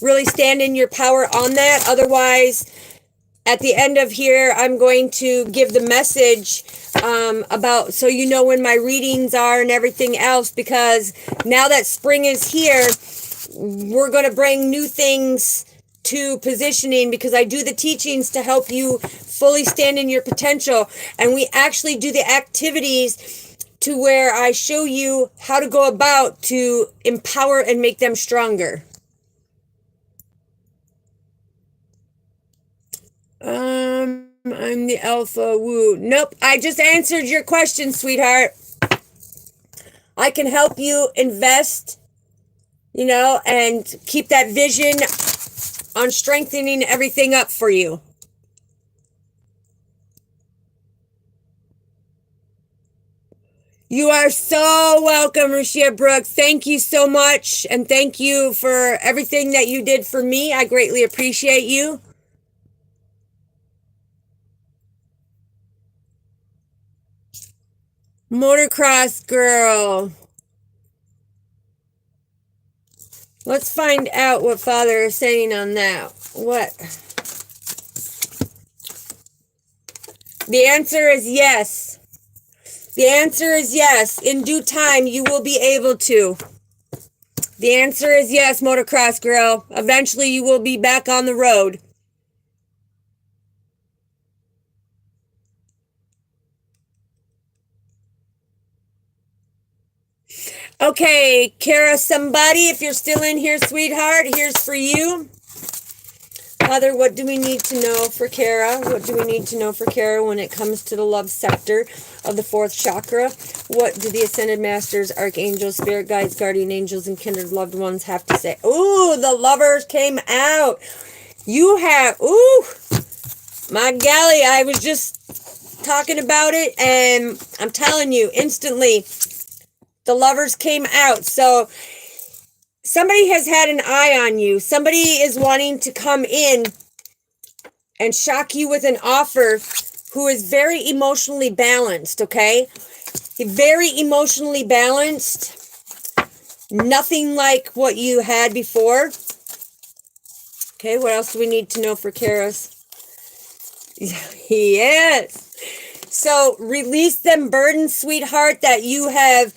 really stand in your power on that. Otherwise, at the end of here, I'm going to give the message about, so you know when my readings are and everything else, because now that spring is here, we're going to bring new things to positioning, because I do the teachings to help you fully stand in your potential, and we actually do the activities to where I show you how to go about to empower and make them stronger. I'm the Alpha Woo. Nope, I just answered your question, sweetheart. I can help you invest, and keep that vision on strengthening everything up for you. You are so welcome, Rashia Brooks. Thank you so much, and thank you for everything that you did for me. I greatly appreciate you. Motocross girl. Let's find out what Father is saying on that. What? The answer is yes. The answer is yes. In due time, you will be able to. The answer is yes, motocross girl. Eventually, you will be back on the road. Okay, Kara, somebody, if you're still in here, sweetheart, here's for you. Father, what do we need to know for Kara? What do we need to know for Kara when it comes to the love sector of the fourth chakra? What do the Ascended Masters, Archangels, Spirit Guides, Guardian Angels, and Kindred Loved Ones have to say? Ooh, the Lovers came out. You have, ooh, my golly, I was just talking about it, and I'm telling you, instantly, the Lovers came out. So somebody has had an eye on you. Somebody is wanting to come in and shock you with an offer who is very emotionally balanced, okay? Very emotionally balanced. Nothing like what you had before. Okay, what else do we need to know for Karas? Yes. So release them burdens, sweetheart, that you have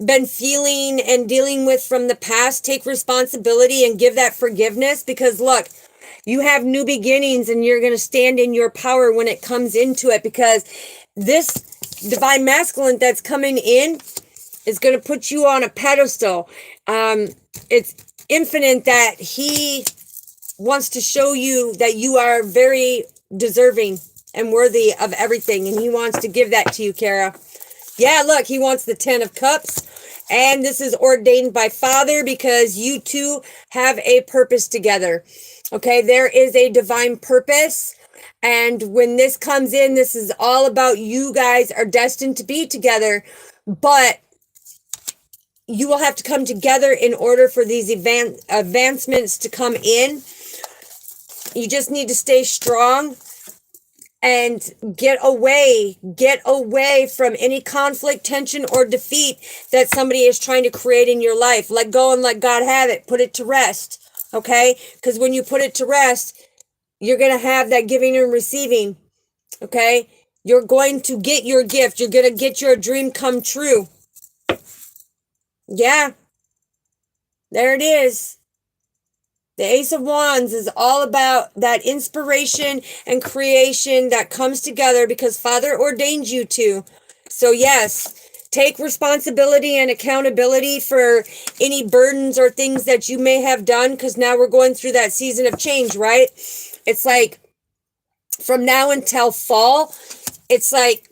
been feeling and dealing with from the past. Take responsibility and give that forgiveness, because look, you have new beginnings and you're going to stand in your power when it comes into it, because this divine masculine that's coming in is going to put you on a pedestal. It's infinite that he wants to show you that you are very deserving and worthy of everything, and he wants to give that to you, Kara. Yeah, look, he wants the 10 of Cups, and this is ordained by Father because you two have a purpose together. Okay, there is a divine purpose, and when this comes in, this is all about you guys are destined to be together, but you will have to come together in order for these advancements to come in. You just need to stay strong and get away from any conflict, tension, or defeat that somebody is trying to create in your life. Let go and let God have it. Put it to rest, okay? Because when you put it to rest, you're going to have that giving and receiving, okay? You're going to get your gift. You're going to get your dream come true. Yeah, there it is. The Ace of Wands is all about that inspiration and creation that comes together because Father ordained you to. So yes, take responsibility and accountability for any burdens or things that you may have done, because now we're going through that season of change, right? It's like from now until fall, it's like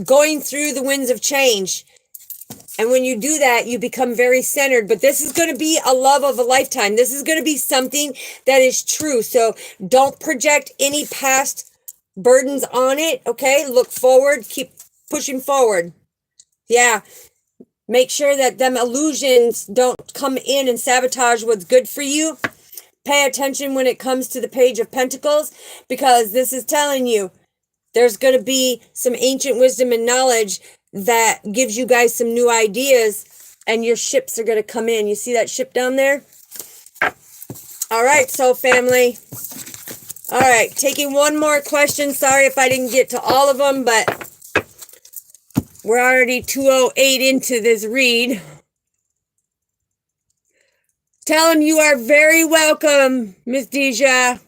going through the winds of change. And when you do that, you become very centered. But this is going to be a love of a lifetime. This is going to be something that is true. So don't project any past burdens on it, okay? Look forward. Keep pushing forward. Yeah. Make sure that them illusions don't come in and sabotage what's good for you. Pay attention when it comes to the Page of Pentacles, because this is telling you there's going to be some ancient wisdom and knowledge that gives you guys some new ideas, and your ships are going to come in. You see that ship down there? All right, soul family. All right, taking one more question. Sorry if I didn't get to all of them, but we're already 2:08 into this read. Tell him you are very welcome, Miss Deja.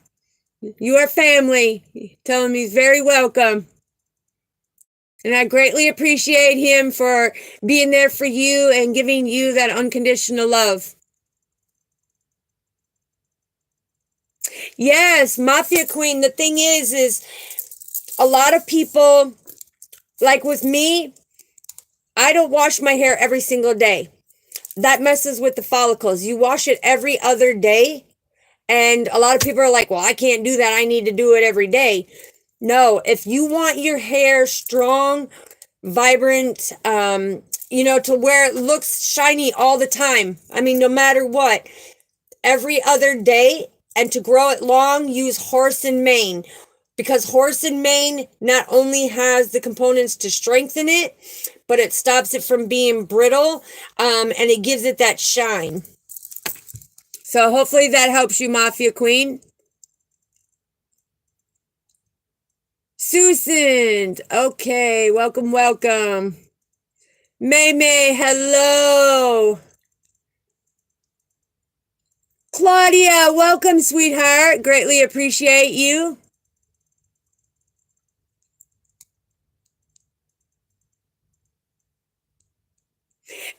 You are family. Tell him he's very welcome. And I greatly appreciate him for being there for you and giving you that unconditional love. Yes, Mafia Queen. The thing is a lot of people, like with me, I don't wash my hair every single day. That messes with the follicles. You wash it every other day. And a lot of people are like, well, I can't do that. I need to do it every day. No, if you want your hair strong, vibrant, to where it looks shiny all the time. I mean, no matter what, every other day, and to grow it long, use horse and mane, because horse and mane not only has the components to strengthen it, but it stops it from being brittle, and it gives it that shine. So hopefully that helps you, Mafia Queen. Susan, okay, welcome, welcome. May, hello. Claudia, welcome, sweetheart. Greatly appreciate you.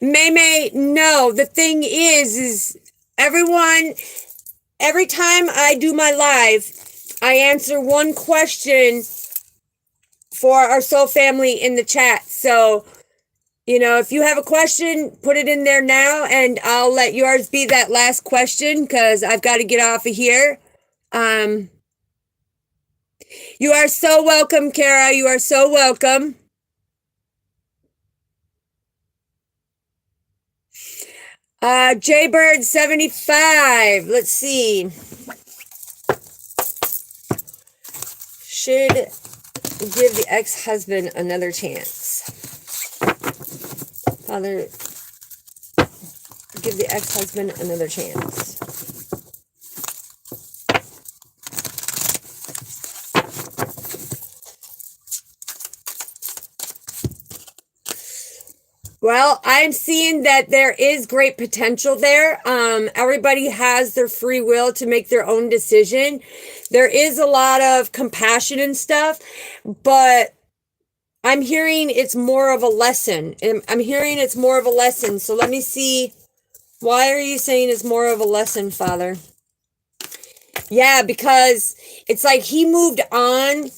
May, no, the thing is everyone, every time I do my live, I answer one question for our soul family in the chat. So, if you have a question, put it in there now, and I'll let yours be that last question because I've got to get off of here. You are so welcome, Kara. You are so welcome. Jaybird 75. Let's see. Should give the ex-husband another chance. Father, give the ex-husband another chance. Well, I'm seeing that there is great potential there. Everybody has their free will to make their own decision. There is a lot of compassion and stuff, but I'm hearing it's more of a lesson. I'm hearing it's more of a lesson. So let me see. Why are you saying it's more of a lesson, Father? Yeah, because it's like he moved on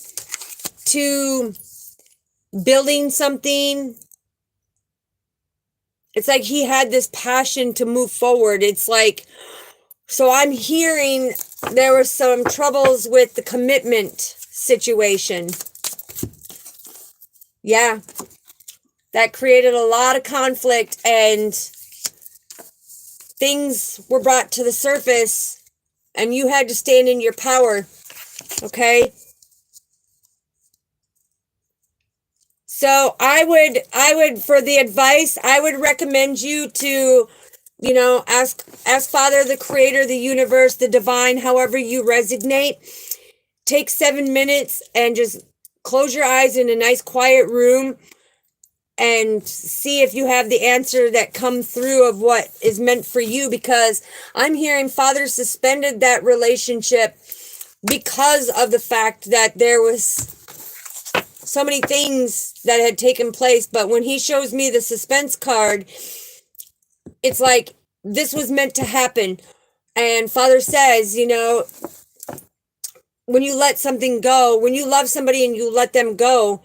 to building something. It's like he had this passion to move forward. It's like, so I'm hearing there were some troubles with the commitment situation. Yeah, that created a lot of conflict and things were brought to the surface and you had to stand in your power. Okay. So I would for the advice, I would recommend you to, ask Father, the creator, the universe, the divine, however you resonate. Take 7 minutes and just close your eyes in a nice quiet room and see if you have the answer that come through of what is meant for you, because I'm hearing Father suspended that relationship because of the fact that there was so many things that had taken place. But when he shows me the suspense card, it's like this was meant to happen. And Father says, when you let something go, when you love somebody and you let them go,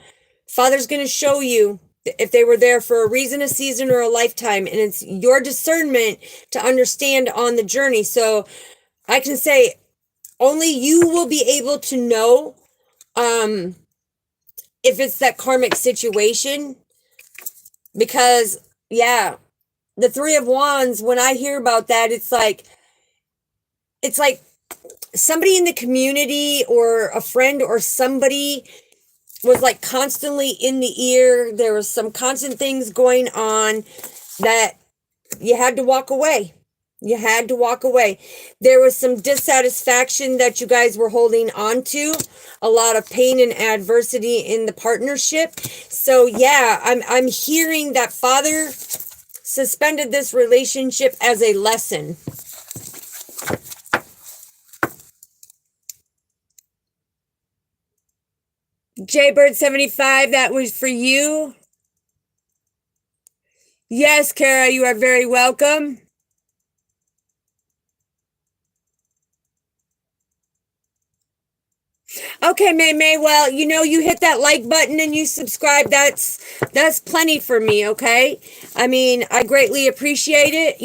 Father's going to show you if they were there for a reason, a season, or a lifetime. And it's your discernment to understand on the journey. So I can say only you will be able to know if it's that karmic situation, because the Three of Wands, when I hear about that, it's like somebody in the community or a friend or somebody was like constantly in the ear. There was some constant things going on that you had to walk away. You had to walk away. There was some dissatisfaction that you guys were holding on to, a lot of pain and adversity in the partnership. So yeah, I'm hearing that Father suspended this relationship as a lesson. Jaybird 75, that was for you. Yes, Kara, you are very welcome. Okay, May. Well, you hit that like button and you subscribe. That's plenty for me, okay? I mean, I greatly appreciate it,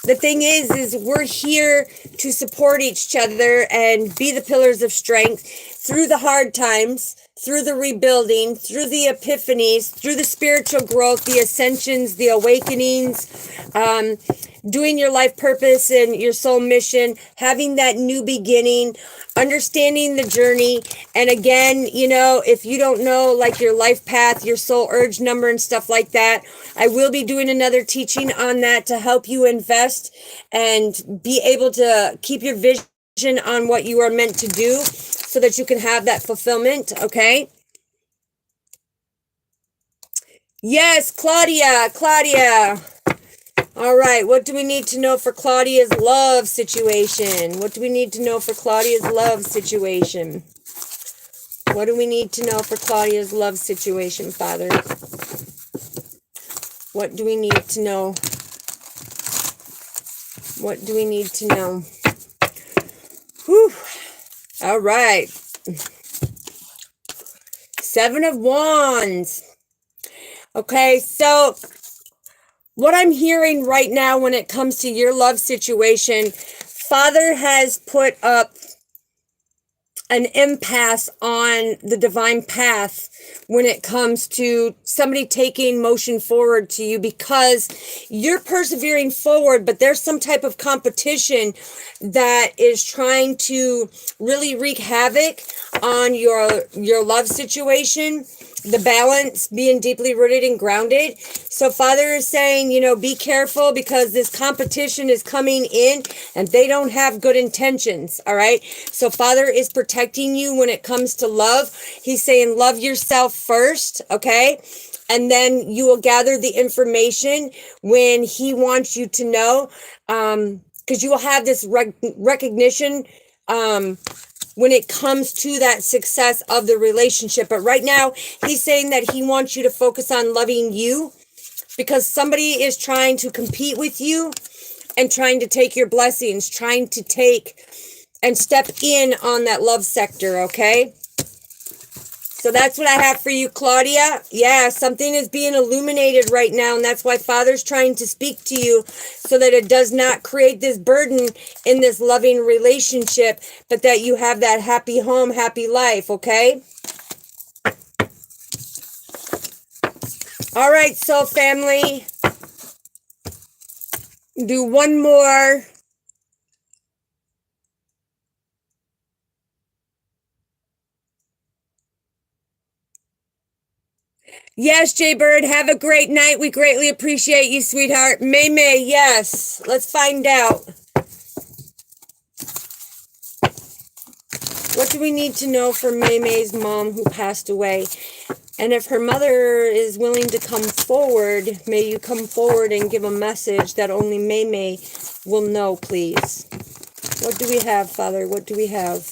The thing is we're here to support each other and be the pillars of strength. through the hard times, through the rebuilding, through the epiphanies, through the spiritual growth, the ascensions, the awakenings, doing your life purpose and your soul mission, having that new beginning, understanding the journey. And again, you know, if you don't know like your life path, your soul urge number and stuff like that, I will be doing another teaching on that to help you invest and be able to keep your vision on what you are meant to do so that you can have that fulfillment. Okay. Yes, Claudia. All right, what do we need to know for Claudia's love situation? What do we need to know for Claudia's love situation? What do we need to know for Claudia's love situation, Father? What do we need to know? What do we need to know? Whew. All right. Seven of Wands. Okay, so what I'm hearing right now when it comes to your love situation, Father has put up an impasse on the divine path when it comes to somebody taking motion forward to you, because you're persevering forward, but there's some type of competition that is trying to really wreak havoc on your love situation, the balance being deeply rooted and grounded. So Father is saying, you know, be careful, because this competition is coming in and they don't have good intentions. All right. So Father is protecting you when it comes to love. He's saying, love yourself first. Okay. And then you will gather the information when he wants you to know, because you will have this recognition, when it comes to that success of the relationship. But right now, he's saying that he wants you to focus on loving you, because somebody is trying to compete with you and trying to take your blessings, trying to take and step in on that love sector, okay? So that's what I have for you, Claudia. Yeah, something is being illuminated right now, and that's why Father's trying to speak to you so that it does not create this burden in this loving relationship, but that you have that happy home, happy life, okay? All right, soul family. Do one more. Yes, Jay Bird, have a great night. We greatly appreciate you, sweetheart. May, yes. Let's find out. What do we need to know for May's mom who passed away? And if her mother is willing to come forward, may you come forward and give a message that only May will know, please. What do we have, Father? What do we have?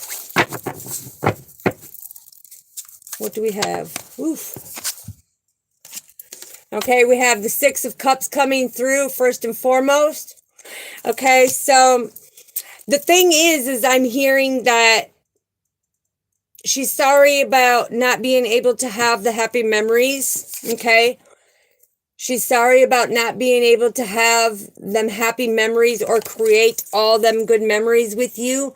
What do we have? Oof. Okay, we have the Six of Cups coming through first and foremost. Okay, so the thing is I'm hearing that she's sorry about not being able to have the happy memories, okay? She's sorry about not being able to have them happy memories or create all them good memories with you.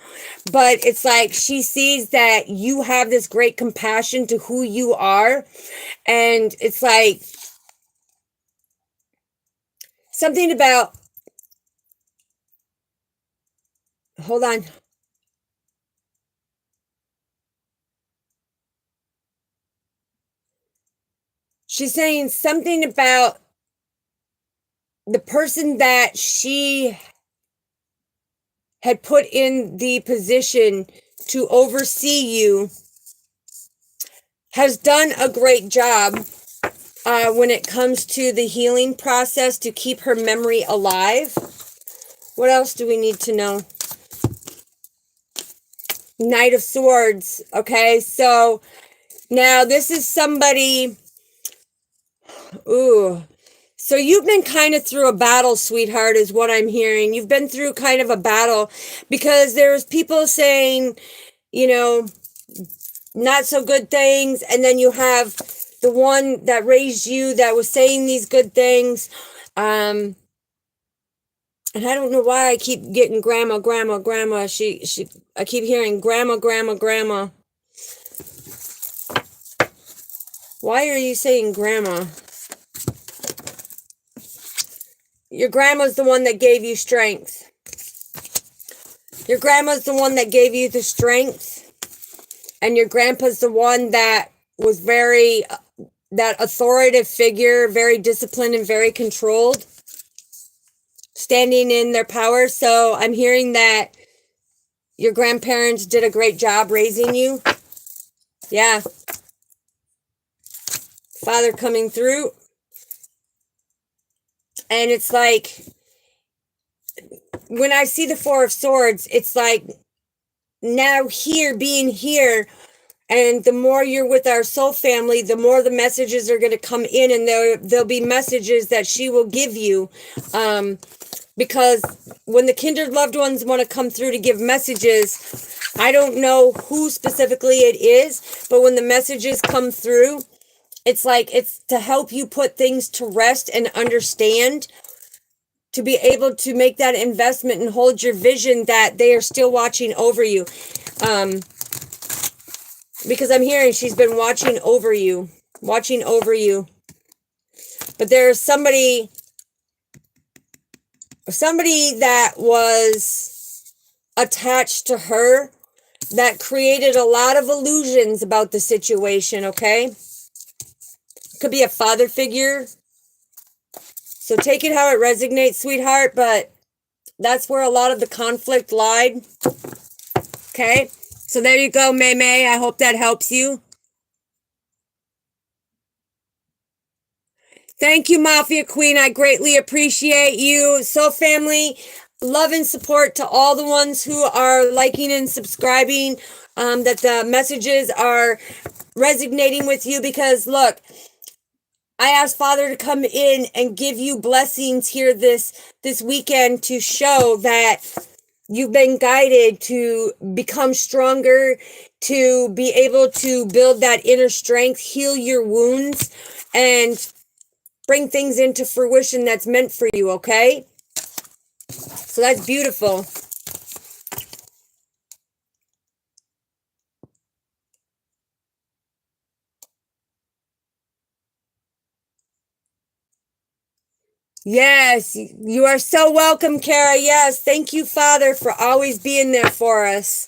But it's like she sees that you have this great compassion to who you are. And it's like something about, hold on. She's saying something about the person that she had put in the position to oversee you has done a great job when it comes to the healing process to keep her memory alive. What else do we need to know? Knight of Swords. Okay, so now this is somebody. Ooh. So you've been kind of through a battle, sweetheart, is what I'm hearing. You've been through kind of a battle because there's people saying, you know, not so good things. And then you have the one that raised you that was saying these good things. And I don't know why I keep getting grandma. I keep hearing grandma. Why are you saying grandma? Your grandma's the one that gave you strength. Your grandma's the one that gave you the strength. And your grandpa's the one that was very, that authoritative figure, very disciplined and very controlled, standing in their power. So I'm hearing that your grandparents did a great job raising you. Yeah. Father coming through. And it's like, when I see the Four of Swords, it's like, now here, being here, and the more you're with our soul family, the more the messages are going to come in, and there'll be messages that she will give you. Because when the kindred loved ones want to come through to give messages, I don't know who specifically it is, but when the messages come through, it's like it's to help you put things to rest and understand, to be able to make that investment and hold your vision that they are still watching over you. Because I'm hearing she's been watching over you. But there's somebody that was attached to her that created a lot of illusions about the situation, okay? Could be a father figure. So take it how it resonates, sweetheart, but that's where a lot of the conflict lied. Okay? So there you go, May May. I hope that helps you. Thank you, Mafia Queen. I greatly appreciate you. So family, love and support to all the ones who are liking and subscribing, that the messages are resonating with you, because look, I asked Father to come in and give you blessings here this weekend to show that you've been guided to become stronger, to be able to build that inner strength, heal your wounds, and bring things into fruition that's meant for you, okay? So that's beautiful. Yes, you are so welcome, Kara. Yes, thank you, Father, for always being there for us.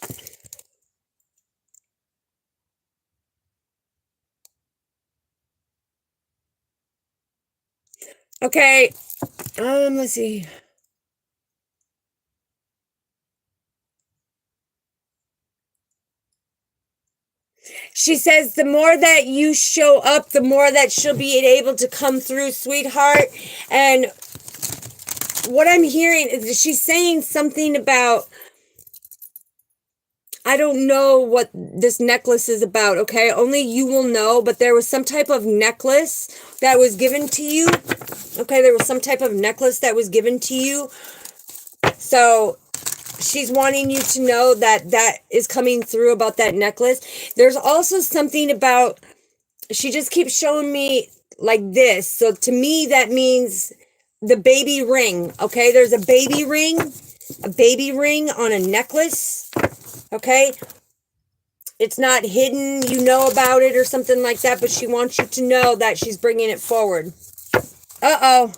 Okay, let's see. She says the more that you show up, the more that she'll be able to come through, sweetheart. And what I'm hearing is she's saying something about, I don't know what this necklace is about, okay? Only you will know, but there was some type of necklace that was given to you. Okay, there was some type of necklace that was given to you. So she's wanting you to know that that is coming through about that necklace. There's also something about, she just keeps showing me like this. So to me, that means the baby ring, okay? There's a baby ring on a necklace, okay? It's not hidden, you know about it or something like that, but she wants you to know that she's bringing it forward. Uh-oh.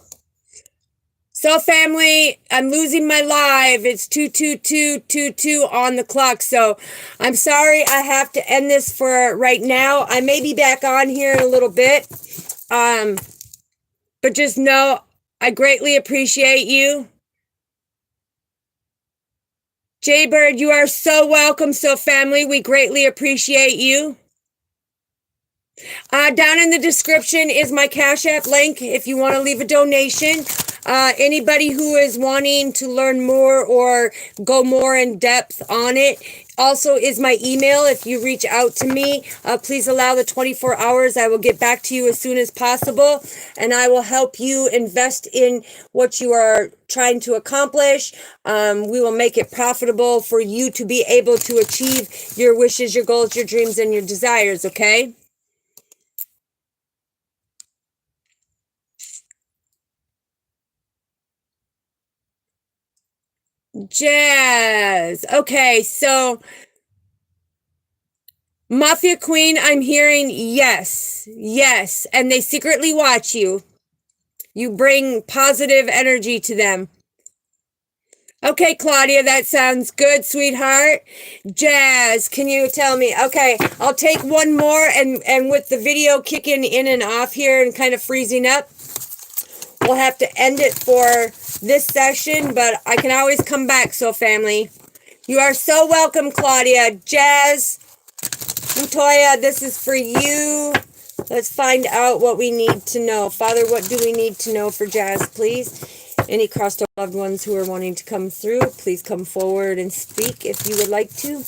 So family, I'm losing my live. It's 22222 on the clock. So I'm sorry I have to end this for right now. I may be back on here in a little bit. But just know I greatly appreciate you. Jaybird, you are so welcome. So family, we greatly appreciate you. Down in the description is my Cash App link if you want to leave a donation. Anybody who is wanting to learn more or go more in depth on it, also is my email. If you reach out to me, please allow the 24 hours. I will get back to you as soon as possible, and I will help you invest in what you are trying to accomplish. We will make it profitable for you to be able to achieve your wishes, your goals, your dreams, and your desires, okay? Jazz. Okay, so Mafia Queen, I'm hearing yes, yes, and they secretly watch you. You bring positive energy to them. Okay, Claudia, that sounds good, sweetheart. Jazz, can you tell me? Okay, I'll take one more, and with the video kicking in and off here and kind of freezing up, we'll have to end it for this session, but I can always come back, so family. You are so welcome, Claudia. Jazz, Toya, this is for you. Let's find out what we need to know. Father, what do we need to know for Jazz, please? Any crossed over loved ones who are wanting to come through, please come forward and speak if you would like to.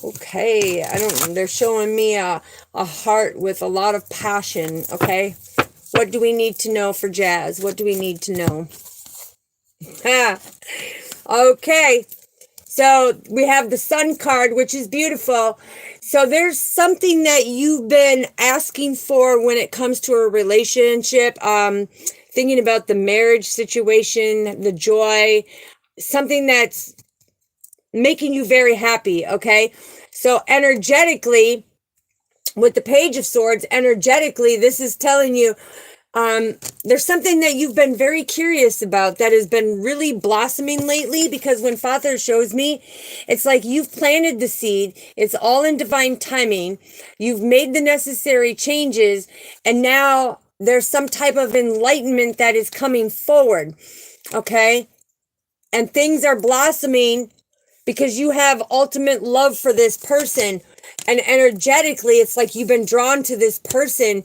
Okay, they're showing me a heart with a lot of passion, okay? What do we need to know for Jazz? What do we need to know? Okay, so we have the Sun card, which is beautiful. So there's something that you've been asking for when it comes to a relationship, thinking about the marriage situation, the joy, something that's making you very happy, okay? So energetically, with the Page of Swords, energetically, this is telling you there's something that you've been very curious about that has been really blossoming lately, because when Father shows me, it's like you've planted the seed. It's all in divine timing. You've made the necessary changes, and now there's some type of enlightenment that is coming forward, okay? And things are blossoming because you have ultimate love for this person. And energetically, it's like you've been drawn to this person,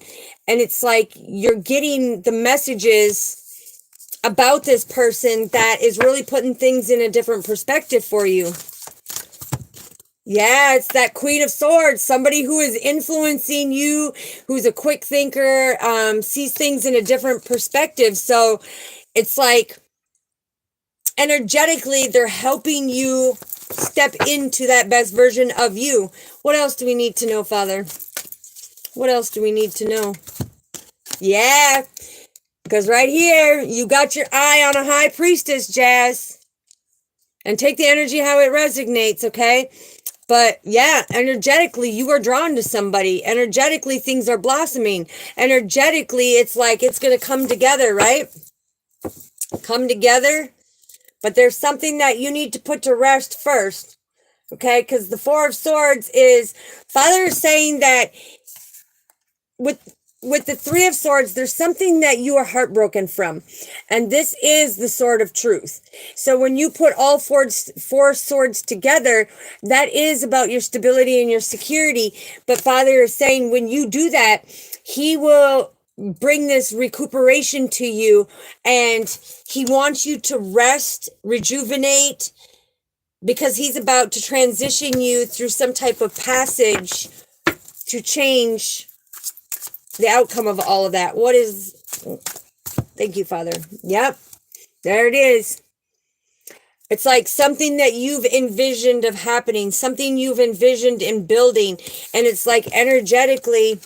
and it's like you're getting the messages about this person that is really putting things in a different perspective for you. Yeah, it's that Queen of Swords, somebody who is influencing you, who's a quick thinker, sees things in a different perspective. So it's like energetically, they're helping you step into that best version of you. What else do we need to know, Father? What else do we need to know? Yeah, because right here, you got your eye on a high priestess, Jazz. And take the energy how it resonates, okay? But yeah, energetically, you are drawn to somebody. Energetically, things are blossoming. Energetically, it's like it's going to come together, right? Come together. But there's something that you need to put to rest first, okay? Because the Four of Swords is, Father is saying that with the Three of Swords, there's something that you are heartbroken from. And this is the Sword of Truth. So when you put all four swords together, that is about your stability and your security. But Father is saying when you do that, He will bring this recuperation to you, and He wants you to rest, rejuvenate, because He's about to transition you through some type of passage to change the outcome of all of that. Thank you, Father. Yep, there it is. It's like something that you've envisioned of happening, something you've envisioned in building, and it's like energetically,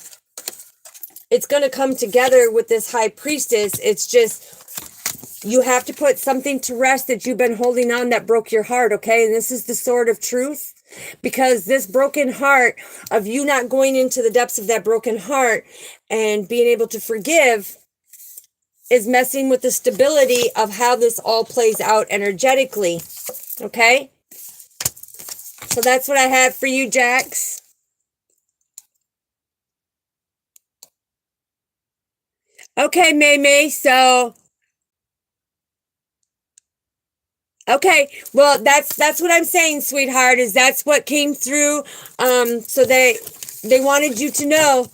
it's going to come together with this high priestess. It's just, you have to put something to rest that you've been holding on that broke your heart, okay? And this is the Sword of Truth, because this broken heart of you not going into the depths of that broken heart and being able to forgive is messing with the stability of how this all plays out energetically, okay? So that's what I have for you, Jax. Okay, May, so okay, well, that's what I'm saying, sweetheart, is that's what came through. So they wanted you to know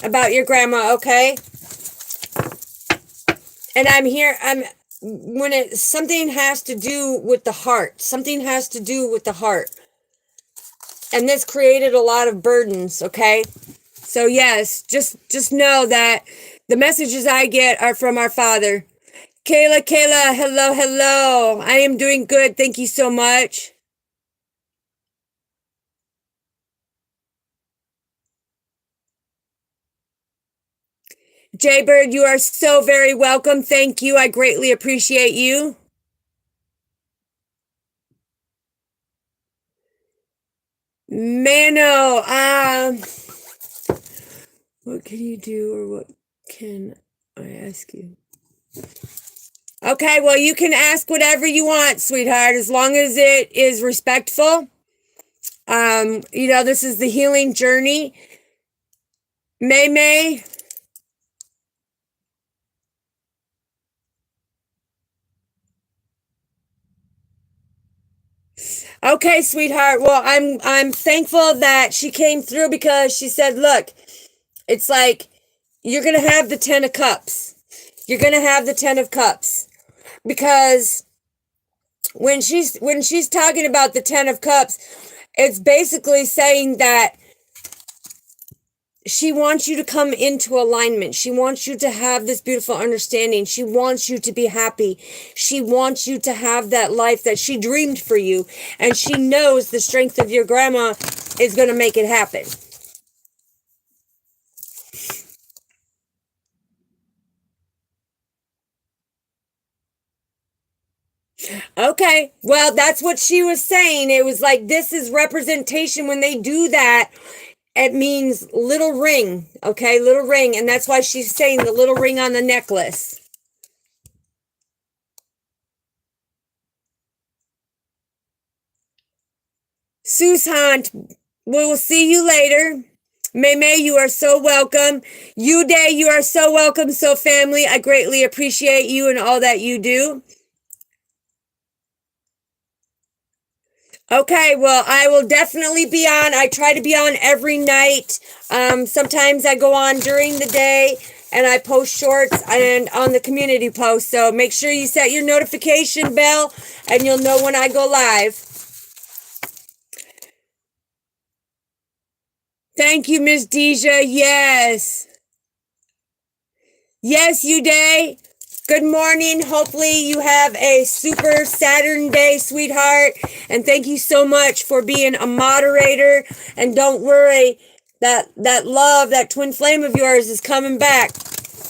about your grandma, okay? And when something has to do with the heart, something has to do with the heart. And this created a lot of burdens, okay? So yes, just know that the messages I get are from our Father. Kayla, hello. I am doing good. Thank you so much. Jaybird, you are so very welcome. Thank you. I greatly appreciate you. Mano, what can you do, or what can I ask you? Okay, well, you can ask whatever you want, sweetheart, as long as it is respectful. This is the healing journey. May. Okay, sweetheart. Well, I'm thankful that she came through, because she said, look, it's like you're going to have the 10 of cups. You're going to have the 10 of cups, because when she's talking about the 10 of cups, it's basically saying that she wants you to come into alignment. She wants you to have this beautiful understanding. She wants you to be happy. She wants you to have that life that she dreamed for you. And she knows the strength of your grandma is going to make it happen. Okay, well, that's what she was saying. It was like, this is representation. When they do that, it means little ring, okay? Little ring. And that's why she's saying the little ring on the necklace. Susan, we will see you later. May, you are so welcome. Day, you are so welcome. So family, I greatly appreciate you and all that you do. Okay, well, I will definitely be on. I try to be on every night. Sometimes I go on during the day, and I post shorts and on the community post. So make sure you set your notification bell, and you'll know when I go live. Thank you, Miss Deja. Yes. Yes, Day. Good morning. Hopefully you have a super Saturn day, sweetheart. And thank you so much for being a moderator. And don't worry, that love, that twin flame of yours is coming back.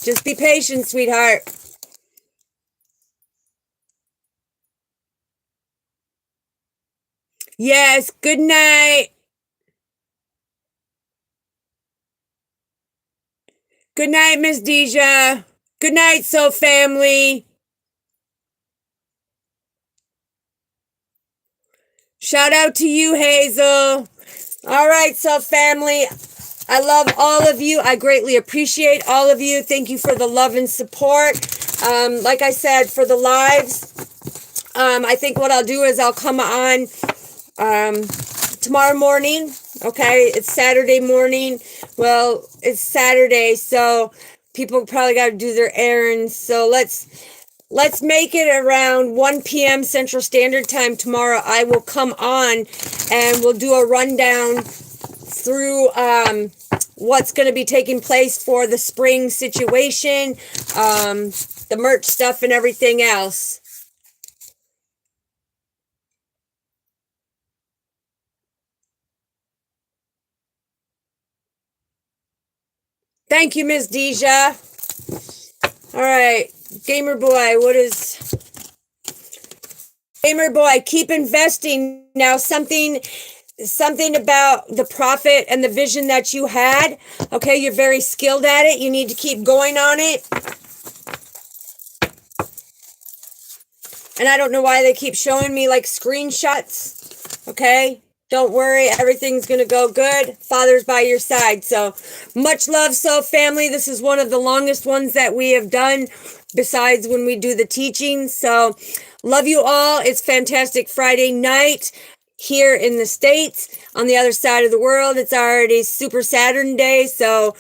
Just be patient, sweetheart. Yes, good night. Good night, Miss Deja. Good night, Soul family. Shout out to you, Hazel. All right, Soul family. I love all of you. I greatly appreciate all of you. Thank you for the love and support. Like I said, for the lives, I think what I'll do is I'll come on tomorrow morning. Okay, it's Saturday morning. Well, it's Saturday, so people probably got to do their errands. So let's make it around 1 p.m. Central Standard Time tomorrow. I will come on and we'll do a rundown through what's going to be taking place for the spring situation, the merch stuff and everything else. Thank you, Miss Deja. All right, Gamer Boy, Gamer Boy, keep investing. Now, something about the profit and the vision that you had. Okay, you're very skilled at it. You need to keep going on it. And I don't know why they keep showing me like screenshots. Okay, don't worry, everything's going to go good. Father's by your side. So much love, Soul family. This is one of the longest ones that we have done, besides when we do the teaching. So love you all. It's fantastic Friday night here in the States. On the other side of the world, it's already Super Saturn Day. So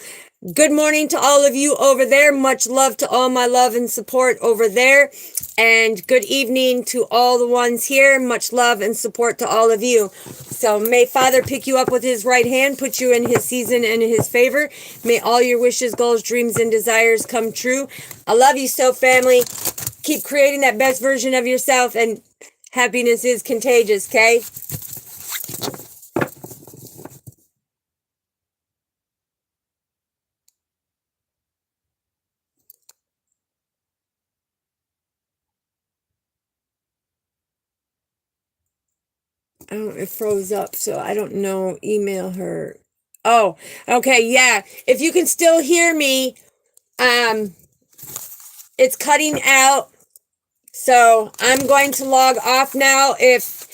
good morning to all of you over there. Much love to all my love and support over there. And good evening to all the ones here. Much love and support to all of you. So may Father pick you up with his right hand, put you in his season and his favor. May all your wishes, goals, dreams, and desires come true. I love you so, family. Keep creating that best version of yourself, and happiness is contagious, okay? I don't, it froze up, so I don't know. Email her. Oh, okay, yeah. If you can still hear me, it's cutting out. So I'm going to log off now. If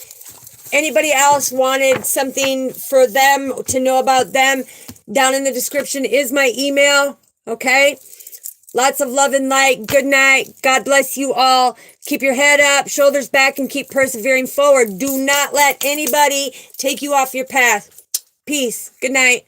anybody else wanted something for them to know about them, down in the description is my email. Okay? Lots of love and light. Good night. God bless you all. Keep your head up, shoulders back, and keep persevering forward. Do not let anybody take you off your path. Peace. Good night.